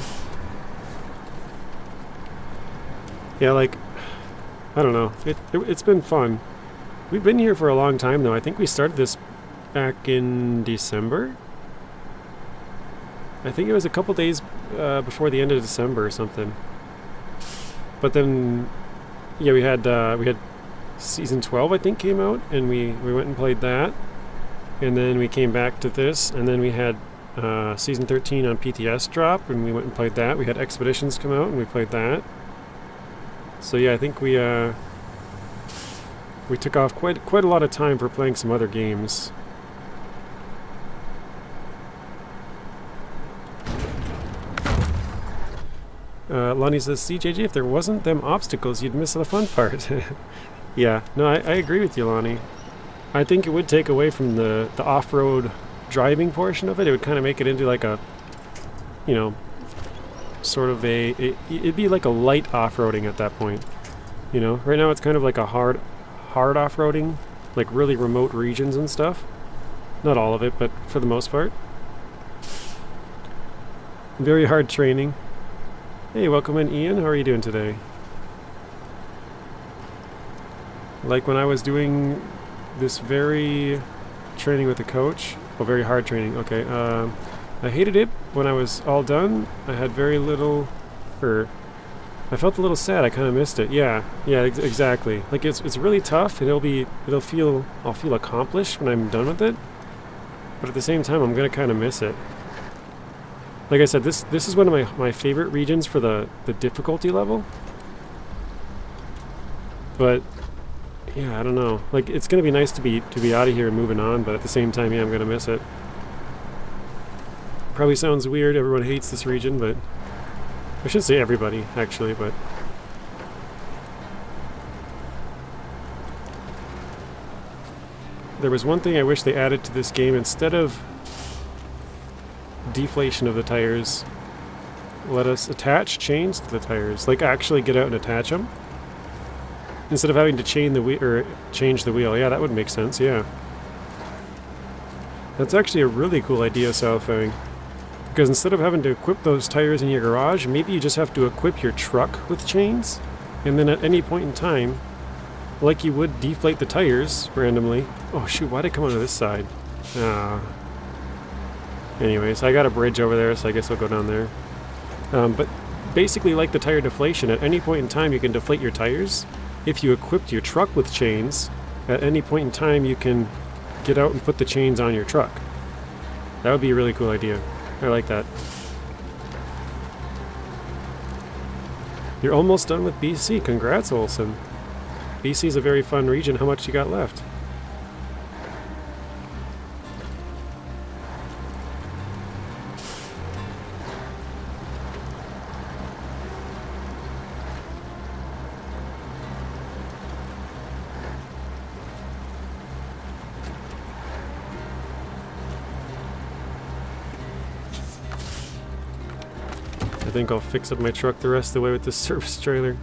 Yeah, like, I don't know. It's been fun. We've been here for a long time, though. I think we started this back in December. I think it was a couple days before the end of December or something. But then, yeah, we had season 12, I think, came out, and we went and played that. And then we came back to this, and then we had season 13 on PTS drop, and we went and played that. We had Expeditions come out, and we played that. So yeah, I think we took off quite a lot of time for playing some other games. Lonnie says, CJJ, if there wasn't them obstacles, you'd miss the fun part. Yeah, no, I agree with you, Lonnie. I think it would take away from the off-road driving portion of it. It would kind of make it into like a, you know, sort of it'd be like a light off-roading at that point. You know, right now it's kind of like a hard off-roading, like really remote regions and stuff. Not all of it, but for the most part. Very hard training. Hey, welcome in, Ian. How are you doing today? Like when I was doing this very training with a coach, very hard training, okay, I hated it when I was all done. I had very little, I felt a little sad. I kind of missed it. Yeah, exactly. Like it's really tough, and I'll feel accomplished when I'm done with it. But at the same time, I'm gonna kind of miss it. Like I said, this is one of my favorite regions for the difficulty level. But yeah, I don't know. Like it's gonna be nice to be out of here and moving on, but at the same time, yeah, I'm gonna miss it. Probably sounds weird. Everyone hates this region, but I should say everybody actually. But there was one thing I wish they added to this game. Instead of deflation of the tires, let us attach chains to the tires, like actually get out and attach them instead of having to change the wheel. Yeah, that would make sense. Yeah, that's actually a really cool idea, Southfang, because instead of having to equip those tires in your garage, maybe you just have to equip your truck with chains, and then at any point in time, like you would deflate the tires randomly. Oh shoot, why'd I come onto this side? Anyways, I got a bridge over there, so I guess I'll go down there. But basically, like the tire deflation, at any point in time you can deflate your tires. If you equipped your truck with chains, at any point in time you can get out and put the chains on your truck. That would be a really cool idea. I like that. You're almost done with BC. Congrats, Olson. BC is a very fun region. How much you got left? I think I'll fix up my truck the rest of the way with this service trailer.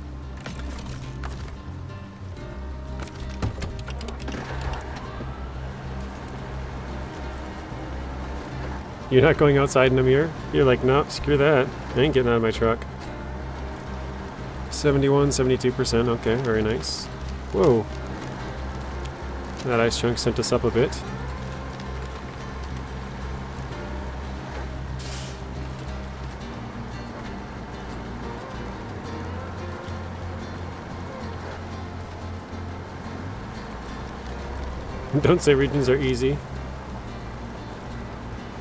You're not going outside in a mirror? You're like, no, screw that. I ain't getting out of my truck. 71, 72%. Okay, very nice. Whoa. That ice chunk sent us up a bit. Don't say regions are easy.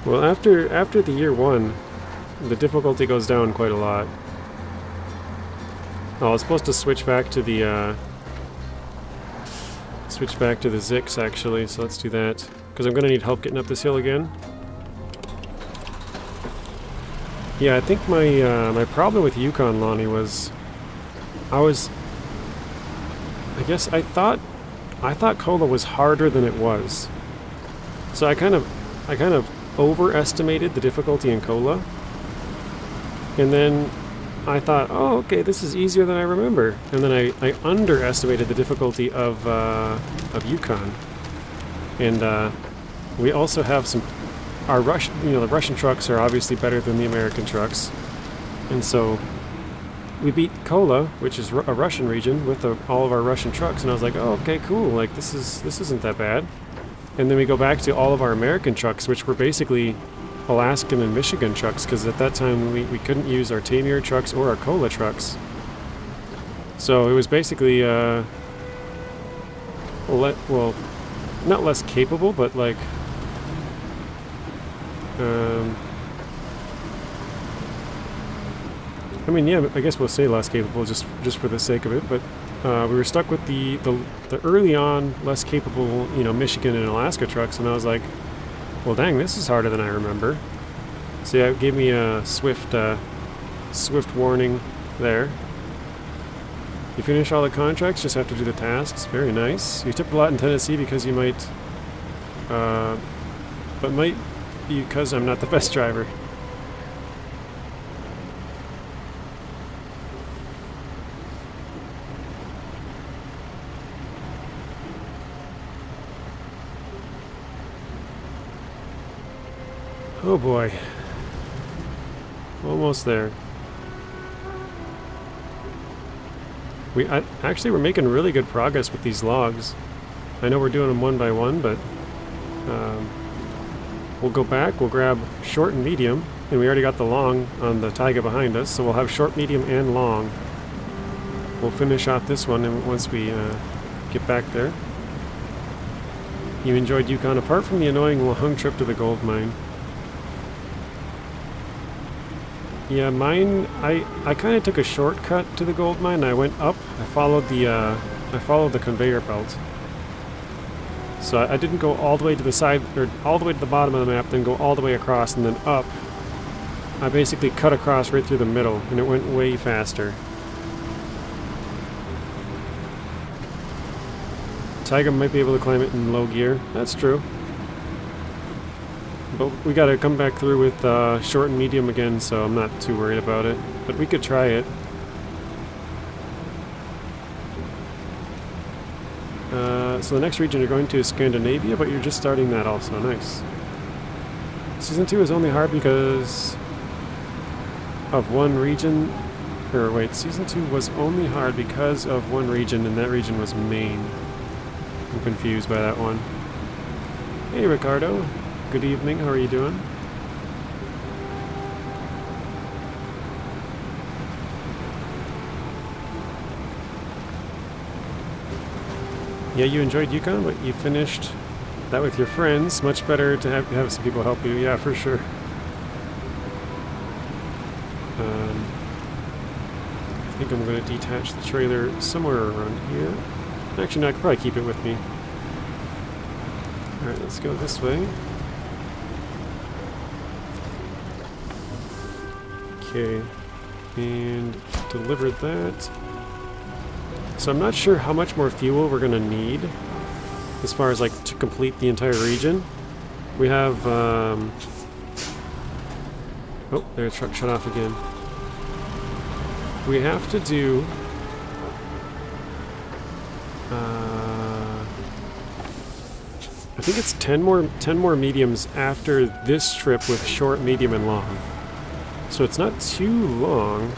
Well, after the year 1, the difficulty goes down quite a lot. Oh, I was supposed to switch back to the ZikZ actually, so let's do that. Because I'm gonna need help getting up this hill again. Yeah, I think my problem with Yukon, Lonnie, was I thought Kola was harder than it was. So I kind of overestimated the difficulty in Kola. And then I thought, oh, okay, this is easier than I remember. And then I underestimated the difficulty of Yukon. And we also have the Russian trucks are obviously better than the American trucks. And so we beat Kola, which is a Russian region, with all of our Russian trucks, and I was like, oh, okay, cool, like this isn't that bad. And then we go back to all of our American trucks, which were basically Alaskan and Michigan trucks, because at that time we couldn't use our Taymyr trucks or our Kola trucks. So it was basically, well, not less capable, but like, I mean, yeah, I guess we'll say less capable just for the sake of it, but we were stuck with the early on less capable, you know, Michigan and Alaska trucks, and I was like, well, dang, this is harder than I remember. So yeah, it gave me a swift warning there. You finish all the contracts, just have to do the tasks. Very nice. You tip a lot in Tennessee because you might, but might be because I'm not the best driver. Oh boy. Almost there. Actually, we're making really good progress with these logs. I know we're doing them one by one, but we'll go back, we'll grab short and medium, and we already got the long on the Tayga behind us, so we'll have short, medium, and long. We'll finish off this one and once we get back there. You enjoyed Yukon, apart from the annoying long trip to the gold mine. Yeah, mine, I kind of took a shortcut to the gold mine. I went up, I followed the conveyor belt. So I didn't go all the way to the side, or all the way to the bottom of the map, then go all the way across and then up. I basically cut across right through the middle, and it went way faster. Tayga might be able to climb it in low gear. That's true. But we gotta come back through with short and medium again, so I'm not too worried about it. But we could try it. So the next region you're going to is Scandinavia, but you're just starting that also. Nice. Season 2 is only hard because of one region. Or wait, Season 2 was only hard because of one region, and that region was Maine. I'm confused by that one. Hey, Ricardo. Good evening, how are you doing? Yeah, you enjoyed Yukon, but you finished that with your friends. Much better to have some people help you. Yeah, for sure. I think I'm going to detach the trailer somewhere around here. Actually, no, I could probably keep it with me. Alright, let's go this way. Okay, and delivered that. So I'm not sure how much more fuel we're gonna need as far as like to complete the entire region. We have oh, their truck shut off again. We have to do I think it's 10 more mediums after this trip with short, medium, and long. So it's not too long.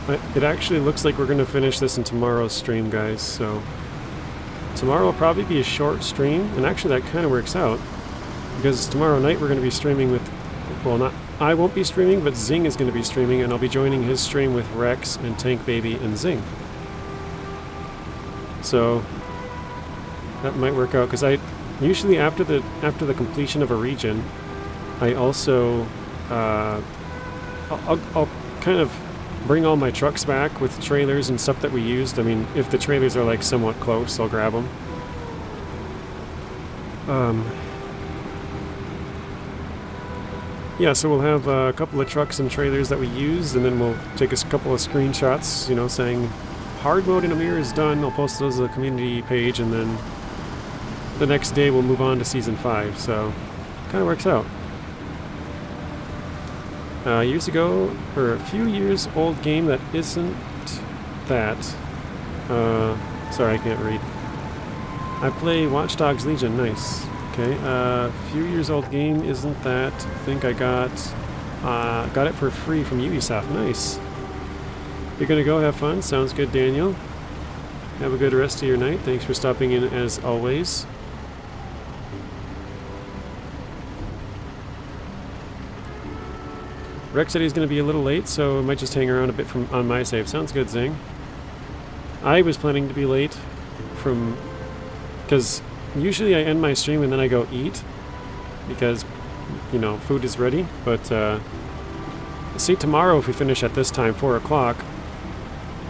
But it actually looks like we're going to finish this in tomorrow's stream, guys. So tomorrow will probably be a short stream, and actually that kind of works out. Because tomorrow night we're going to be streaming with, well, not, I won't be streaming, but Zing is going to be streaming, and I'll be joining his stream with Rex and Tank Baby and Zing. So that might work out, because I usually after the completion of a region, I also I'll kind of bring all my trucks back with trailers and stuff that we used. I mean, if the trailers are like somewhat close, I'll grab them. Yeah, so we'll have a couple of trucks and trailers that we used, and then we'll take a couple of screenshots, you know, saying hard mode in Amur is done. I'll post those to the community page, and then the next day we'll move on to Season 5, so kind of works out. Years ago, or a few years old game that isn't that. Sorry, I can't read. I play Watch Dogs Legion, nice. Okay, few years old game, isn't that? I think I got it for free from Ubisoft. Nice. You're gonna go have fun? Sounds good, Daniel. Have a good rest of your night. Thanks for stopping in as always. Rex said he's going to be a little late, so I might just hang around a bit on my save. Sounds good, Zing. I was planning to be late because usually I end my stream and then I go eat because, you know, food is ready. But see, tomorrow if we finish at this time, 4 o'clock,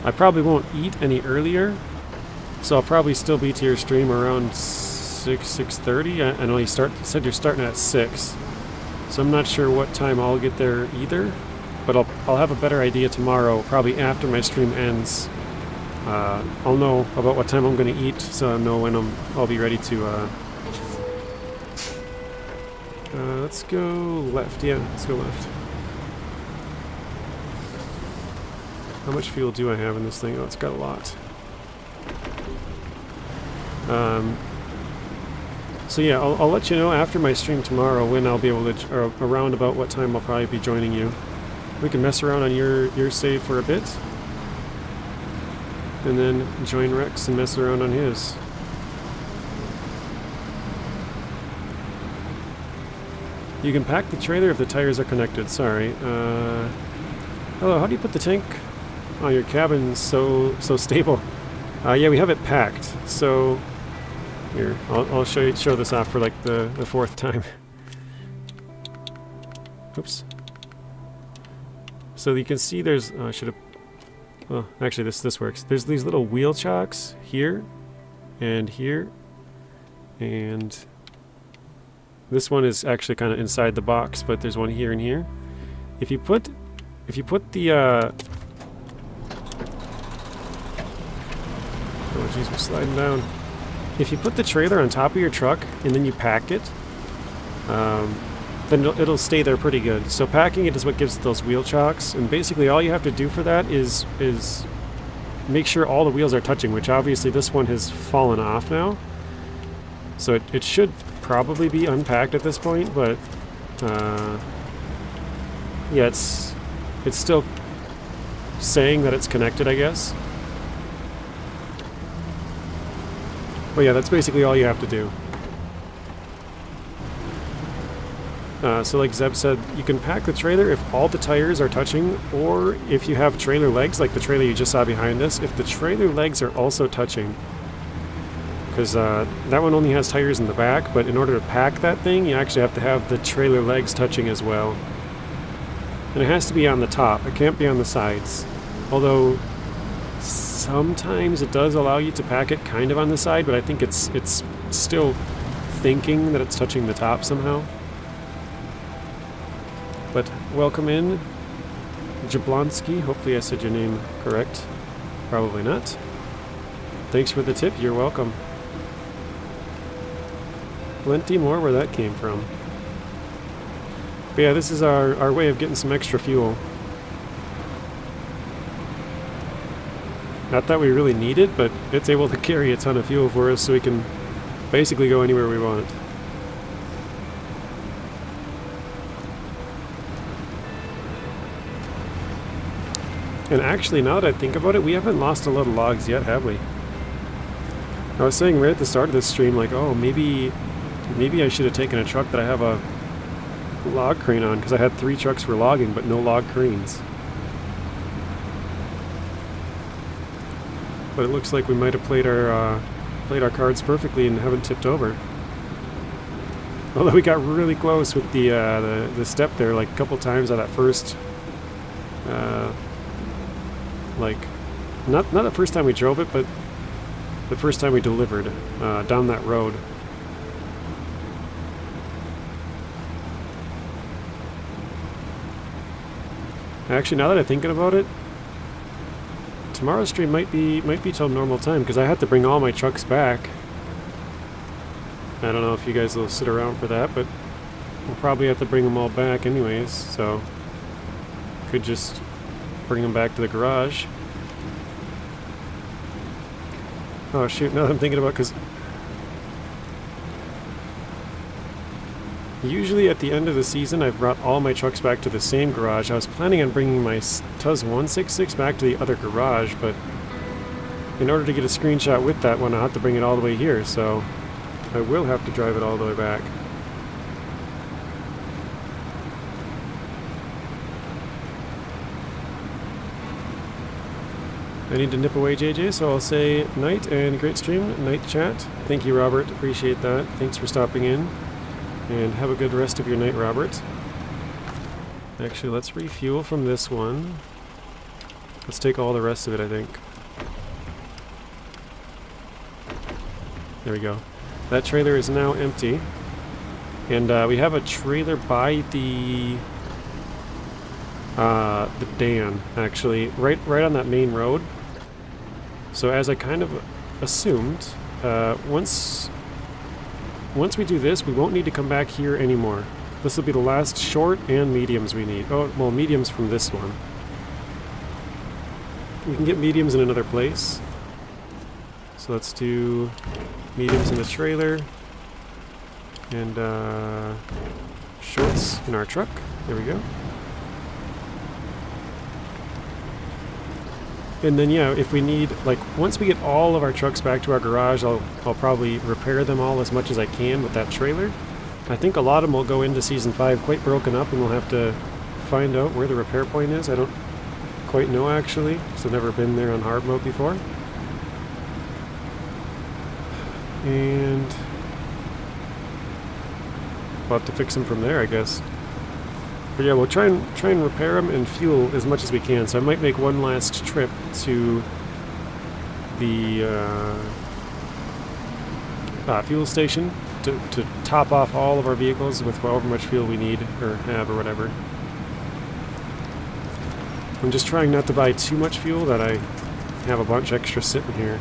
I probably won't eat any earlier. So I'll probably still be to your stream around 6:30. I know you said you're starting at 6. So I'm not sure what time I'll get there either, but I'll have a better idea tomorrow, probably after my stream ends. I'll know about what time I'm going to eat, so I'll know when I'll be ready to. Let's go left. Yeah, let's go left. How much fuel do I have in this thing? Oh, it's got a lot. So yeah, I'll let you know after my stream tomorrow when I'll be able to, or around about what time I'll probably be joining you. We can mess around on your save for a bit, and then join Rex and mess around on his. You can pack the trailer if the tires are connected. Sorry. Hello, how do you put the tank on your cabin so stable? Yeah, we have it packed, so... Here, I'll show this off for like the 4th time. Oops. So you can see there's I should have. Oh, actually this works. There's these little wheel chocks here, and this one is actually kind of inside the box, but there's one here and here. If you put the oh jeez, we're sliding down. If you put the trailer on top of your truck and then you pack it, then it'll stay there pretty good. So packing it is what gives it those wheel chocks, and basically all you have to do for that is make sure all the wheels are touching, which obviously this one has fallen off now. So it should probably be unpacked at this point, but yeah, it's still saying that it's connected, I guess. But yeah, that's basically all you have to do. So like Zeb said, you can pack the trailer if all the tires are touching, or if you have trailer legs, like the trailer you just saw behind us, if the trailer legs are also touching. Because that one only has tires in the back, but in order to pack that thing, you actually have to have the trailer legs touching as well. And it has to be on the top, it can't be on the sides. Although... sometimes it does allow you to pack it kind of on the side, but I think it's still thinking that it's touching the top somehow. But welcome in, Jablonski. Hopefully I said your name correct. Probably not. Thanks for the tip, you're welcome. Plenty more where that came from. But yeah, this is our way of getting some extra fuel. Not that we really need it, but it's able to carry a ton of fuel for us, so we can basically go anywhere we want. And actually, now that I think about it, we haven't lost a lot of logs yet, have we? I was saying right at the start of this stream, like, oh, maybe I should have taken a truck that I have a log crane on, because I had 3 trucks for logging, but no log cranes. But it looks like we might have played our cards perfectly and haven't tipped over. Although we got really close with the step there, like a couple times on that first, like not the first time we drove it, but the first time we delivered down that road. Actually, now that I'm thinking about it, tomorrow's stream might be till normal time, because I had to bring all my trucks back. I don't know if you guys will sit around for that, but we'll probably have to bring them all back anyways, so could just bring them back to the garage. Oh shoot, now that I'm thinking about, because Usually at the end of the season, I've brought all my trucks back to the same garage. I was planning on bringing my Tuz 166 back to the other garage, but in order to get a screenshot with that one, I'll have to bring it all the way here, so I will have to drive it all the way back. I need to nip away, JJ, so I'll say night and great stream, night chat. Thank you, Robert. Appreciate that. Thanks for stopping in. And have a good rest of your night, Robert. Actually, let's refuel from this one. Let's take all the rest of it, I think. There we go. That trailer is now empty. And we have a trailer by the Dan, actually, right on that main road. So as I kind of assumed, once we do this, we won't need to come back here anymore. This will be the last short and mediums we need. Oh, well, mediums from this one. We can get mediums in another place. So let's do mediums in the trailer. And shorts in our truck. There we go. And then, yeah, if we need, like, once we get all of our trucks back to our garage, I'll probably repair them all as much as I can with that trailer. I think a lot of them will go into Season 5 quite broken up, and we'll have to find out where the repair point is. I don't quite know, actually, because I've never been there on hard mode before. And we'll have to fix them from there, I guess. But yeah, we'll try and repair them and fuel as much as we can. So I might make one last trip to the fuel station to top off all of our vehicles with however much fuel we need or have or whatever. I'm just trying not to buy too much fuel that I have a bunch extra sitting here.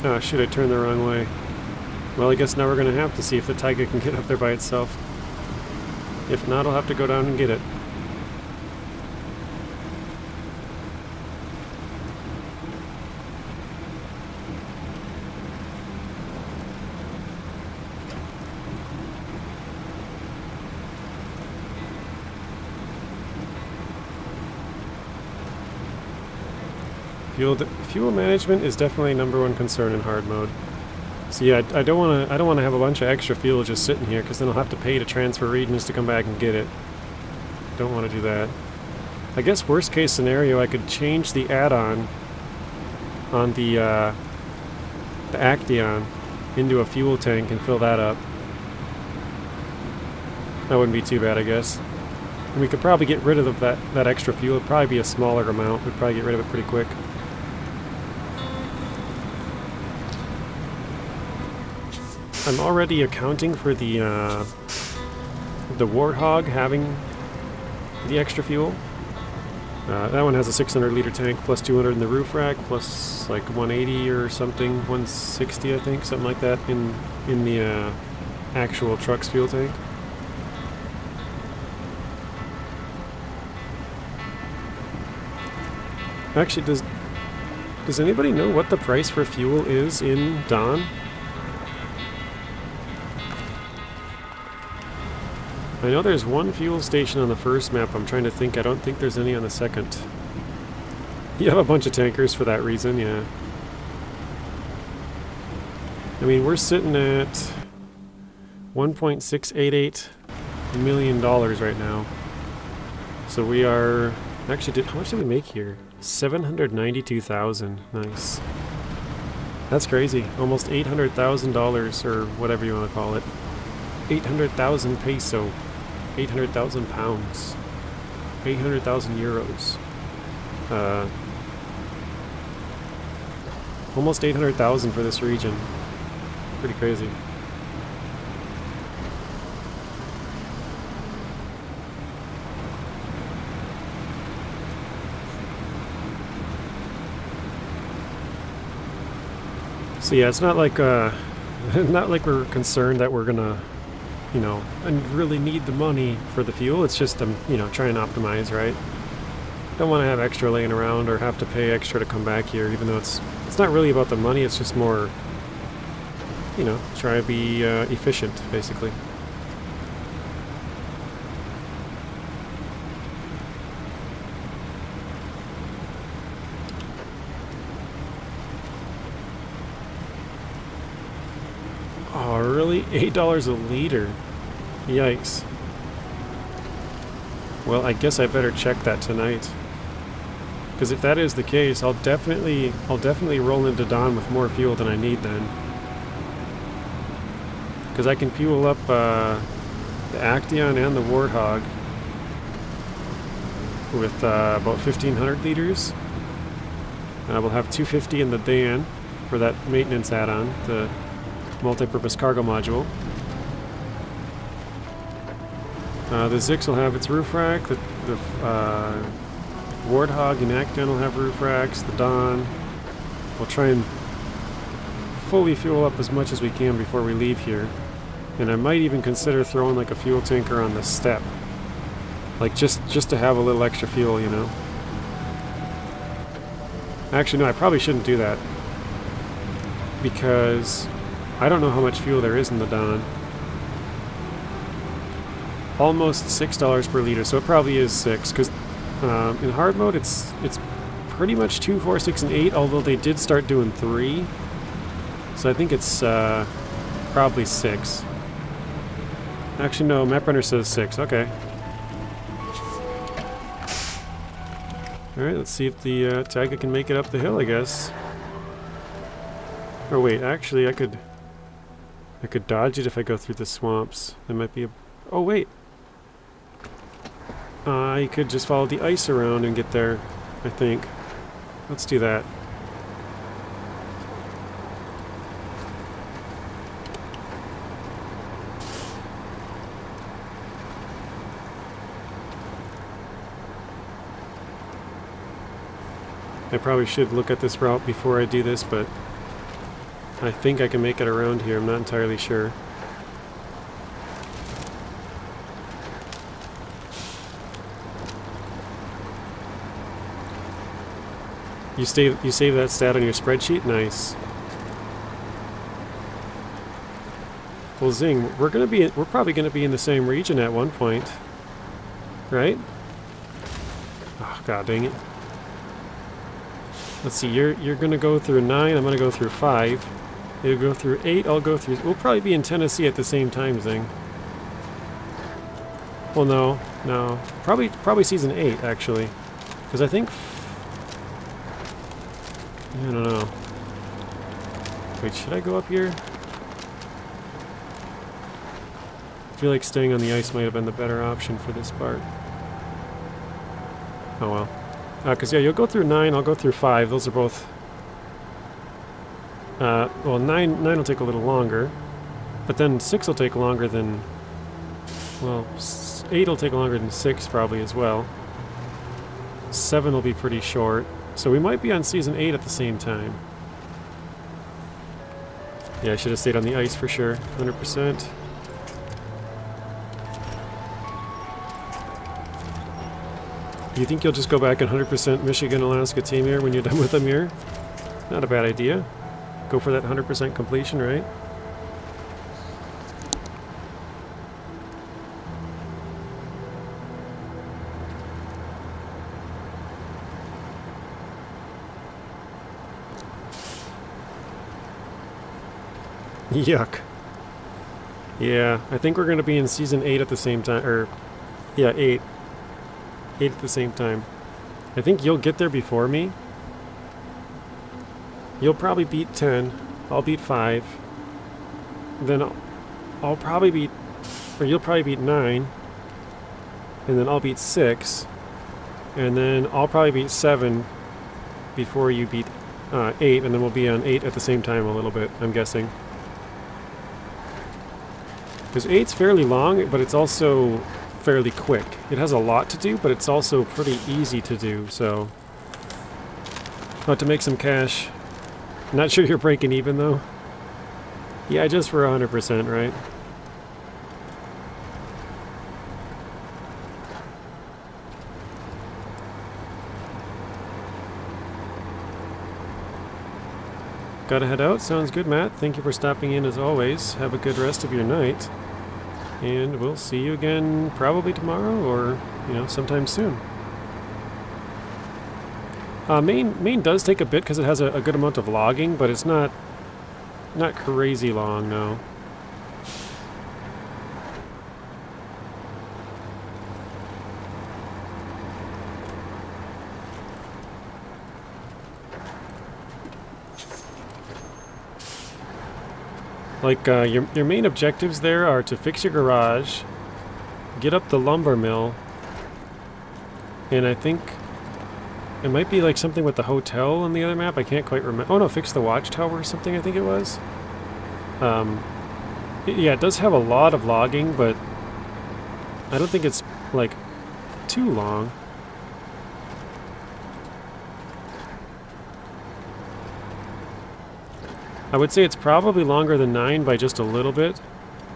Oh shit, I turned the wrong way. Well, I guess now we're gonna have to see if the Tayga can get up there by itself. If not, I'll have to go down and get it. Fuel management is definitely #1 concern in hard mode. So yeah, I don't want to have a bunch of extra fuel just sitting here, because then I'll have to pay to transfer regions to come back and get it. Don't want to do that. I guess worst case scenario, I could change the add-on on the Actaeon into a fuel tank and fill that up. That wouldn't be too bad, I guess. And we could probably get rid of that extra fuel. It'd probably be a smaller amount. We'd probably get rid of it pretty quick. I'm already accounting for the Warthog having the extra fuel. That one has a 600-liter tank plus 200 in the roof rack plus like 180 or something, 160 I think, something like that in the actual truck's fuel tank. Actually, does anybody know what the price for fuel is in Dawn? I know there's one fuel station on the first map. I'm trying to think. I don't think there's any on the second. You have a bunch of tankers for that reason, yeah. I mean, we're sitting at $1.688 million right now. So we are... Actually, how much did we make here? 792,000. Nice. That's crazy. Almost $800,000 or whatever you want to call it. 800,000 peso. 800,000 pounds. 800,000 euros. Almost 800,000 for this region. Pretty crazy. So yeah, it's not like not like we're concerned that we're gonna, you know, and really need the money for the fuel. It's just you know, trying to optimize, right? Don't want to have extra laying around or have to pay extra to come back here, even though it's not really about the money. It's just more, you know, try to be efficient, basically. Oh, really? $8 a liter? Yikes. Well, I guess I better check that tonight. Because if that is the case, I'll definitely roll into dawn with more fuel than I need then. Because I can fuel up the Actaeon and the Warthog with about 1,500 liters. And I will have 250 in the Dan for that maintenance add-on, the multi-purpose cargo module. The ZikZ will have its roof rack, the Warthog and Actaeon will have roof racks, the Dawn. We'll try and fully fuel up as much as we can before we leave here. And I might even consider throwing like a fuel tanker on the step. Like just to have a little extra fuel, you know. Actually, no, I probably shouldn't do that. Because I don't know how much fuel there is in the Dawn. Almost $6 per liter, so it probably is 6, because in hard mode it's pretty much 2, 4, 6, and 8, although they did start doing 3. So I think it's probably 6. Actually, no, MapRunner says 6, okay. Alright, let's see if the Tayga can make it up the hill, I guess. Oh wait, actually I could dodge it if I go through the swamps. There might be a... Oh wait! I could just follow the ice around and get there, I think. Let's do that. I probably should look at this route before I do this, but I think I can make it around here. I'm not entirely sure. You save that stat on your spreadsheet? Nice. Well, Zing, we're probably gonna be in the same region at one point, right? Oh god dang it. Let's see, you're gonna go through 9, I'm gonna go through 5. You'll go through 8, I'll go through... We'll probably be in Tennessee at the same time, Zing. Well, no. Probably season 8, actually. Because I think... I don't know. Wait, should I go up here? I feel like staying on the ice might have been the better option for this part. Oh well. Because yeah, you'll go through 9, I'll go through 5. Those are both... well, 9 will take a little longer. But then 6 will take longer than... Well, 8 will take longer than 6 probably as well. 7 will be pretty short. So we might be on Season 8 at the same time. Yeah, I should have stayed on the ice for sure. 100%. Do you think you'll just go back and 100% Michigan, Alaska, Taymyr when you're done with Amur? Not a bad idea. Go for that 100% completion, right? Yuck. Yeah, I think we're going to be in Season 8 at the same time, or... Yeah, 8. 8 at the same time. I think you'll get there before me. You'll probably beat 10. I'll beat 5. Then I'll probably beat... Or you'll probably beat 9. And then I'll beat 6. And then I'll probably beat 7 before you beat 8, and then we'll be on 8 at the same time a little bit, I'm guessing. Because 8's fairly long, but it's also fairly quick. It has a lot to do, but it's also pretty easy to do, so... About to make some cash. Not sure you're breaking even, though. Yeah, just for 100%, right? Gotta head out? Sounds good, Matt. Thank you for stopping in as always. Have a good rest of your night. And we'll see you again probably tomorrow or, you know, sometime soon. Maine does take a bit because it has a good amount of logging, but it's not crazy long, no. Like, your main objectives there are to fix your garage, get up the lumber mill, and I think it might be like something with the hotel on the other map. I can't quite remember. Oh no, fix the watchtower or something, I think it was. Yeah, it does have a lot of logging, but I don't think it's, like, too long. I would say it's probably longer than 9 by just a little bit,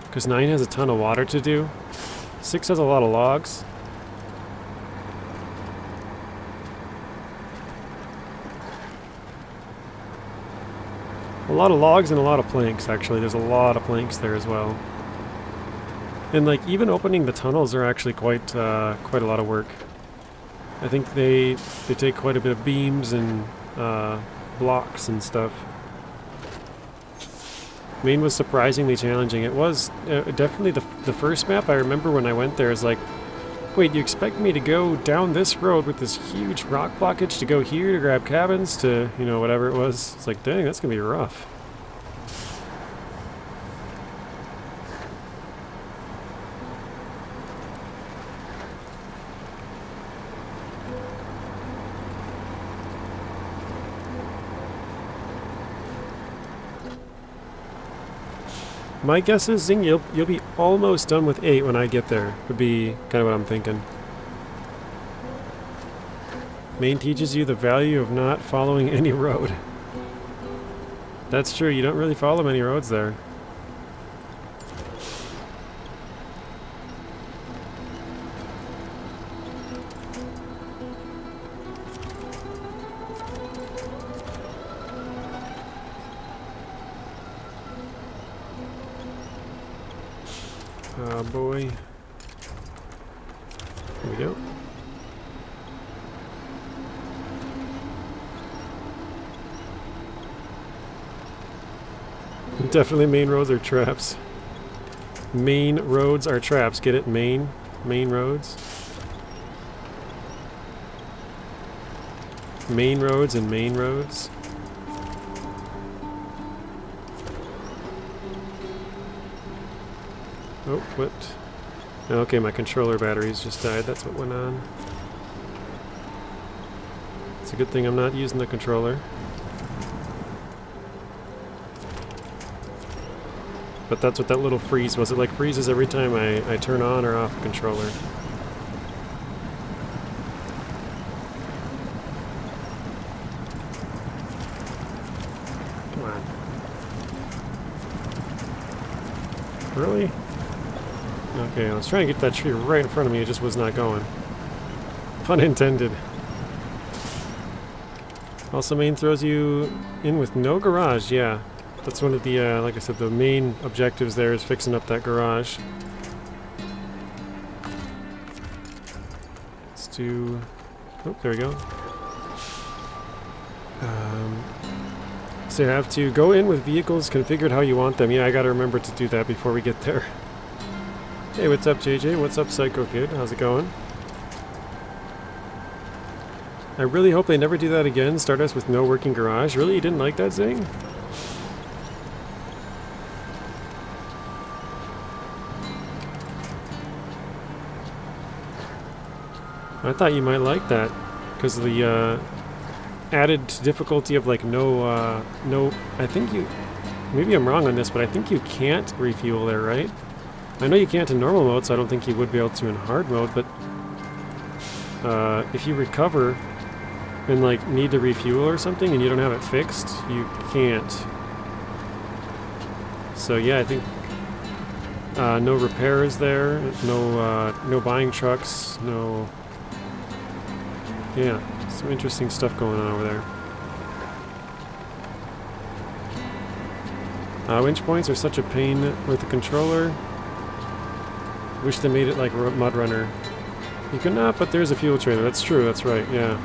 because 9 has a ton of water to do. 6 has a lot of logs. A lot of logs and a lot of planks, actually. There's a lot of planks there as well. And like, even opening the tunnels are actually quite a lot of work. I think they take quite a bit of beams and blocks and stuff. Maine was surprisingly challenging. It was definitely the first map. I remember when I went there, is like, wait, you expect me to go down this road with this huge rock blockage to go here to grab cabins to, you know, whatever it was. It's like, dang, that's gonna be rough. My guess is, Zing, you'll be almost done with 8 when I get there, would be kind of what I'm thinking. Maine teaches you the value of not following any road. That's true, you don't really follow many roads there. Oh boy. Here we go. Definitely main roads are traps. Main roads are traps. Get it? Main roads. Main roads and main roads. Oh, what? Okay, my controller batteries just died. That's what went on. It's a good thing I'm not using the controller. But that's what that little freeze was. It like freezes every time I turn on or off the controller. Come on. Really? Okay, I was trying to get that tree right in front of me, it just was not going. Pun intended. Also, Maine throws you in with no garage, yeah. That's one of the, like I said, the main objectives there is fixing up that garage. Let's do... Oh, there we go. So you have to go in with vehicles configured how you want them. Yeah, I gotta remember to do that before we get there. Hey, what's up, JJ? What's up, Psycho Kid? How's it going? I really hope they never do that again. Start us with no working garage. Really? You didn't like that, Zing? I thought you might like that, because the added difficulty of like no, I think you, maybe I'm wrong on this, but I think you can't refuel there, right? I know you can't in normal mode, so I don't think you would be able to in hard mode, but if you recover and like need to refuel or something and you don't have it fixed, you can't. So yeah, I think no repairs there, no buying trucks, no... Yeah, some interesting stuff going on over there. Winch points are such a pain with the controller. Wish they made it like Mud Runner. You cannot, but there's a fuel trailer. That's true, that's right, yeah.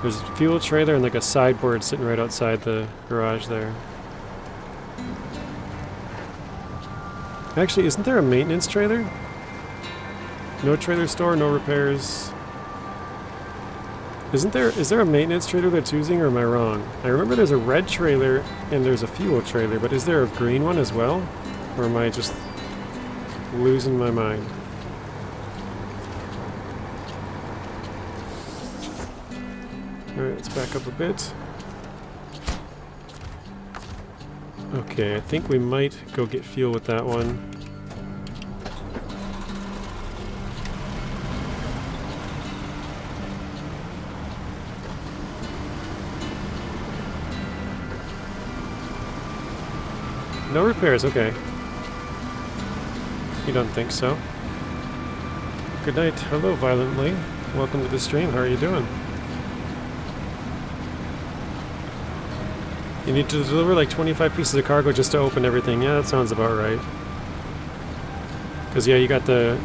There's a fuel trailer and like a sideboard sitting right outside the garage there. Actually, isn't there a maintenance trailer? No trailer store, no repairs. Is there a maintenance trailer that's using, or am I wrong? I remember there's a red trailer and there's a fuel trailer, but is there a green one as well? Or am I just losing my mind? Alright, let's back up a bit. Okay, I think we might go get fuel with that one. No repairs, okay. You don't think so? Good night. Hello, Violently. Welcome to the stream. How are you doing? You need to deliver like 25 pieces of cargo just to open everything. Yeah, that sounds about right. Because yeah, you got the...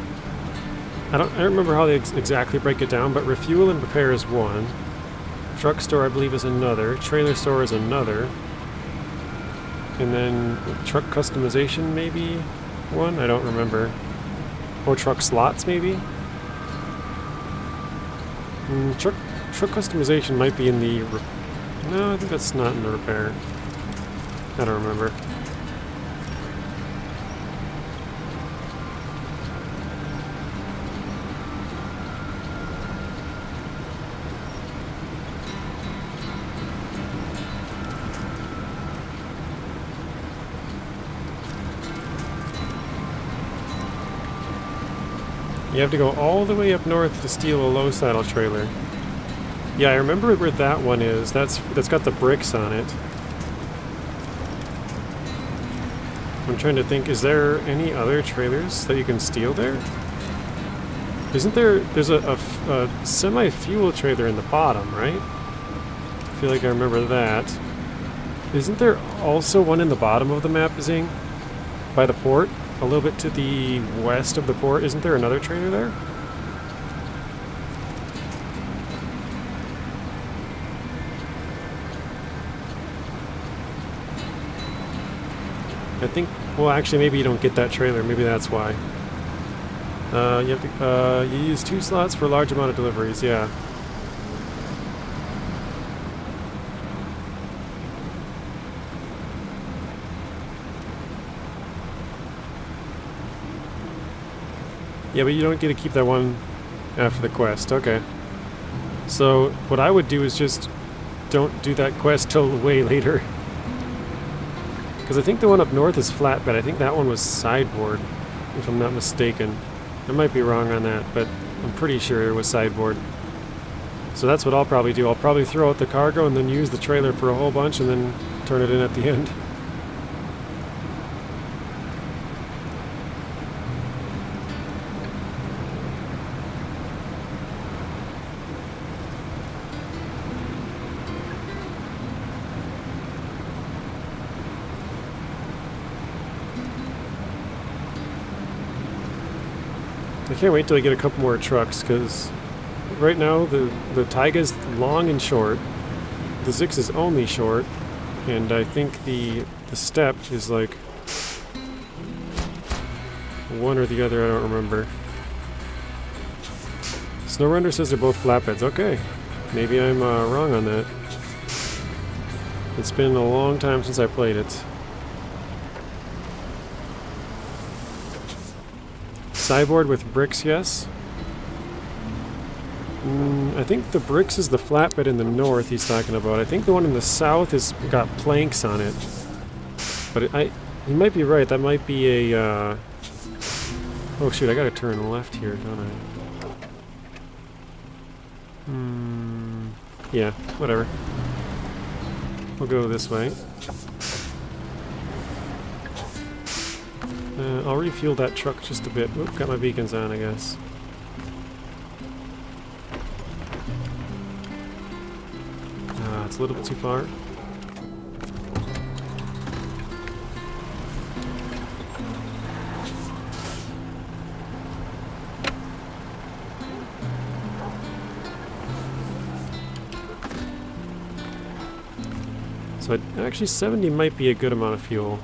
I don't remember how they exactly break it down, but refuel and repair is one. Truck store, I believe, is another. Trailer store is another. And then truck customization, maybe one? I don't remember. Or truck slots, maybe? Truck customization might be in the... No, I think that's not in the repair. I don't remember. You have to go all the way up north to steal a low saddle trailer. Yeah, I remember where that one is. That's got the bricks on it. I'm trying to think, is there any other trailers that you can steal there? Isn't there... There's a semi-fuel trailer in the bottom, right? I feel like I remember that. Isn't there also one in the bottom of the map, Zing? By the port? A little bit to the west of the port? Isn't there another trailer there? I think, well, actually, maybe you don't get that trailer. Maybe that's why. You have to, you use 2 slots for a large amount of deliveries, yeah. Yeah, but you don't get to keep that one after the quest. Okay. So, what I would do is just don't do that quest till way later. Because I think the one up north is flatbed. I think that one was sideboard, if I'm not mistaken. I might be wrong on that, but I'm pretty sure it was sideboard. So that's what I'll probably do. I'll probably throw out the cargo and then use the trailer for a whole bunch and then turn it in at the end. I can't wait till I get a couple more trucks, because right now the Tayga's long and short, the ZikZ is only short, and I think the step is like one or the other, I don't remember. SnowRunner says they're both flatbeds. Okay, maybe I'm wrong on that. It's been a long time since I played it. Sideboard with bricks, yes. I think the bricks is the flatbed in the north he's talking about. I think the one in the south has got planks on it. But he might be right. That might be a... Oh shoot, I gotta turn left here, don't I? Yeah, whatever. We'll go this way. I'll refuel that truck just a bit. Oop, got my beacons on, I guess. It's a little bit too far. So actually 70 might be a good amount of fuel.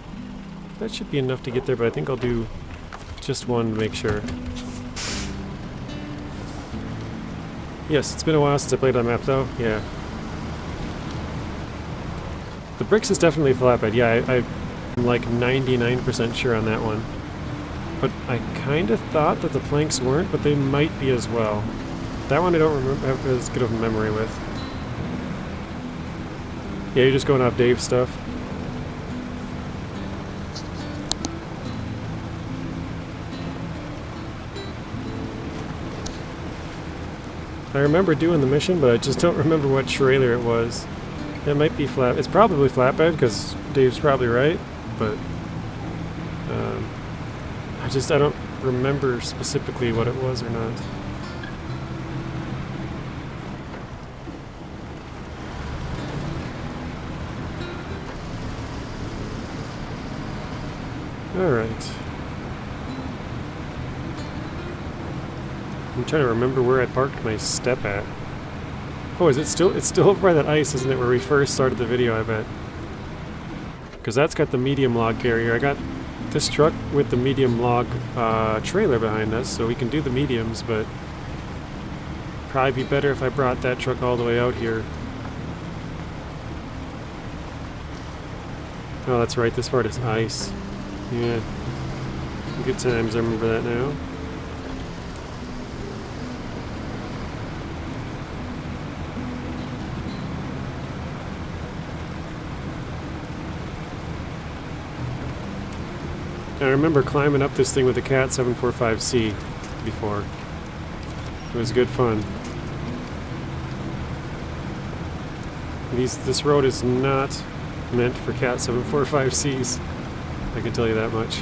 That should be enough to get there, but I think I'll do just one to make sure. Yes, it's been a while since I played on map though. Yeah. The bricks is definitely flatbed. Yeah, I'm like 99% sure on that one. But I kind of thought that the planks weren't, but they might be as well. That one I don't remember, have as good of a memory with. Yeah, you're just going off Dave's stuff. I remember doing the mission, but I just don't remember what trailer it was. It might be flat. It's probably flatbed because Dave's probably right, but I don't remember specifically what it was or not. All right. I'm trying to remember where I parked my step at. Oh, is it still? It's still over by that ice, isn't it? Where we first started the video, I bet. Because that's got the medium log carrier. I got this truck with the medium log trailer behind us, so we can do the mediums, but probably be better if I brought that truck all the way out here. Oh, that's right. This part is ice. Yeah. Good times. I remember that now. I remember climbing up this thing with the Cat 745C before. It was good fun. This road is not meant for Cat 745Cs. I can tell you that much.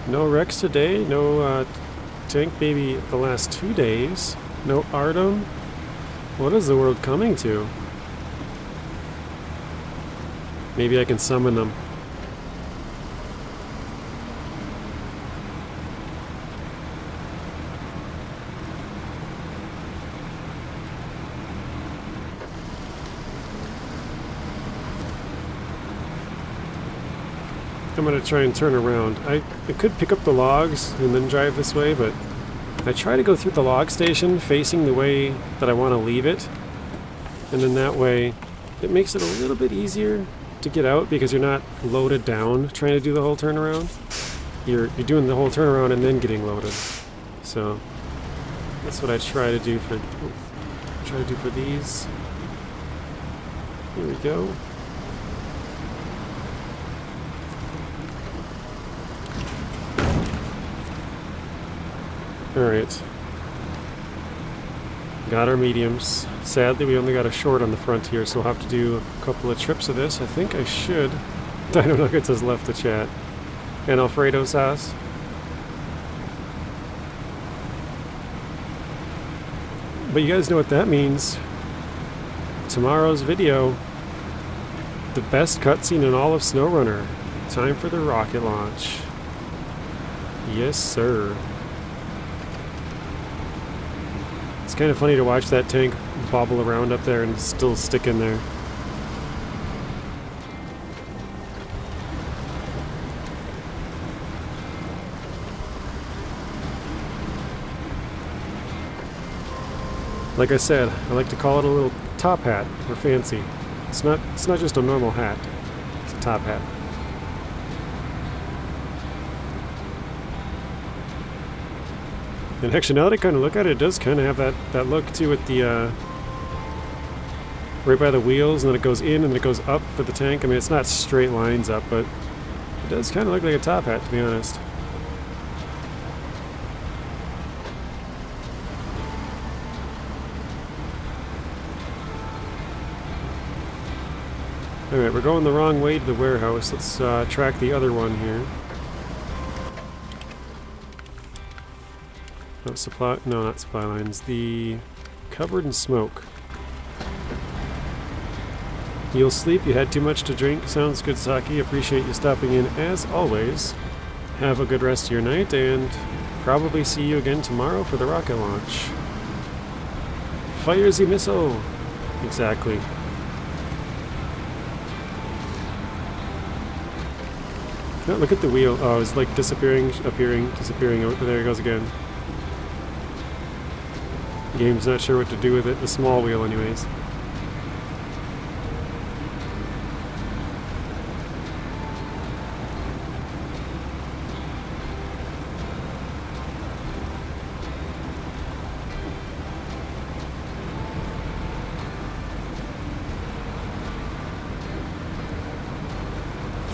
No wrecks today, no tank baby the last 2 days, no Artem. What is the world coming to? Maybe I can summon them. I'm going to try and turn around. I could pick up the logs and then drive this way, but I try to go through the log station facing the way that I want to leave it. And then that way, it makes it a little bit easier to get out because you're not loaded down trying to do the whole turnaround. You're doing the whole turnaround and then getting loaded. So that's what I try to do for these. Here we go. Alright. Got our mediums. Sadly, we only got a short on the front here, so we'll have to do a couple of trips of this. I think I should. Dino Nuggets has left the chat. And Alfredo sauce. But you guys know what that means. Tomorrow's video. The best cutscene in all of SnowRunner. Time for the rocket launch. Yes, sir. It's kind of funny to watch that tank bobble around up there and still stick in there. Like I said, I like to call it a little top hat, or fancy. It's not just a normal hat, it's a top hat. And actually, now that I kind of look at it, it does kind of have that look too with the, right by the wheels, and then it goes in and then it goes up for the tank. I mean, it's not straight lines up, but it does kind of look like a top hat, to be honest. Alright, we're going the wrong way to the warehouse. Let's track the other one here. Oh, supply... no, not supply lines. The... covered in smoke. You'll sleep, you had too much to drink. Sounds good, Saki. Appreciate you stopping in as always. Have a good rest of your night, and probably see you again tomorrow for the rocket launch. Fire the missile! Exactly. Oh, look at the wheel. Oh, it's like disappearing, appearing, disappearing. Oh, there it goes again. Game's not sure what to do with it. The small wheel, anyways.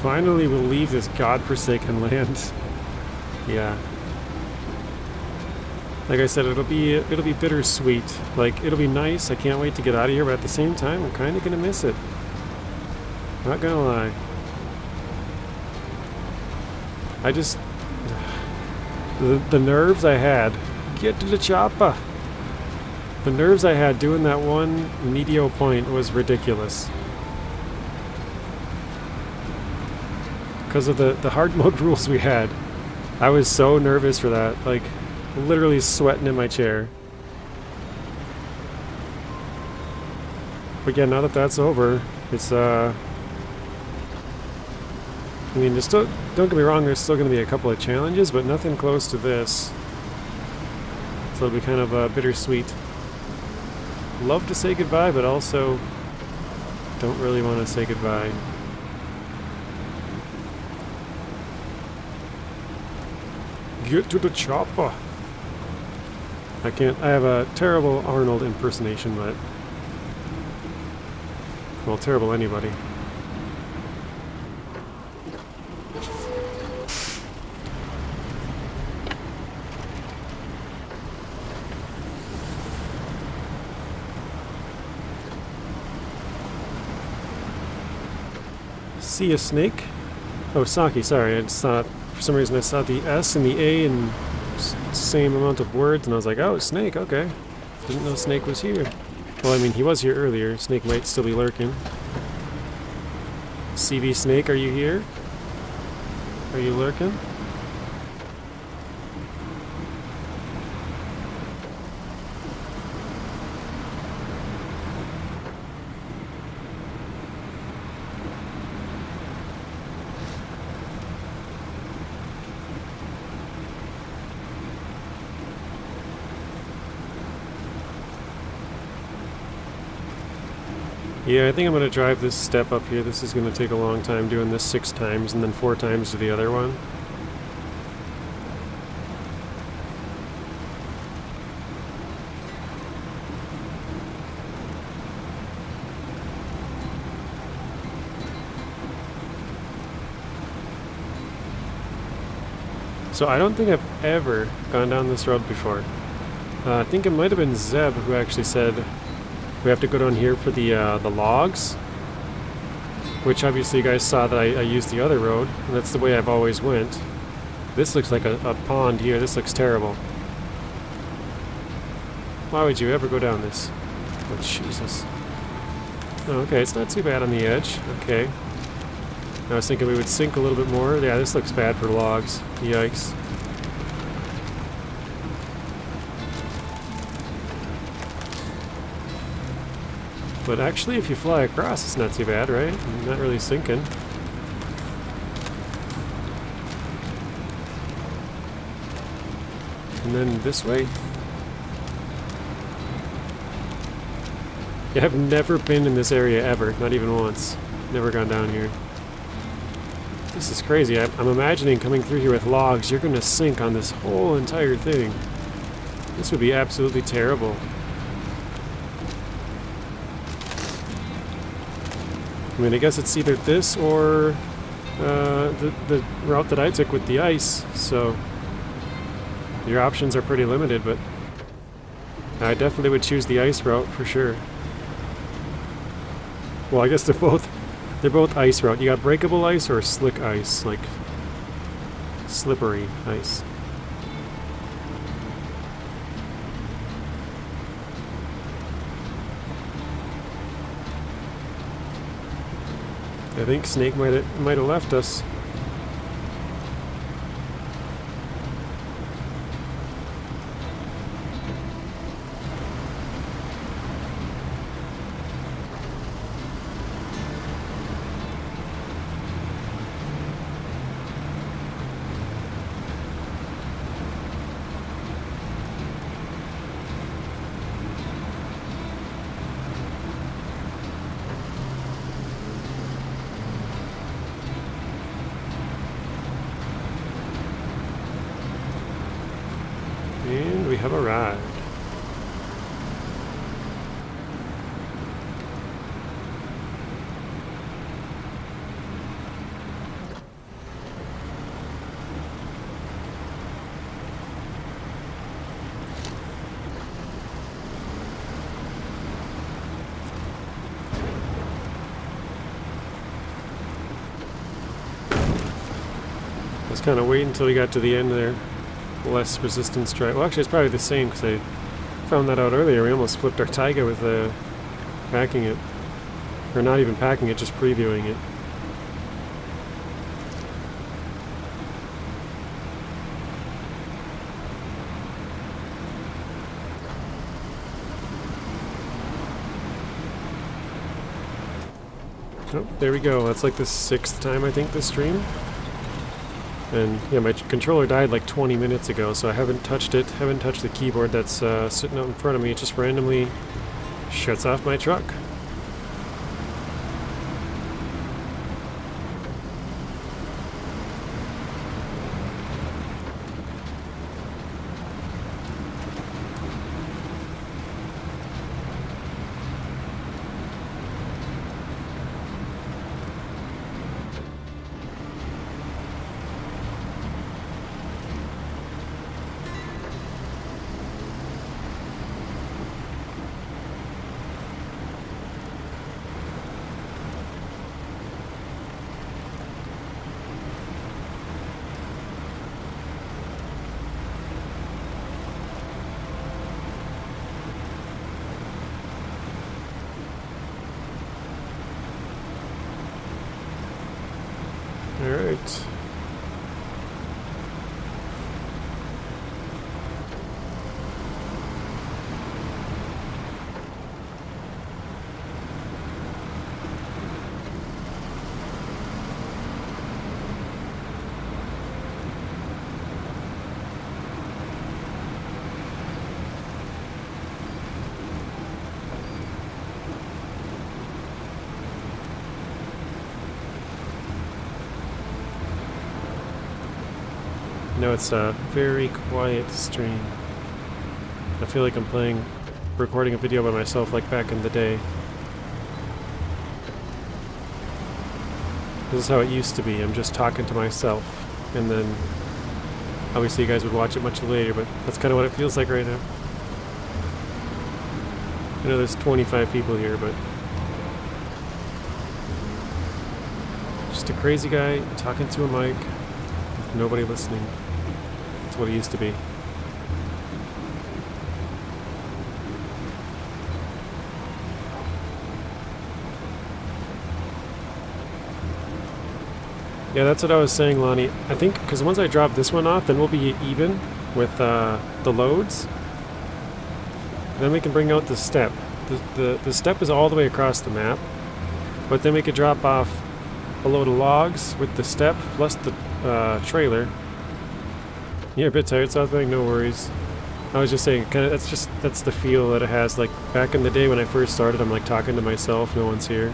Finally, we'll leave this godforsaken land. Yeah. Like I said, it'll be bittersweet. Like, it'll be nice. I can't wait to get out of here, but at the same time, I'm kind of gonna miss it. Not gonna lie. I just... The nerves I had. Get to the chopper! The nerves I had doing that one medio point was ridiculous. Because of the hard mode rules we had. I was so nervous for that. Like, literally sweating in my chair. But yeah, now that that's over, it's, I mean, there's still, don't get me wrong, there's still going to be a couple of challenges, but nothing close to this. So it'll be kind of bittersweet. Love to say goodbye, but also don't really want to say goodbye. Get to the chopper. I can't. I have a terrible Arnold impersonation, but well, terrible anybody. See a snake? Oh, Saki. Sorry, I just thought. For some reason I saw the S and the A in same amount of words, and I was like, oh, Snake, okay. Didn't know Snake was here. Well, I mean, he was here earlier. Snake might still be lurking. CV Snake, are you here? Are you lurking? Yeah, I think I'm going to drive this step up here. This is going to take a long time, doing this 6 times and then 4 times to the other one. So I don't think I've ever gone down this road before. I think it might have been Zeb who actually said we have to go down here for the logs, which obviously you guys saw that I used the other road, and that's the way I've always went. This looks like a pond here. This looks terrible. Why would you ever go down this? Oh, Jesus. Oh, okay, it's not too bad on the edge. Okay. I was thinking we would sink a little bit more. Yeah, this looks bad for logs. Yikes. But actually, if you fly across, it's not too bad, right? You're not really sinking. And then this way. Yeah, I've never been in this area ever, not even once. Never gone down here. This is crazy. I'm imagining coming through here with logs. You're gonna sink on this whole entire thing. This would be absolutely terrible. I mean, I guess it's either this or the route that I took with the ice, so your options are pretty limited, but I definitely would choose the ice route for sure. Well, I guess they're both ice route. You got breakable ice or slick ice, like slippery ice. I think Snake might have left us. And we have arrived. I was kind of waiting until we got to the end there. Less resistance drive. Well, actually, it's probably the same because I found that out earlier. We almost flipped our Tayga with packing it, or not even packing it, just previewing it. Oh, there we go. That's like the 6th time I think this stream. And yeah, my controller died like 20 minutes ago, so I haven't touched it, haven't touched the keyboard that's sitting out in front of me. It just randomly shuts off my truck. Alright. No, it's a very quiet stream. I feel like I'm recording a video by myself like back in the day. This is how it used to be. I'm just talking to myself, and then obviously you guys would watch it much later, but that's kind of what it feels like right now. I know there's 25 people here, but just a crazy guy talking to a mic with nobody listening. That's what it used to be. Yeah, that's what I was saying, Lonnie. I think because once I drop this one off, then we'll be even with the loads. Then we can bring out the step. The step is all the way across the map, but then we could drop off a load of logs with the step plus the trailer. You're a bit tired, Southbank, no worries. I was just saying, kind of that's the feel that it has. Like Back in the day when I first started, I'm like talking to myself, no one's here.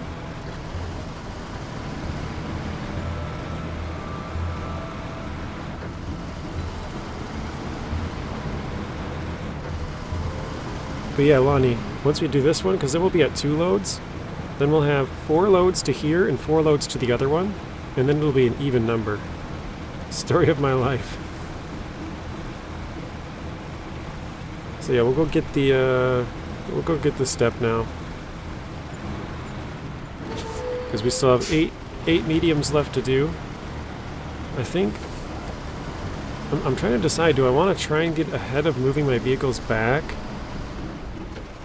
But yeah, Lonnie, once we do this one, because then we'll be at 2 loads, then we'll have 4 loads to here and 4 loads to the other one, and then it'll be an even number. Story of my life. So yeah, we'll go get the step now, because we still have eight mediums left to do. I think I'm trying to decide, do I want to try and get ahead of moving my vehicles back,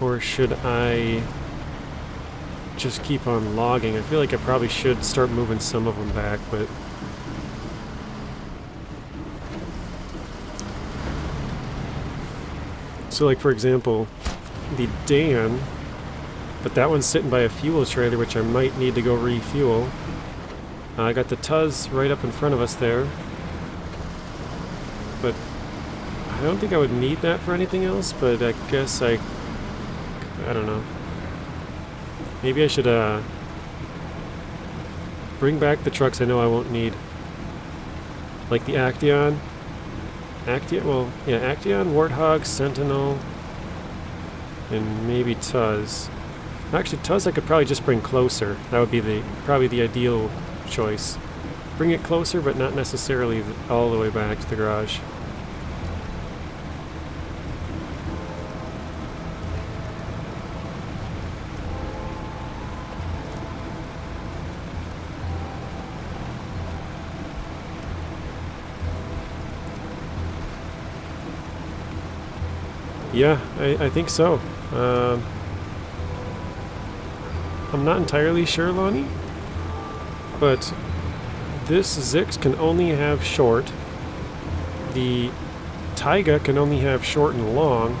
or should I just keep on logging? I feel like I probably should start moving some of them back, but so like for example, the Dan, but that one's sitting by a fuel trailer, which I might need to go refuel. I got the Tuz right up in front of us there, but I don't think I would need that for anything else, but I guess I don't know. Maybe I should bring back the trucks I know I won't need. Like the Actaeon. Actaeon, Warthog, Sentinel, and maybe Tuz. Actually, Tuz I could probably just bring closer. That would be probably the ideal choice. Bring it closer, but not necessarily all the way back to the garage. Yeah, I think so. I'm not entirely sure, Lonnie, but this ZikZ can only have short. The Tayga can only have short and long,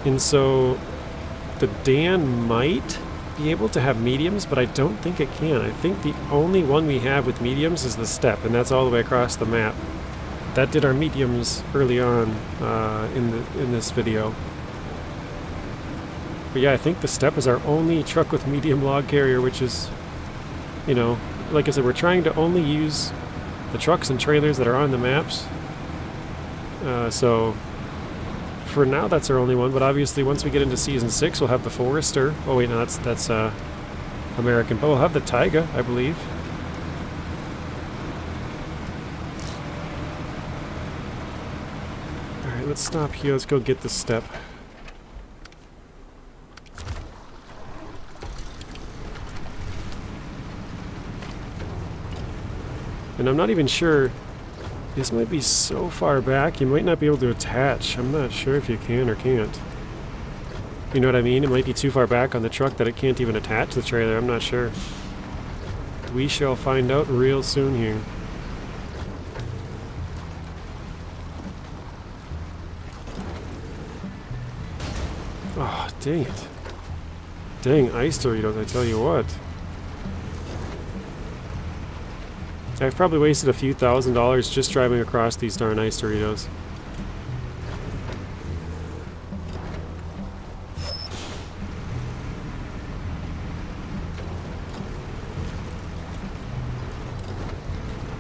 and so the Dan might be able to have mediums, but I don't think it can. I think the only one we have with mediums is the step, and that's all the way across the map. That did our mediums early on in this video. But yeah, I think the step is our only truck with medium log carrier, which is, you know, like I said, we're trying to only use the trucks and trailers that are on the maps. So for now, that's our only one. But obviously, once we get into Season 6, we'll have the Forester. Oh wait, no, that's American. But we'll have the Tayga, I believe. Alright, let's stop here. Let's go get the step. And I'm not even sure, this might be so far back, you might not be able to attach. I'm not sure if you can or can't. You know what I mean? It might be too far back on the truck that it can't even attach the trailer. I'm not sure. We shall find out real soon here. Oh, dang it. Dang ice Doritos, I tell you what. I've probably wasted a few $1,000s just driving across these darn ice Doritos.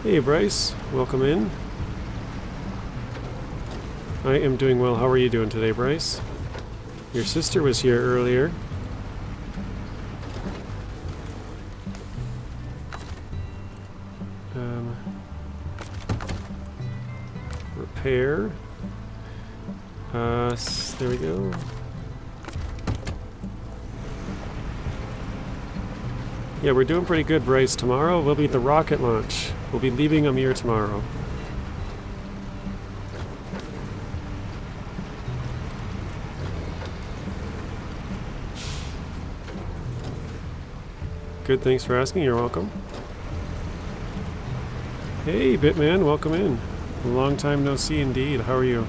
Hey Bryce, welcome in. I am doing well. How are you doing today, Bryce? Your sister was here earlier. Repair. There we go. Yeah, we're doing pretty good, Bryce. Tomorrow will be the rocket launch. We'll be leaving Amur tomorrow. Good, thanks for asking. You're welcome. Hey, Bitman, welcome in. Long time no see indeed. How are you?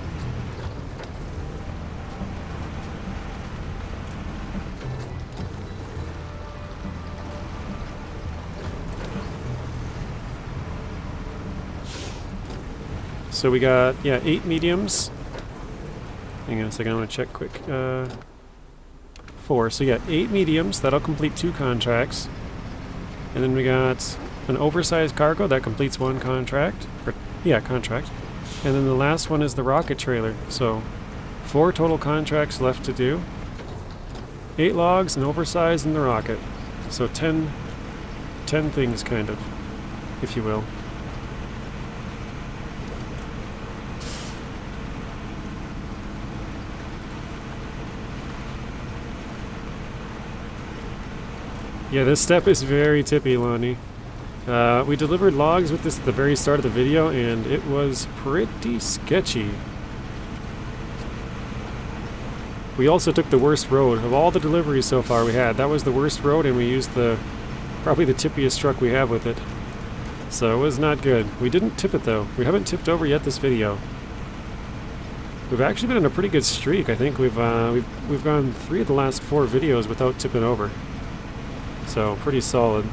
So we got, yeah, 8 mediums. Hang on a second, I'm gonna check quick. 4. So yeah, 8 mediums. That'll complete 2 contracts. And then we got an oversized cargo that completes 1 contract. Contract. And then the last one is the rocket trailer. So 4 total contracts left to do. 8 logs, an oversized, and the rocket. So 10 things, kind of, if you will. Yeah, this step is very tippy, Lonnie. We delivered logs with this at the very start of the video, and it was pretty sketchy. We also took the worst road. Of all the deliveries so far we had, that was the worst road, and we used probably the tippiest truck we have with it. So it was not good. We didn't tip it, though. We haven't tipped over yet this video. We've actually been on a pretty good streak. I think we've gone 3 of the last 4 videos without tipping over. So, pretty solid.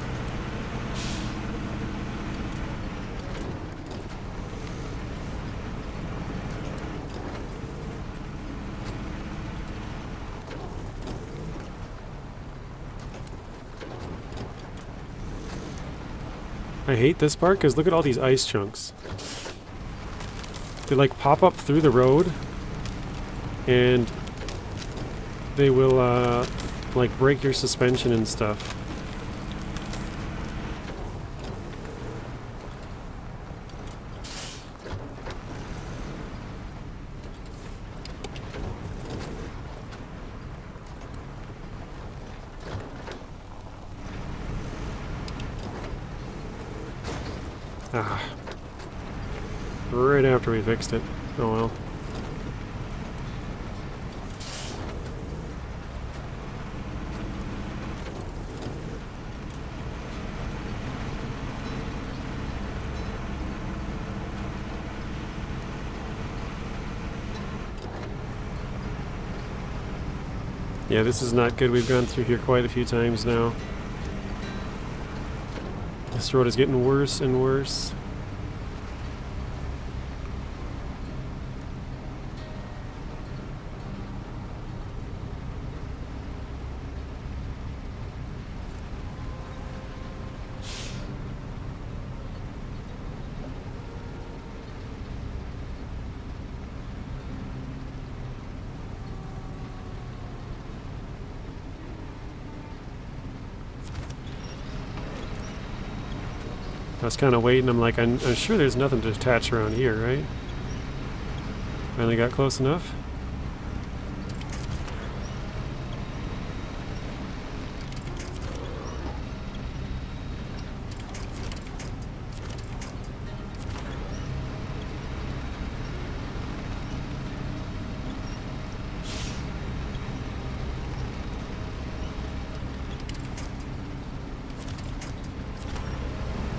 I hate this part because look at all these ice chunks. They like pop up through the road and they will like break your suspension and stuff. Ah. Right after we fixed it. Oh well. Yeah, this is not good. We've gone through here quite a few times now. This road is getting worse and worse. I was kind of waiting. I'm like, I'm sure there's nothing to attach around here, right? Finally got close enough.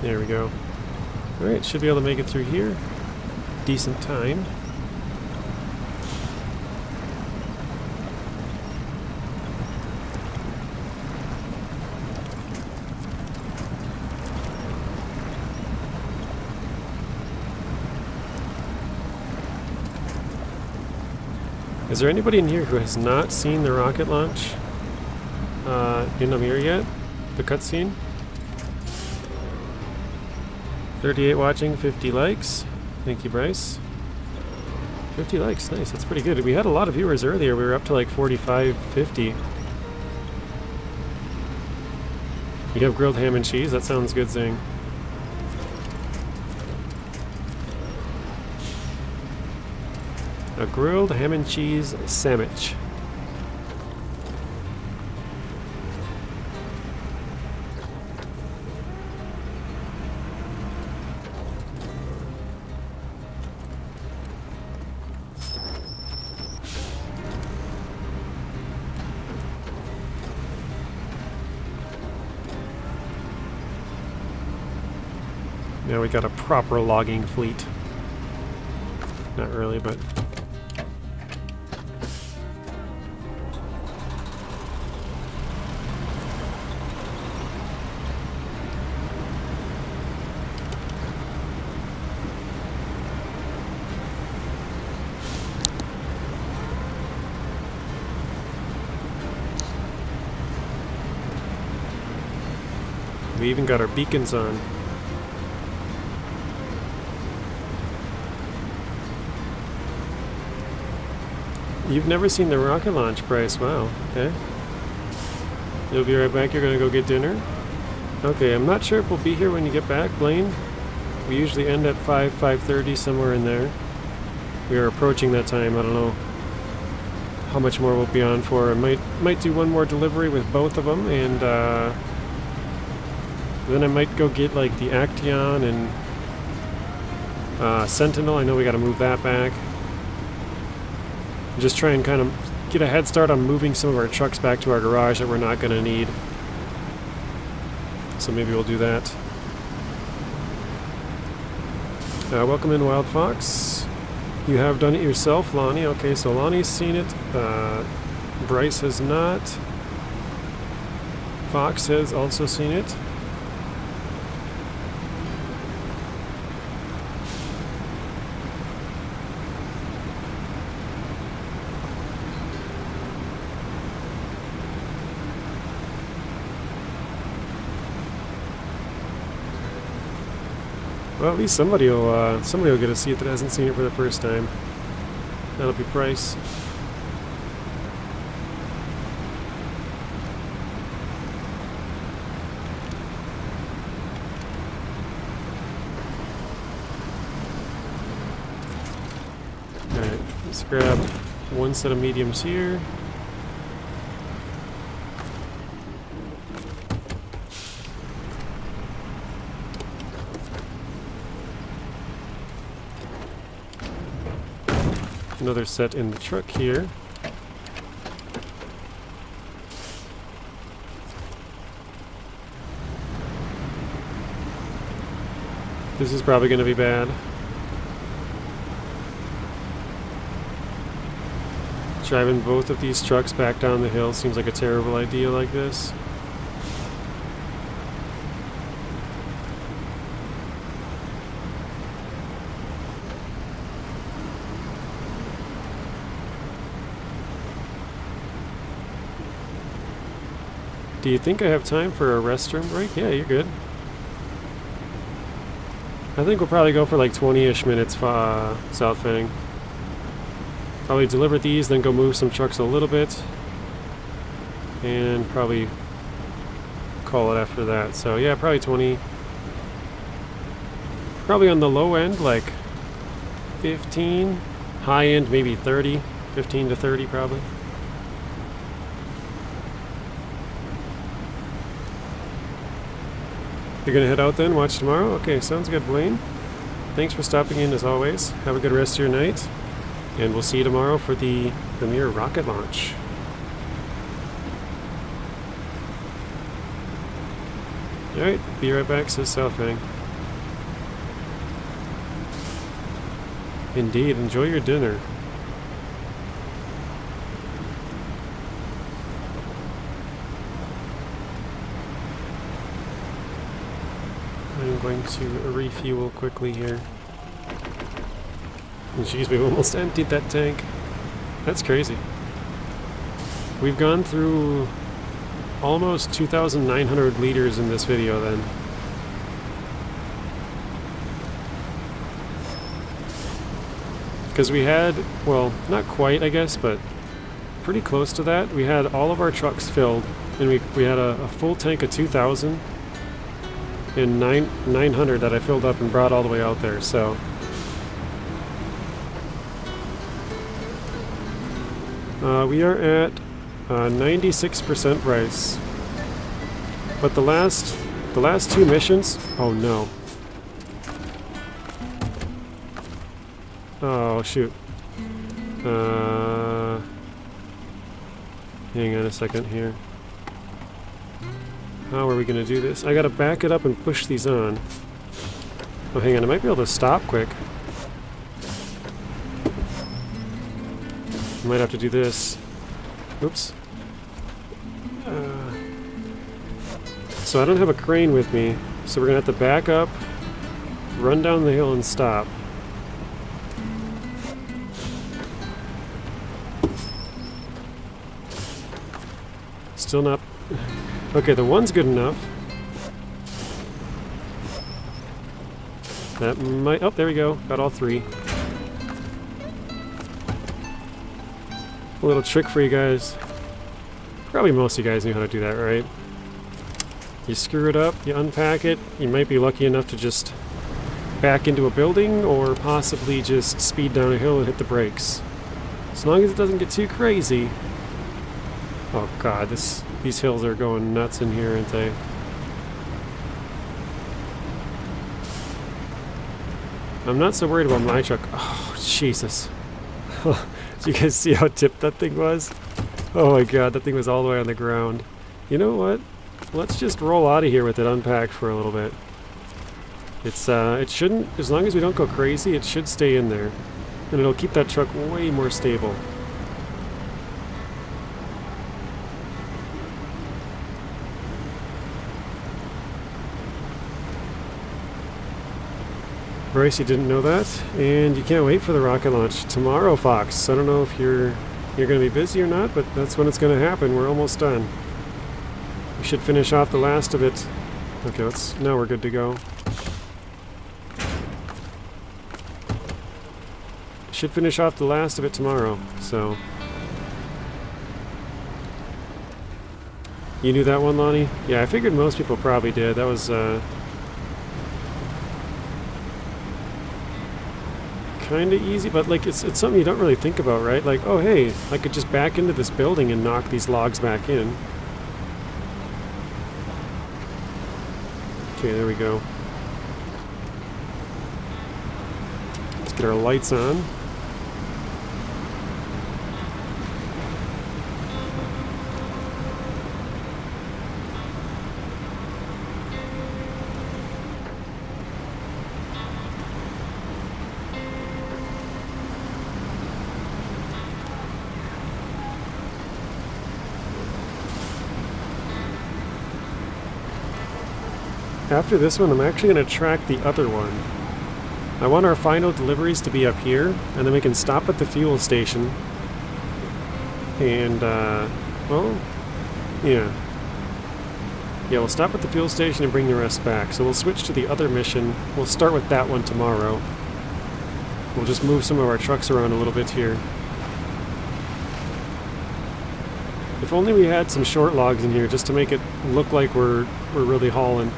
There we go. Alright, should be able to make it through here. Decent time. Is there anybody in here who has not seen the rocket launch in Amur yet? The cutscene? 38 watching, 50 likes. Thank you, Bryce. 50 likes, nice, that's pretty good. We had a lot of viewers earlier, we were up to like 45, 50. You have grilled ham and cheese? That sounds good, Zing. A grilled ham and cheese sandwich. Now we got a proper logging fleet. Not really, but... We even got our beacons on. You've never seen the rocket launch price, wow, okay. You'll be right back, you're gonna go get dinner? Okay, I'm not sure if we'll be here when you get back, Blaine. We usually end at 5:30, somewhere in there. We are approaching that time, I don't know how much more we'll be on for. I might do one more delivery with both of them, and then I might go get like the Actaeon and Sentinel. I know we gotta move that back. Just try and kind of get a head start on moving some of our trucks back to our garage that we're not going to need. So maybe we'll do that. Welcome in, Wild Fox. You have done it yourself, Lonnie. Okay, so Lonnie's seen it. Bryce has not. Fox has also seen it. Well, at least somebody will get to see it that hasn't seen it for the first time. That'll be Bryce. Alright, let's grab one set of mediums here. Another set in the truck here. This is probably going to be bad. Driving both of these trucks back down the hill seems like a terrible idea like this. Do you think I have time for a restroom break? Yeah, you're good. I think we'll probably go for like 20-ish minutes South Fang. Probably deliver these, then go move some trucks a little bit. And probably call it after that. So yeah, probably 20. Probably on the low end, like 15. High end, maybe 30. 15 to 30 probably. You're gonna head out then, watch tomorrow? Okay, sounds good, Blaine. Thanks for stopping in as always. Have a good rest of your night. And we'll see you tomorrow for the Amur rocket launch. Alright, be right back, says South Fang. Indeed, enjoy your dinner. I'm going to refuel quickly here. And jeez, we've almost emptied that tank. That's crazy. We've gone through almost 2,900 liters in this video then. Because we had, well, not quite I guess, but pretty close to that. We had all of our trucks filled, and we had a full tank of 2,000. And 900 that I filled up and brought all the way out there, so we are at 96% price. But the last two missions, oh no. Oh shoot. Hang on a second here. How are we going to do this? I got to back it up and push these on. Oh, hang on. I might be able to stop quick. I might have to do this. Oops. So I don't have a crane with me, so we're going to have to back up, run down the hill, and stop. Still not... Okay, the one's good enough. That might... Oh, there we go. Got all three. A little trick for you guys. Probably most of you guys knew how to do that, right? You screw it up, you unpack it, you might be lucky enough to just back into a building or possibly just speed down a hill and hit the brakes. As long as it doesn't get too crazy. Oh god, these hills are going nuts in here, aren't they? I'm not so worried about my truck. Oh, Jesus. Did you guys see how tipped that thing was? Oh my god, that thing was all the way on the ground. You know what? Let's just roll out of here with it unpacked for a little bit. It shouldn't, as long as we don't go crazy, it should stay in there. And it'll keep that truck way more stable. Bryce, you didn't know that, and you can't wait for the rocket launch tomorrow, Fox. I don't know if you're going to be busy or not, but that's when it's going to happen. We're almost done. We should finish off the last of it. Okay, now we're good to go. Should finish off the last of it tomorrow, so. You knew that one, Lonnie? Yeah, I figured most people probably did. That was, kind of easy, but like it's something you don't really think about, right? Like, oh hey, I could just back into this building and knock these logs back in. Okay, there we go. Let's get our lights on. After this one, I'm actually going to track the other one. I want our final deliveries to be up here, and then we can stop at the fuel station. And, well, yeah. Yeah, we'll stop at the fuel station and bring the rest back. So we'll switch to the other mission. We'll start with that one tomorrow. We'll just move some of our trucks around a little bit here. If only we had some short logs in here just to make it look like we're really hauling.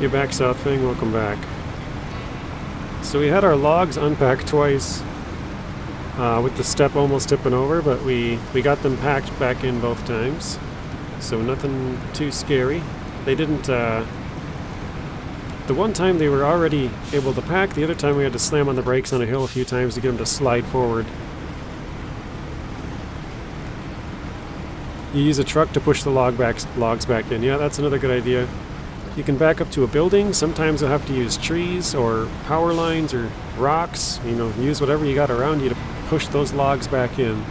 You're back, Southfang. Welcome back. So we had our logs unpacked twice with the step almost tipping over, but we got them packed back in both times. So nothing too scary. They didn't... the one time they were already able to pack, the other time we had to slam on the brakes on a hill a few times to get them to slide forward. You use a truck to push the logs back in. Yeah, that's another good idea. You can back up to a building. Sometimes you'll have to use trees or power lines or rocks. You know, use whatever you got around you to push those logs back in.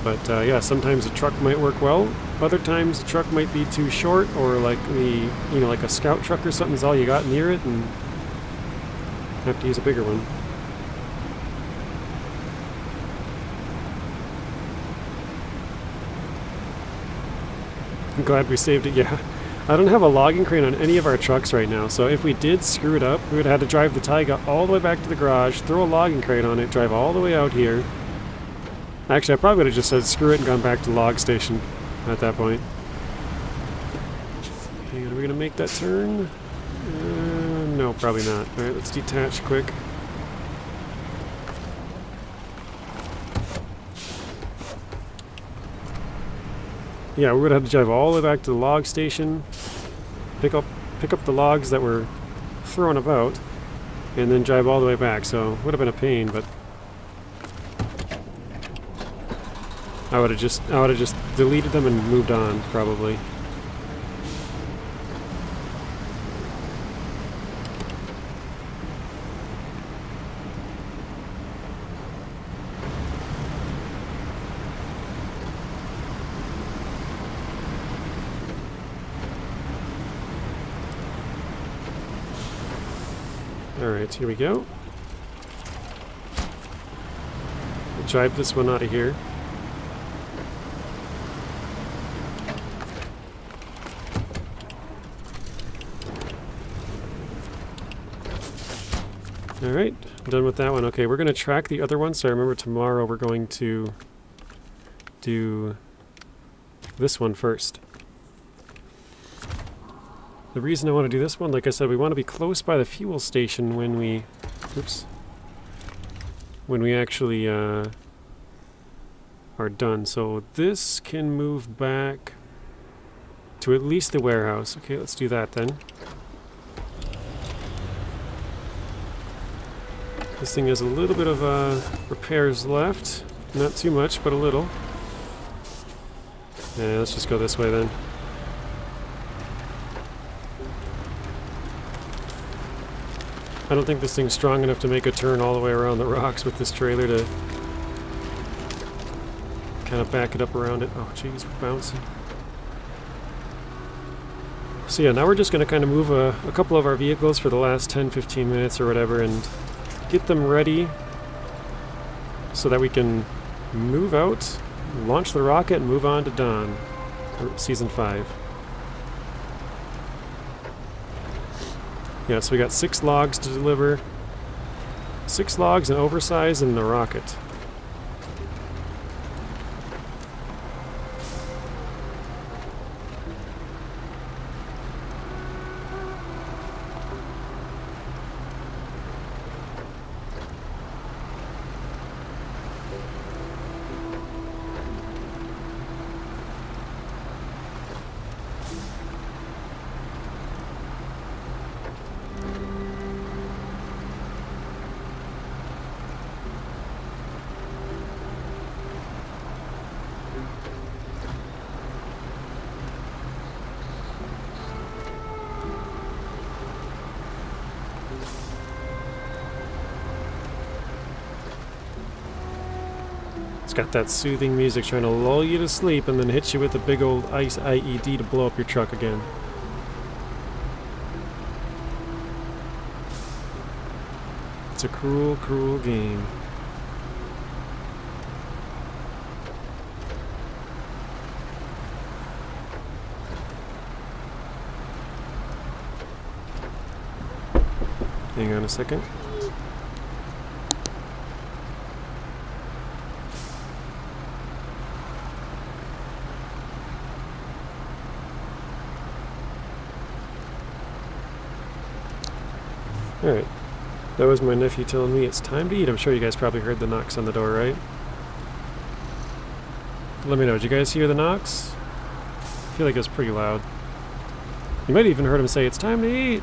But yeah, sometimes a truck might work well. Other times the truck might be too short, or like like a scout truck or something's all you got near it, and have to use a bigger one. I'm glad we saved it. Yeah. I don't have a logging crane on any of our trucks right now, so if we did screw it up, we would have had to drive the Tayga all the way back to the garage, throw a logging crane on it, drive all the way out here. Actually, I probably would have just said screw it and gone back to the log station at that point. Okay, are we going to make that turn? No, probably not. Alright, let's detach quick. Yeah, we would have to drive all the way back to the log station, pick up the logs that were thrown about, and then drive all the way back. So it would have been a pain, but I would have just deleted them and moved on, probably. Alright, here we go. We'll drive this one out of here. Alright, done with that one. Okay, we're going to track the other one, so I remember tomorrow we're going to do this one first. The reason I want to do this one, like I said, we want to be close by the fuel station when we... Oops. When we actually are done. So this can move back to at least the warehouse. Okay, let's do that then. This thing has a little bit of repairs left. Not too much, but a little. Yeah, let's just go this way then. I don't think this thing's strong enough to make a turn all the way around the rocks with this trailer to kind of back it up around it. Oh jeez, we're bouncing. So yeah, now we're just going to kind of move a couple of our vehicles for the last 10-15 minutes or whatever and get them ready so that we can move out, launch the rocket, and move on to Dawn, or Season 5. Yeah, so we got 6 logs to deliver. 6 logs, an oversize, and the rocket. It's got that soothing music trying to lull you to sleep and then hit you with a big old ice IED to blow up your truck again. It's a cruel, cruel game. Hang on a second. Alright, that was my nephew telling me it's time to eat. I'm sure you guys probably heard the knocks on the door, right? Let me know, did you guys hear the knocks? I feel like it was pretty loud. You might have even heard him say, "It's time to eat!"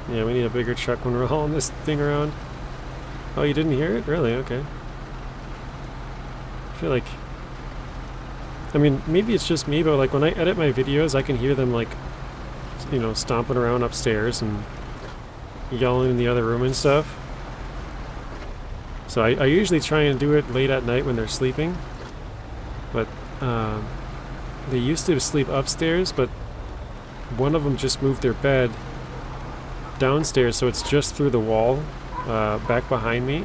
Yeah, we need a bigger truck when we're hauling this thing around. Oh, you didn't hear it? Really? Okay. I feel like... I mean, maybe it's just me, but like when I edit my videos, I can hear them like, you know, stomping around upstairs and yelling in the other room and stuff. So I usually try and do it late at night when they're sleeping. But they used to sleep upstairs, but one of them just moved their bed downstairs, so it's just through the wall back behind me.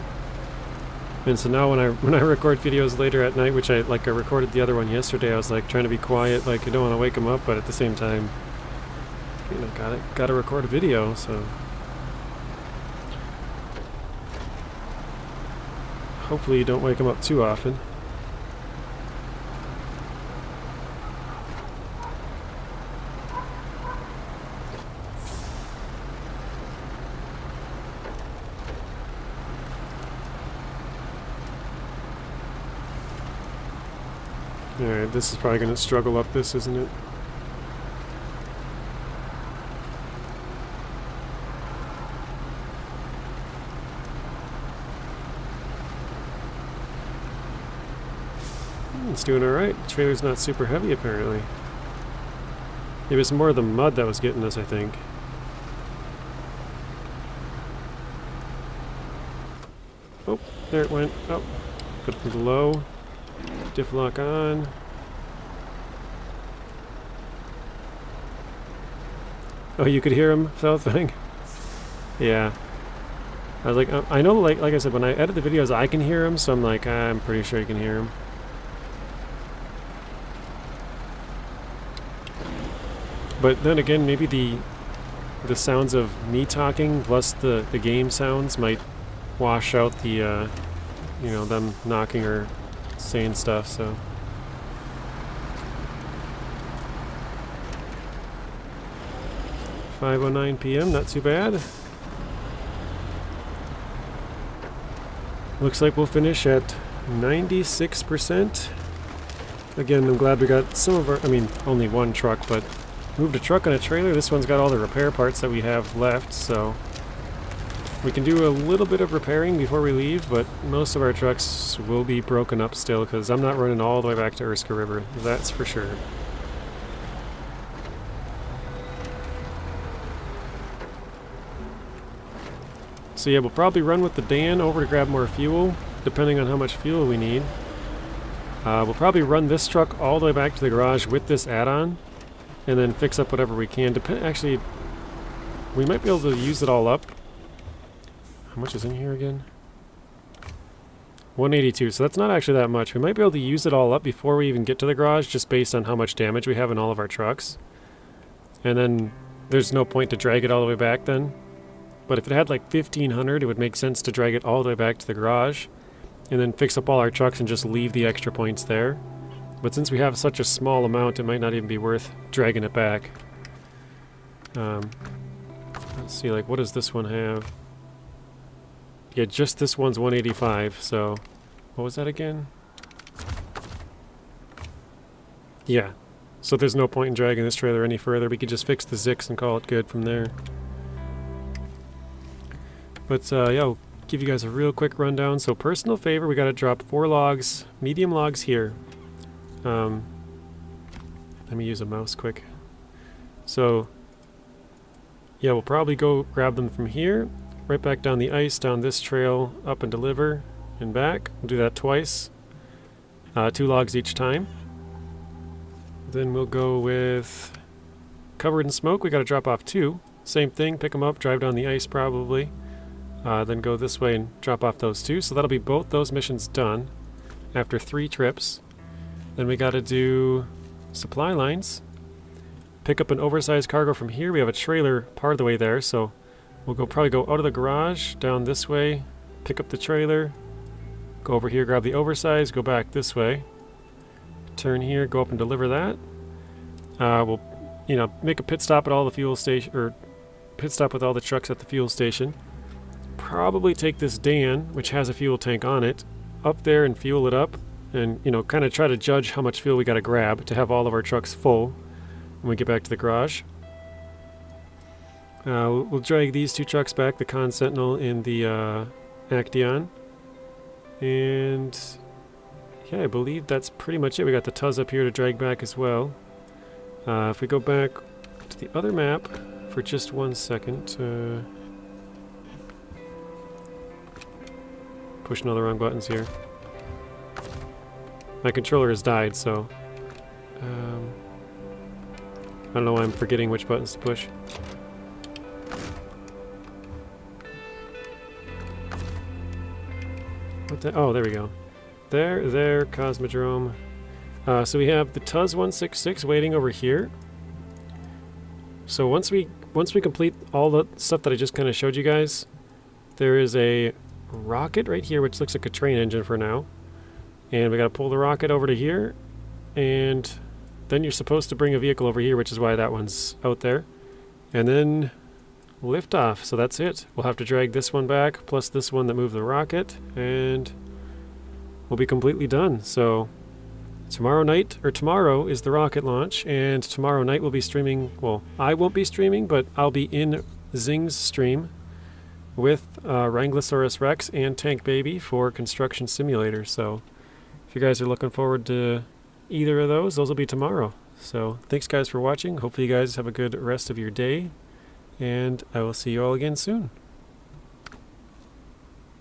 And so now when I record videos later at night, which I recorded the other one yesterday, I was like trying to be quiet, like I don't want to wake them up, but at the same time, you know, gotta record a video, so hopefully you don't wake them up too often. Alright, this is probably going to struggle up this, isn't it? It's doing alright. The trailer's not super heavy apparently. It was more the mud that was getting us, I think. Oh, there it went. Oh, put it low. Diff lock on. Oh, you could hear him, Southbank? Yeah. I was like, I know, like I said, when I edit the videos, I can hear him, so I'm like, I'm pretty sure you can hear him. But then again, maybe the sounds of me talking plus the game sounds might wash out the, you know, them knocking or saying stuff, so. 5:09 p.m., not too bad. Looks like we'll finish at 96%. Again, I'm glad we got some of our, I mean, only one truck, but moved a truck on a trailer. This one's got all the repair parts that we have left, so we can do a little bit of repairing before we leave, but most of our trucks will be broken up still, because I'm not running all the way back to Erska River, that's for sure. So yeah, we'll probably run with the Dan over to grab more fuel, depending on how much fuel we need. We'll probably run this truck all the way back to the garage with this add-on, and then fix up whatever we can. Actually, we might be able to use it all up. How much is in here again? 182, so that's not actually that much. We might be able to use it all up before we even get to the garage, just based on how much damage we have in all of our trucks. And then there's no point to drag it all the way back then. But if it had like 1,500, it would make sense to drag it all the way back to the garage and then fix up all our trucks and just leave the extra points there. But since we have such a small amount, it might not even be worth dragging it back. Let's see, like, what does this one have? Yeah, just this one's 185, so what was that again? Yeah, so there's no point in dragging this trailer any further. We could just fix the ZikZ and call it good from there. But yeah, I'll give you guys a real quick rundown. So personal favor, we got to drop 4 logs, medium logs here. Let me use a mouse quick. So yeah, we'll probably go grab them from here, right back down the ice, down this trail, up and deliver, and back. We'll do that twice, 2 logs each time. Then we'll go with covered in smoke. We got to drop off 2. Same thing, pick them up, drive down the ice probably. Then go this way and drop off those 2. So that'll be both those missions done after 3 trips. Then we got to do supply lines. Pick up an oversized cargo from here. We have a trailer part of the way there, so we'll probably go out of the garage, down this way, pick up the trailer, go over here, grab the oversized, go back this way, turn here, go up and deliver that. We'll, you know, make a pit stop at all the fuel station, or pit stop with all the trucks at the fuel station. Probably take this Dan, which has a fuel tank on it, up there and fuel it up, and, you know, kind of try to judge how much fuel we got to grab to have all of our trucks full when we get back to the garage. We'll drag these 2 trucks back, the Khan Sentinel and the Actaeon. And yeah, I believe that's pretty much it. We got the Tuz up here to drag back as well. If we go back to the other map for just 1 second. Pushing all the wrong buttons here. My controller has died, so I don't know why I'm forgetting which buttons to push. What the? Oh, there we go. There, Cosmodrome. So we have the Tuz 166 waiting over here. So once we complete all the stuff that I just kind of showed you guys, there is a rocket right here, which looks like a train engine for now. And we got to pull the rocket over to here, and then you're supposed to bring a vehicle over here, which is why that one's out there. And then lift off. So that's it. We'll have to drag this one back, plus this one that moved the rocket, and we'll be completely done. So tomorrow night, or tomorrow, is the rocket launch, and tomorrow night we'll be streaming, well, I won't be streaming, but I'll be in Zing's stream with Wranglosaurus Rex and Tank Baby for Construction Simulator. So if you guys are looking forward to either of those will be tomorrow. So thanks guys for watching. Hopefully you guys have a good rest of your day, and I will see you all again soon.